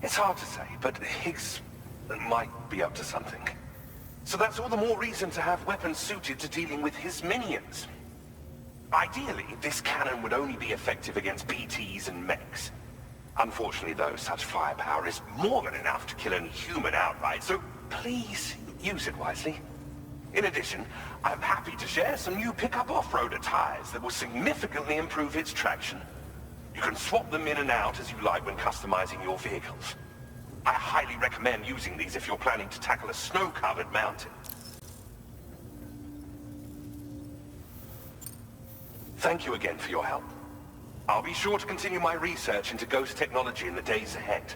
It's hard to say, but Higgs might be up to something. So that's all the more reason to have weapons suited to dealing with his minions. Ideally, this cannon would only be effective against BTs and mechs. Unfortunately, though, such firepower is more than enough to kill any human outright, so please use it wisely. In addition, I'm happy to share some new pickup off-roader tires that will significantly improve its traction. You can swap them in and out as you like when customizing your vehicles. I highly recommend using these if you're planning to tackle a snow-covered mountain. Thank you again for your help. I'll be sure to continue my research into ghost technology in the days ahead.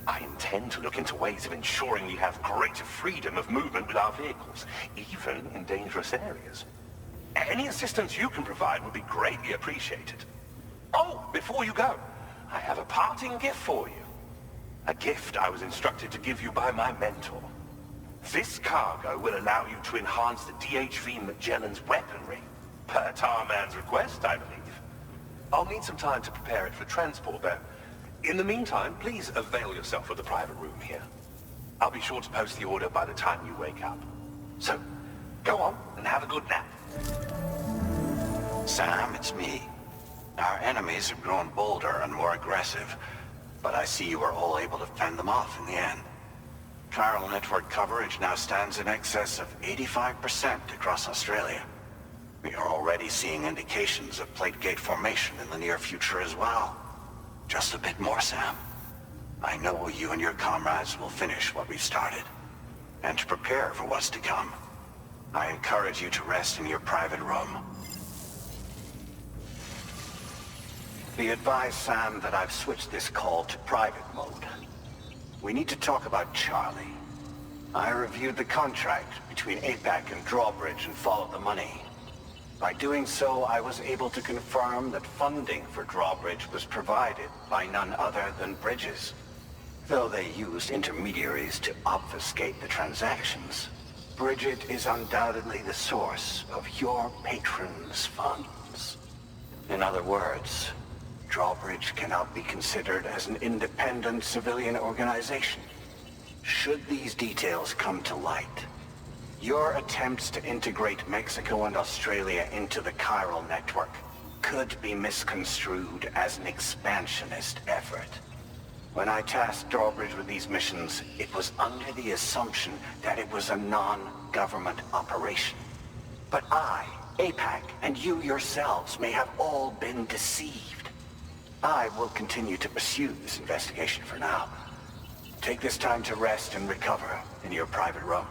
I intend to look into ways of ensuring we have greater freedom of movement with our vehicles, even in dangerous areas. Any assistance you can provide would be greatly appreciated. Oh, before you go, I have a parting gift for you. A gift I was instructed to give you by my mentor. This cargo will allow you to enhance the DHV Magellan's weaponry, per Tarman's request, I believe. I'll need some time to prepare it for transport, though. In the meantime, please avail yourself of the private room here. I'll be sure to post the order by the time you wake up. So, go on and have a good nap. Sam, it's me. Our enemies have grown bolder and more aggressive, but I see you were all able to fend them off in the end. Chiral network coverage now stands in excess of 85% across Australia. We are already seeing indications of plate gate formation in the near future as well. Just a bit more, Sam. I know you and your comrades will finish what we've started. And to prepare for what's to come, I encourage you to rest in your private room. Be advised, Sam, that I've switched this call to private mode. We need to talk about Charlie. I reviewed the contract between APAC and Drawbridge and followed the money. By doing so, I was able to confirm that funding for Drawbridge was provided by none other than Bridges. Though they used intermediaries to obfuscate the transactions, Bridget is undoubtedly the source of your patron's funds. In other words, Drawbridge cannot be considered as an independent civilian organization. Should these details come to light, Your attempts to integrate Mexico and Australia into the chiral network could be misconstrued as an expansionist effort. When I tasked Drawbridge with these missions, it was under the assumption that it was a non-government operation. But I, APAC, and you yourselves may have all been deceived. I will continue to pursue this investigation for now. Take this time to rest and recover in your private room.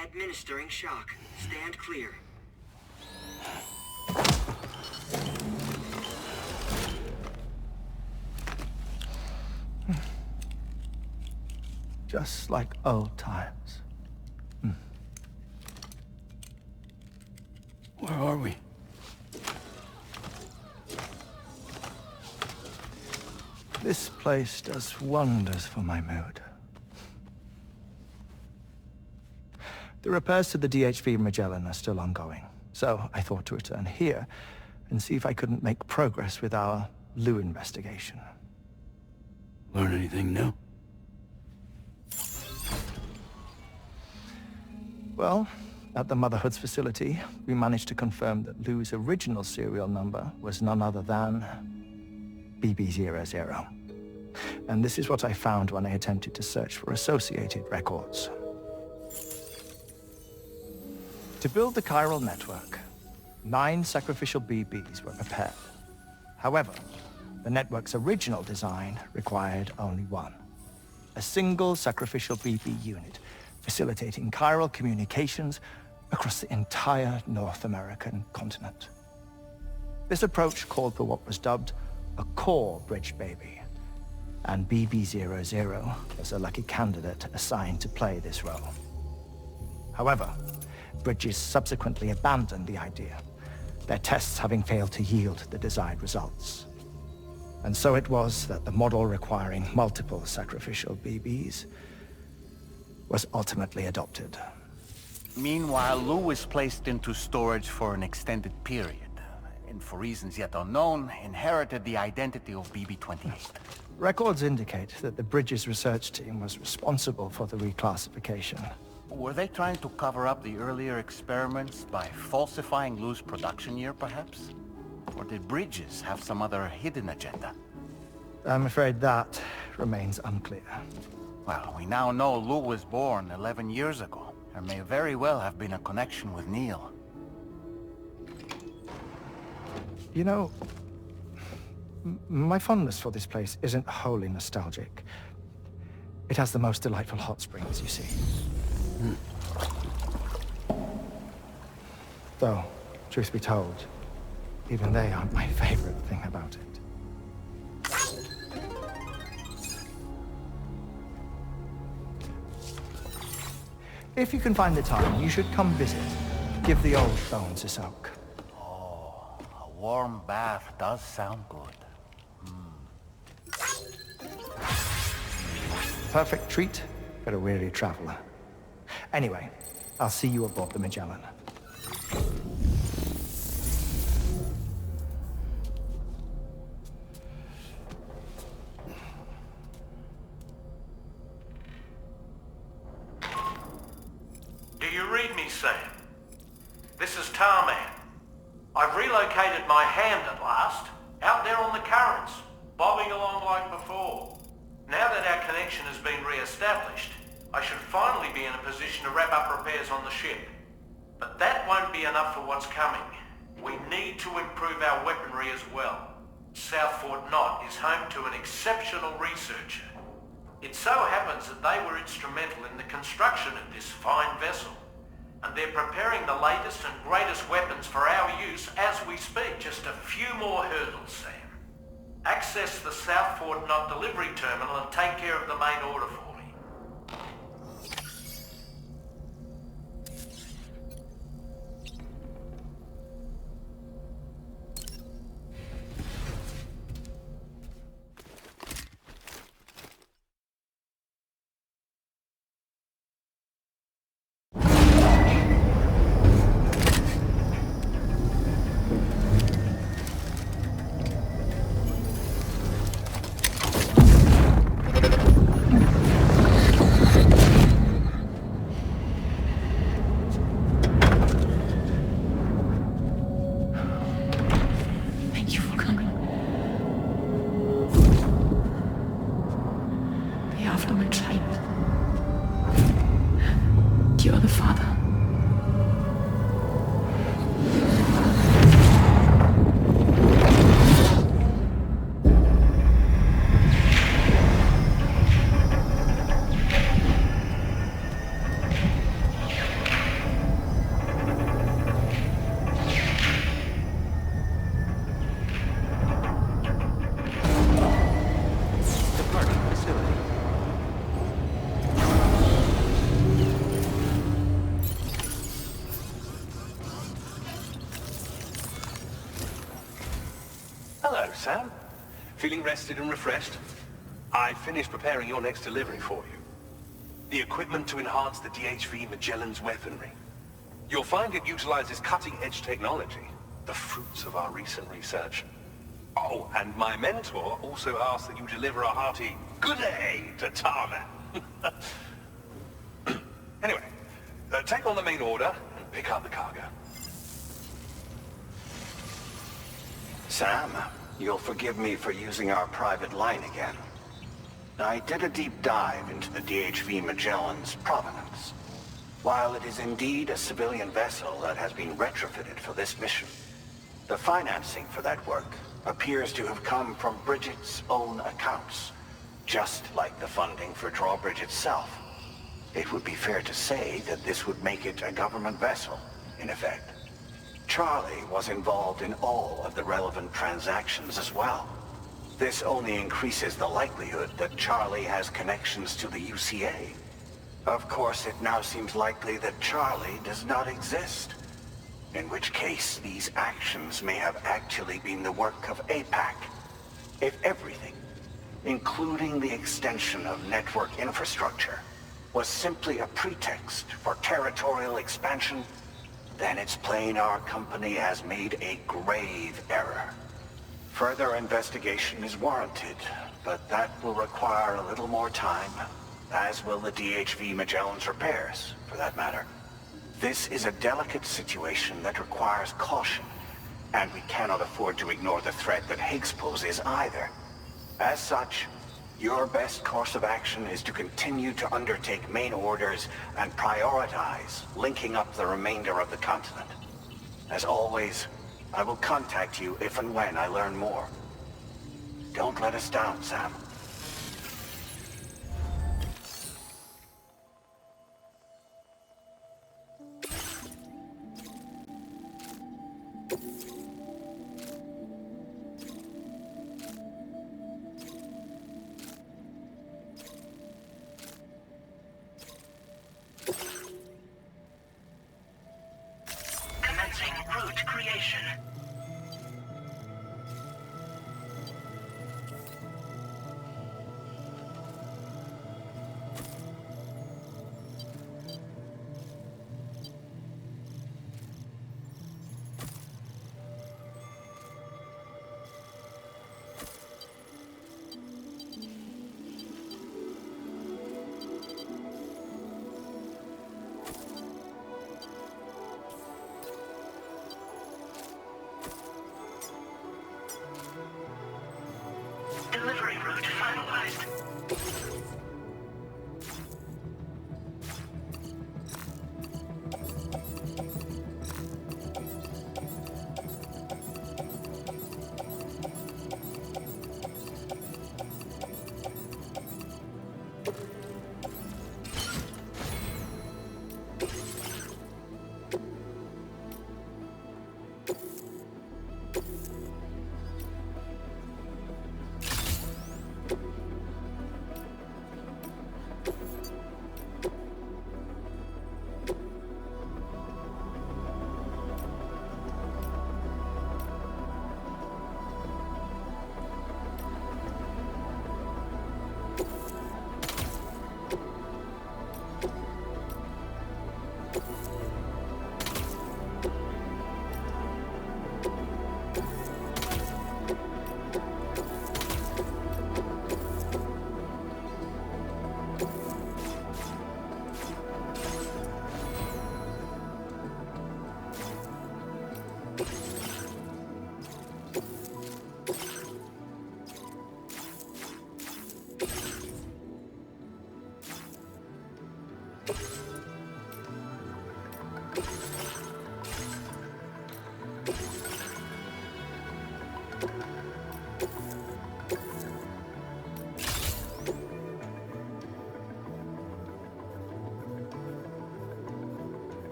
Administering shock. Stand clear. Just like old times. Where are we? This place does wonders for my mood. The repairs to the DHV Magellan are still ongoing, so I thought to return here and see if I couldn't make progress with our Lou investigation. Learn anything new? Well, at the Motherhood's facility, we managed to confirm that Lou's original serial number was none other than BB00. And this is what I found when I attempted to search for associated records. To build the chiral network, 9 sacrificial BBs were prepared. However, the network's original design required only 1. A single sacrificial BB unit, facilitating chiral communications across the entire North American continent. This approach called for what was dubbed a core bridge baby, and BB00 was a lucky candidate assigned to play this role. However, Bridges subsequently abandoned the idea, their tests having failed to yield the desired results. And so it was that the model requiring multiple sacrificial BBs was ultimately adopted. Meanwhile, Lou was placed into storage for an extended period, and for reasons yet unknown, inherited the identity of BB-28. Records indicate that the Bridges research team was responsible for the reclassification. Were they trying to cover up the earlier experiments by falsifying Lou's production year, perhaps? Or did Bridges have some other hidden agenda? I'm afraid that remains unclear. Well, we now know Lou was born 11 years ago. There may very well have been a connection with Neil. You know, my fondness for this place isn't wholly nostalgic. It has the most delightful hot springs, you see. Though, truth be told, even they aren't my favorite thing about it. If you can find the time, you should come visit. Give the old bones a soak. Oh, a warm bath does sound good. Perfect treat for a weary traveler. Anyway, I'll see you aboard the Magellan. Do you read me, Sam? This is Tarman. I've relocated my hand at last, out there on the currents, bobbing along like before. Now that our connection has been re-established, I should finally be in a position to wrap up repairs on the ship. But that won't be enough for what's coming. We need to improve our weaponry as well. South Fort Knott is home to an exceptional researcher. It so happens that they were instrumental in the construction of this fine vessel. And they're preparing the latest and greatest weapons for our use as we speak. Just a few more hurdles, Sam. Access the South Fort Knott delivery terminal and take care of the main order for me. Thank you for coming. Wir haben auf Entscheid. You're the father. Departing facility. Hello, Sam. Feeling rested and refreshed? I finished preparing your next delivery for you. The equipment to enhance the DHV Magellan's weaponry. You'll find it utilizes cutting-edge technology, the fruits of our recent research. Oh, and my mentor also asked that you deliver a hearty good day to Tarman. Anyway, take on the main order and pick up the cargo. Sam, you'll forgive me for using our private line again. I did a deep dive into the DHV Magellan's provenance. While it is indeed a civilian vessel that has been retrofitted for this mission, the financing for that work appears to have come from Bridget's own accounts, just like the funding for Drawbridge itself. It would be fair to say that this would make it a government vessel, in effect. Charlie was involved in all of the relevant transactions as well. This only increases the likelihood that Charlie has connections to the UCA. Of course, it now seems likely that Charlie does not exist. In which case, these actions may have actually been the work of APAC. If everything, including the extension of network infrastructure, was simply a pretext for territorial expansion, then it's plain our company has made a grave error. Further investigation is warranted, but that will require a little more time, as will the DHV Magellan's repairs, for that matter. This is a delicate situation that requires caution, and we cannot afford to ignore the threat that Higgs poses either. As such, your best course of action is to continue to undertake main orders and prioritize linking up the remainder of the continent. As always, I will contact you if and when I learn more. Don't let us down, Sam. Commencing route creation.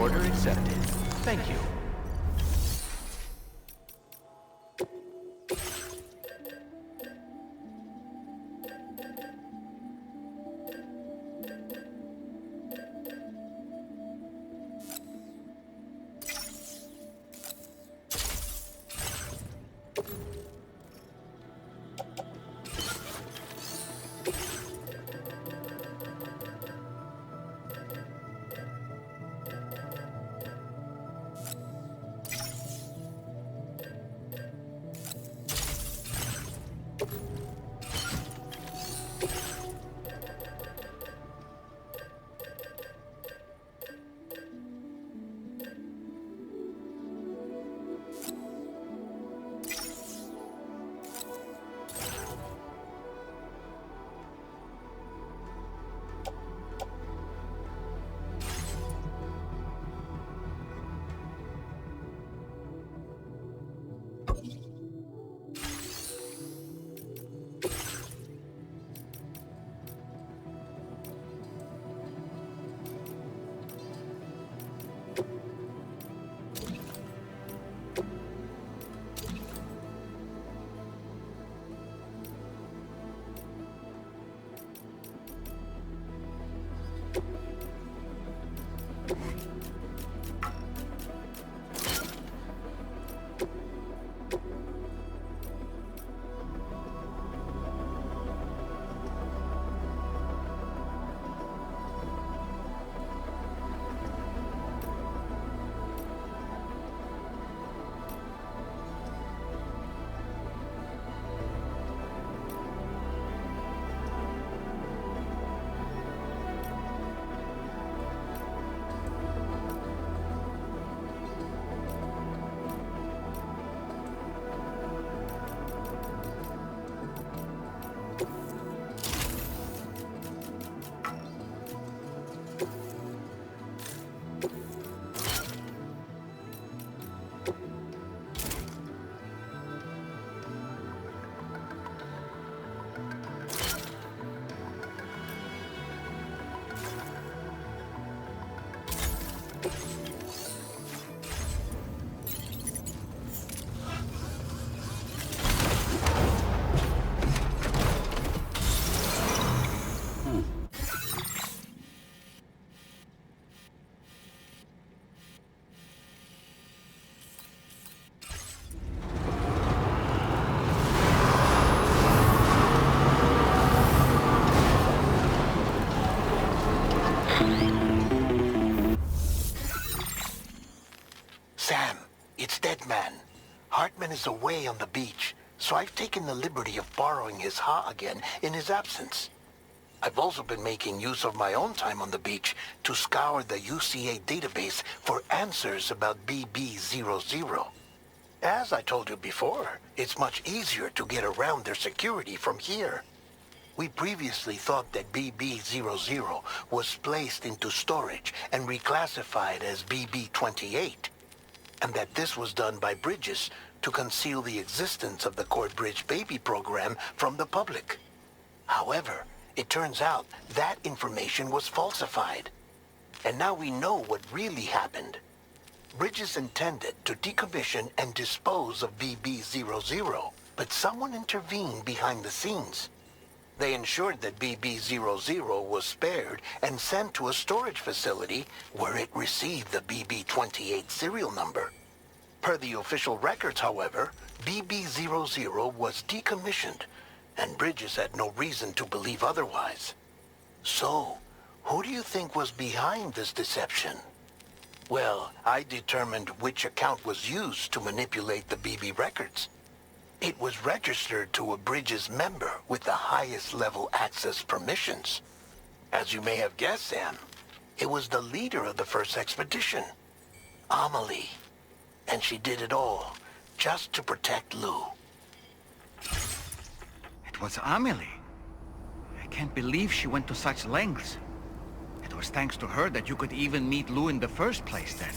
Order accepted. Thank you. man is away on the beach, so I've taken the liberty of borrowing his Ha again in his absence. I've also been making use of my own time on the beach to scour the UCA database for answers about BB-00. As I told you before, it's much easier to get around their security from here. We previously thought that BB-00 was placed into storage and reclassified as BB-28, and that this was done by Bridges to conceal the existence of the Cord Bridge baby program from the public. However, it turns out that information was falsified. And now we know what really happened. Bridges intended to decommission and dispose of BB-00, but someone intervened behind the scenes. They ensured that BB-00 was spared and sent to a storage facility where it received the BB-28 serial number. Per the official records, however, BB-00 was decommissioned, and Bridges had no reason to believe otherwise. So, who do you think was behind this deception? Well, I determined which account was used to manipulate the BB records. It was registered to a Bridges member with the highest level access permissions. As you may have guessed, Sam, it was the leader of the first expedition, Amelie. And she did it all just to protect Lou. It was Amelie. I can't believe she went to such lengths. It was thanks to her that you could even meet Lou in the first place, then.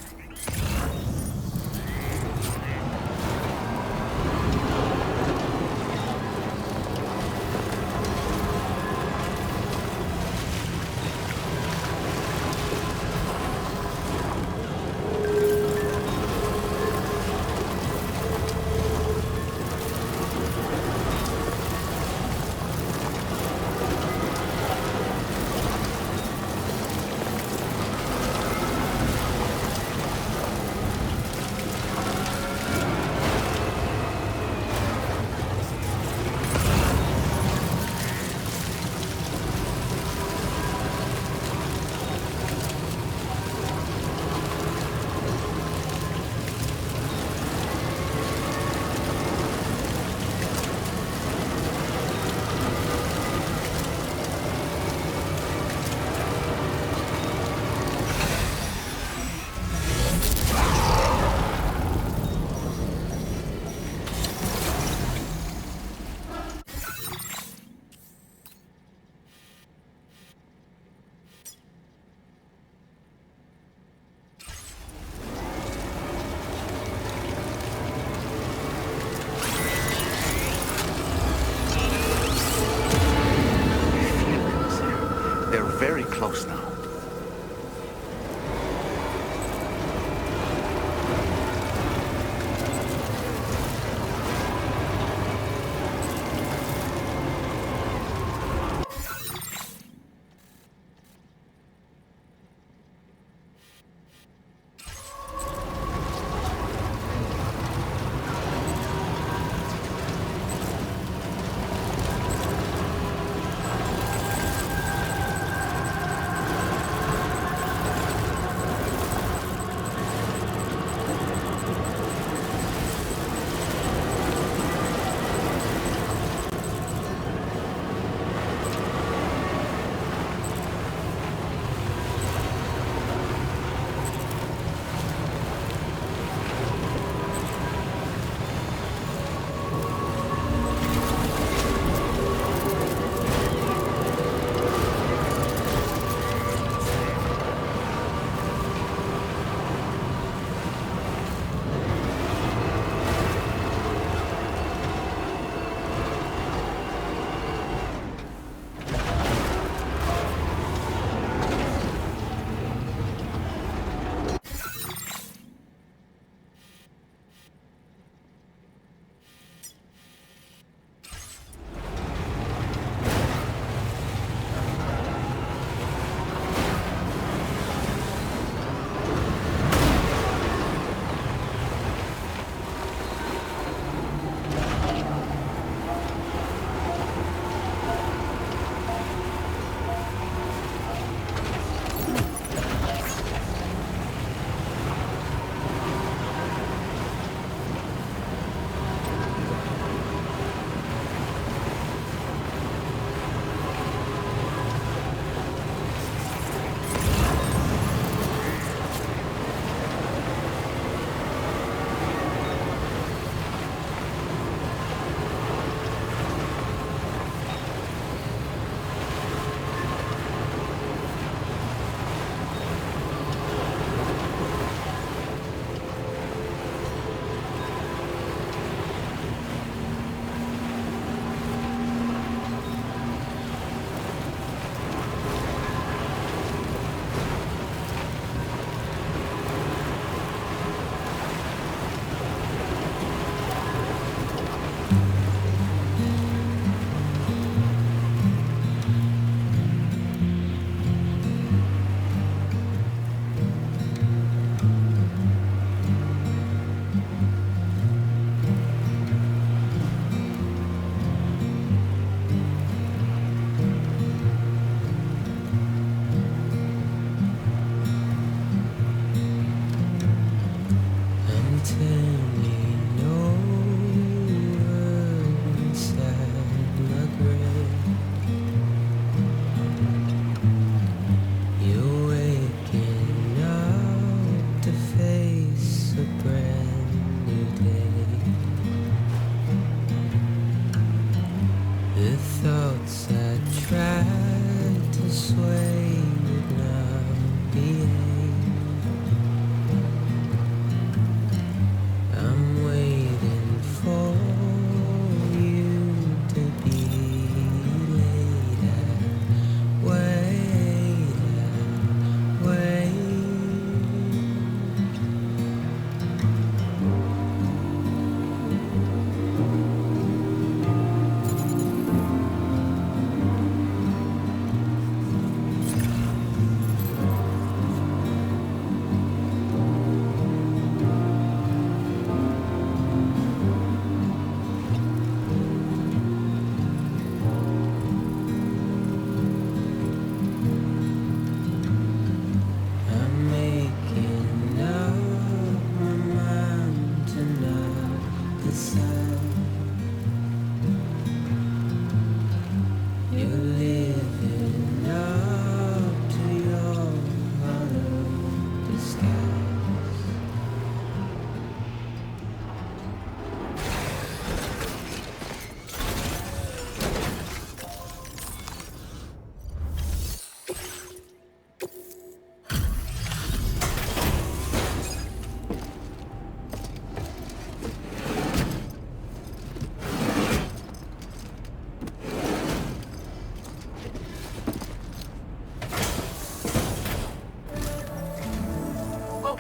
Very close now.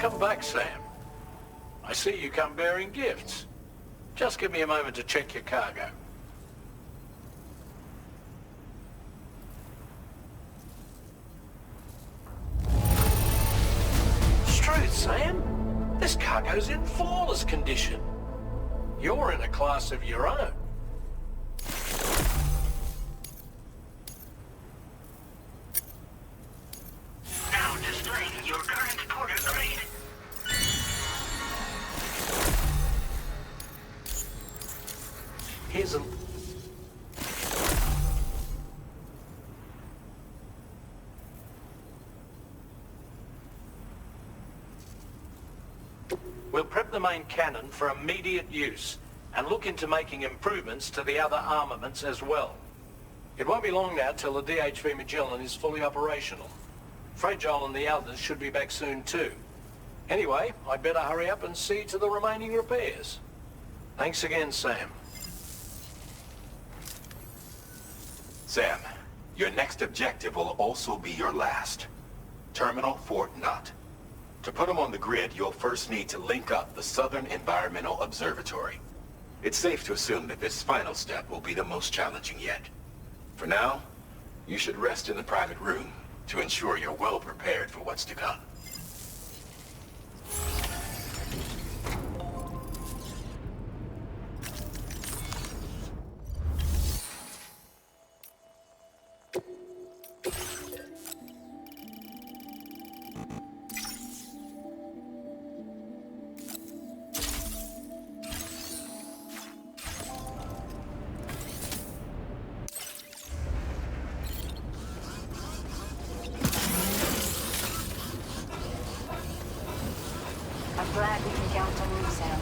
Welcome back, Sam. I see you come bearing gifts. Just give me a moment to check your cargo. Truth, Sam. This cargo's in flawless condition. You're in a class of your own. Now displaying your current porter grade. Here's a... We'll prep the main cannon for immediate use and look into making improvements to the other armaments as well. It won't be long now till the DHV Magellan is fully operational. Fragile and the others should be back soon too. Anyway, I'd better hurry up and see to the remaining repairs. Thanks again, Sam. Sam, your next objective will also be your last. Terminal Fort Knott. To put them on the grid, you'll first need to link up the Southern Environmental Observatory. It's safe to assume that this final step will be the most challenging yet. For now, you should rest in the private room to ensure you're well prepared for what's to come. I'm glad we can count on you, Sam.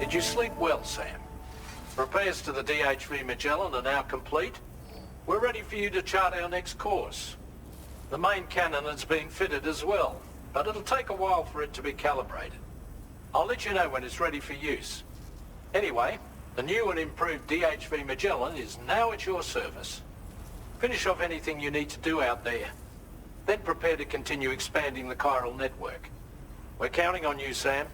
Did you sleep well, Sam? Repairs to the DHV Magellan are now complete. We're ready for you to chart our next course. The main cannon is being fitted as well, but it'll take a while for it to be calibrated. I'll let you know when it's ready for use. Anyway, the new and improved DHV Magellan is now at your service. Finish off anything you need to do out there. Then prepare to continue expanding the chiral network. We're counting on you, Sam.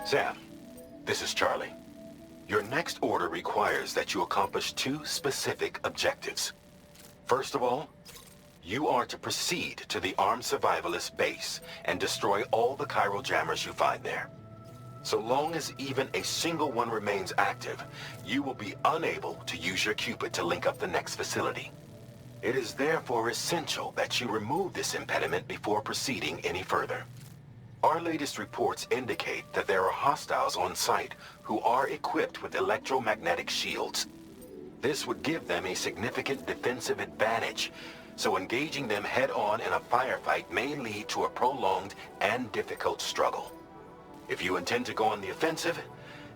Sam, this is Charlie. Your next order requires that you accomplish two specific objectives. First of all, you are to proceed to the armed survivalist base and destroy all the chiral jammers you find there. So long as even a single one remains active, you will be unable to use your Cupid to link up the next facility. It is therefore essential that you remove this impediment before proceeding any further. Our latest reports indicate that there are hostiles on site who are equipped with electromagnetic shields. This would give them a significant defensive advantage, so engaging them head-on in a firefight may lead to a prolonged and difficult struggle. If you intend to go on the offensive,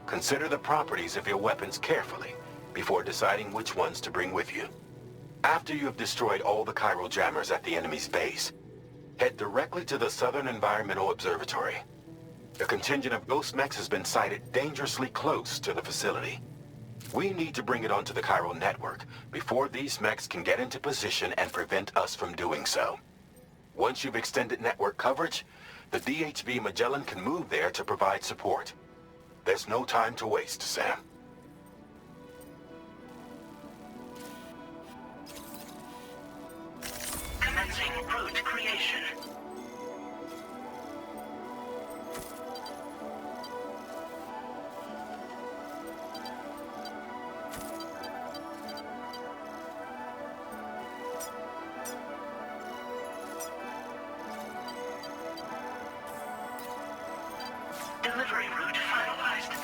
consider the properties of your weapons carefully before deciding which ones to bring with you. After you have destroyed all the chiral jammers at the enemy's base, head directly to the Southern Environmental Observatory. A contingent of ghost mechs has been sighted dangerously close to the facility. We need to bring it onto the chiral network before these mechs can get into position and prevent us from doing so. Once you've extended network coverage, the DHV Magellan can move there to provide support. There's no time to waste, Sam. Commencing route creation. Delivery route finalized.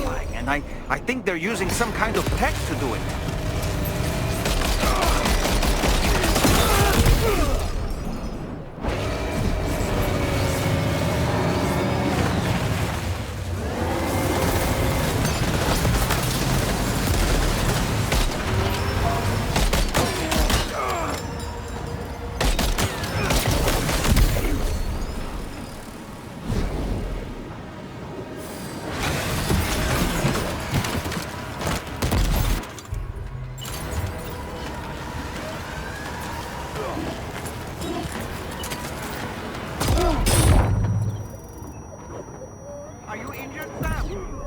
terrifying, and I think they're using some kind of tech to do it. Are you injured, Sam?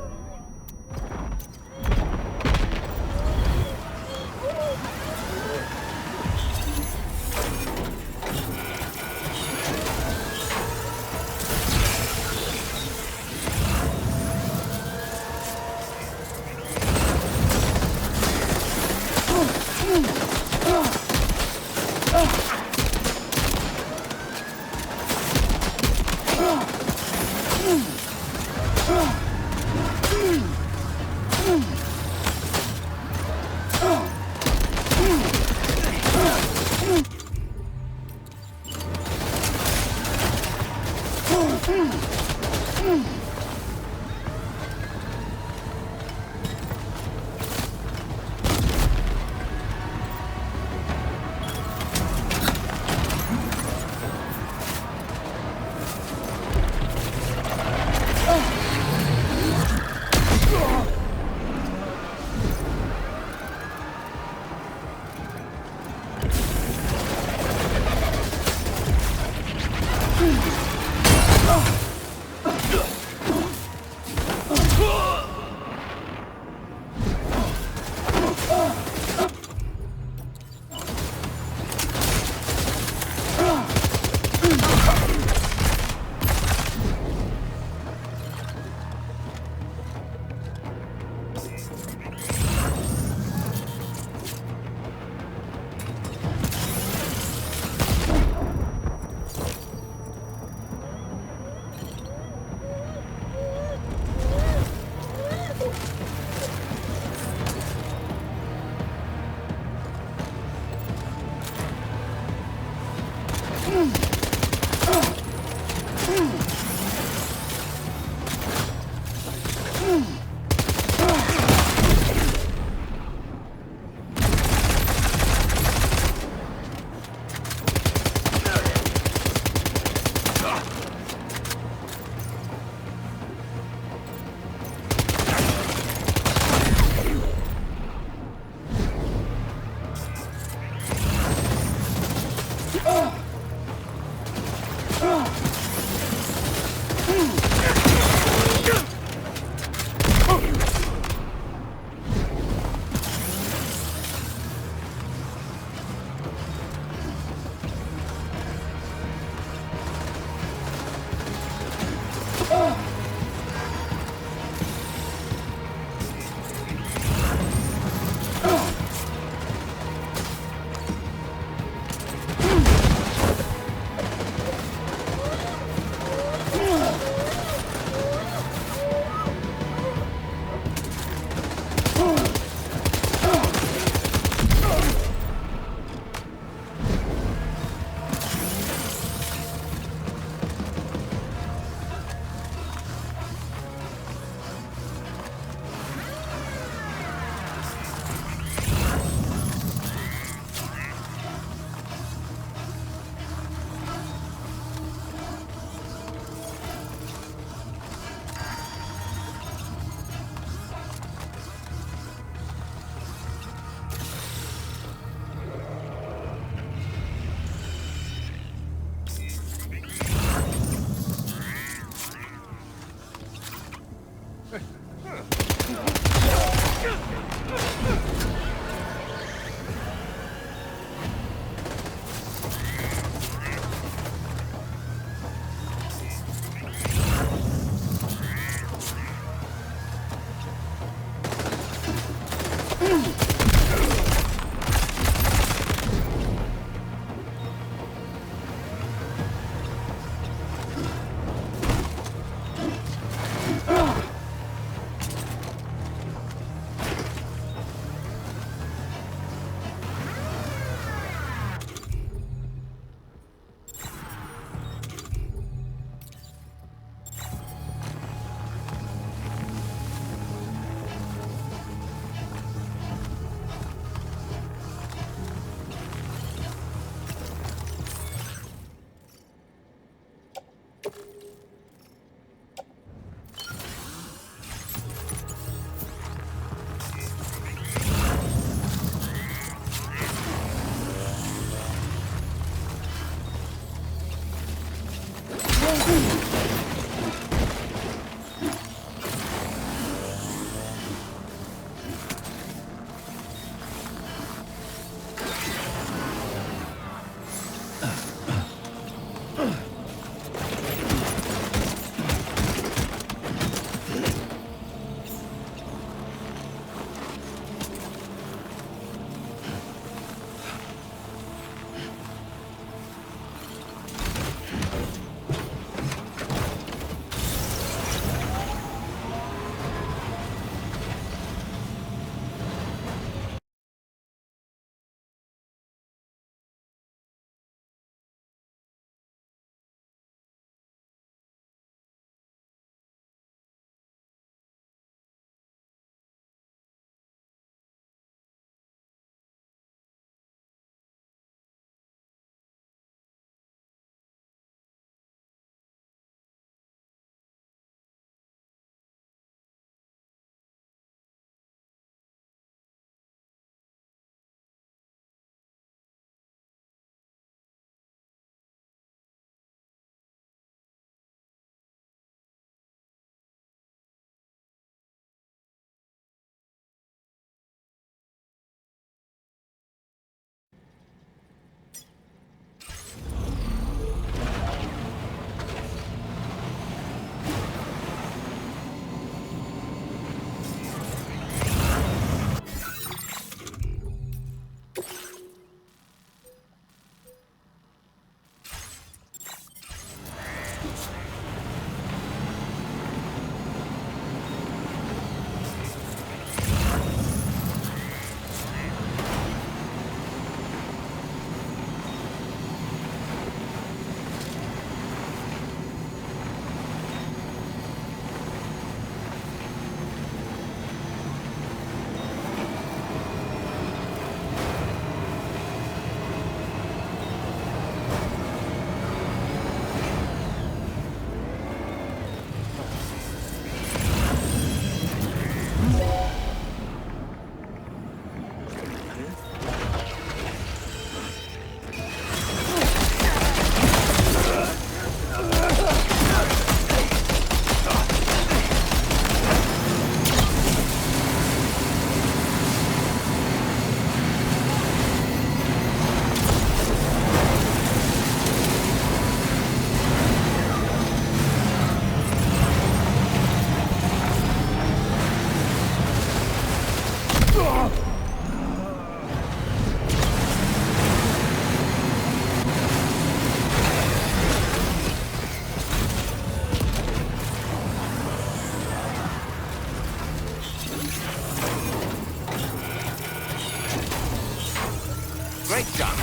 Great job.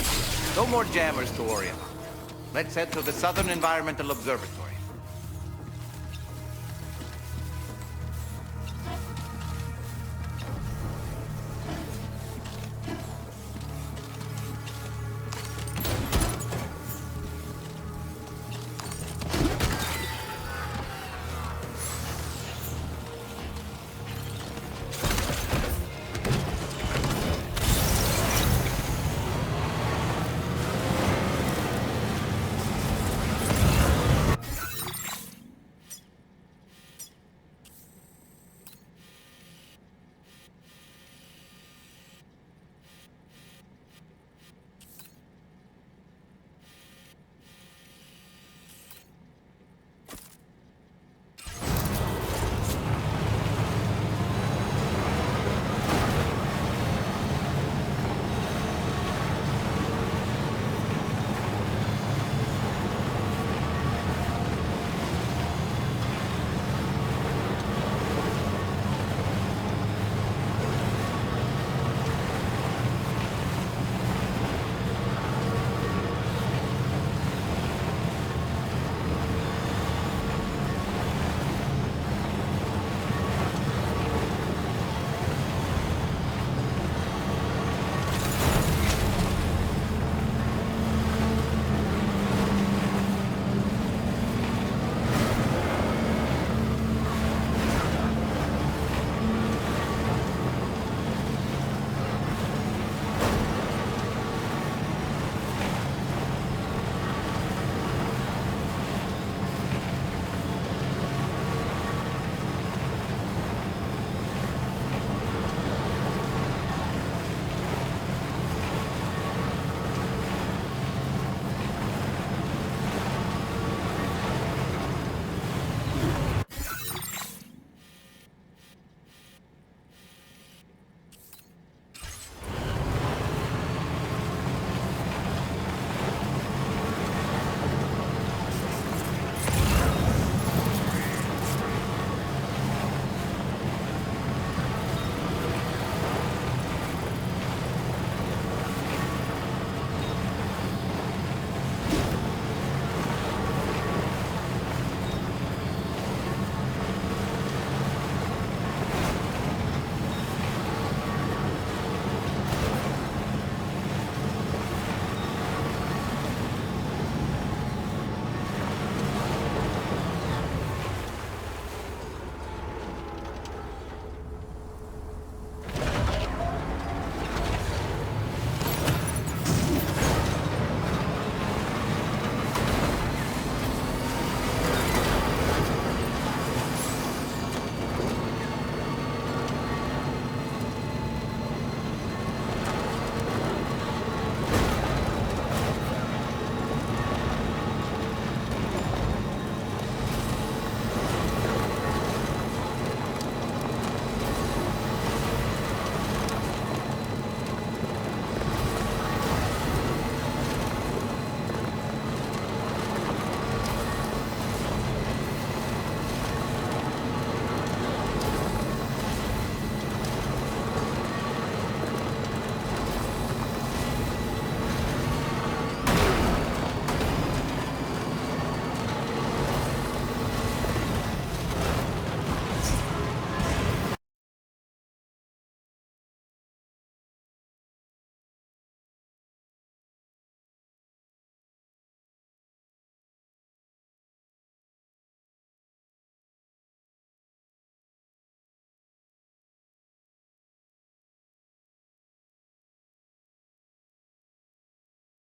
No more jammers to worry about. Let's head to the Southern Environmental Observatory.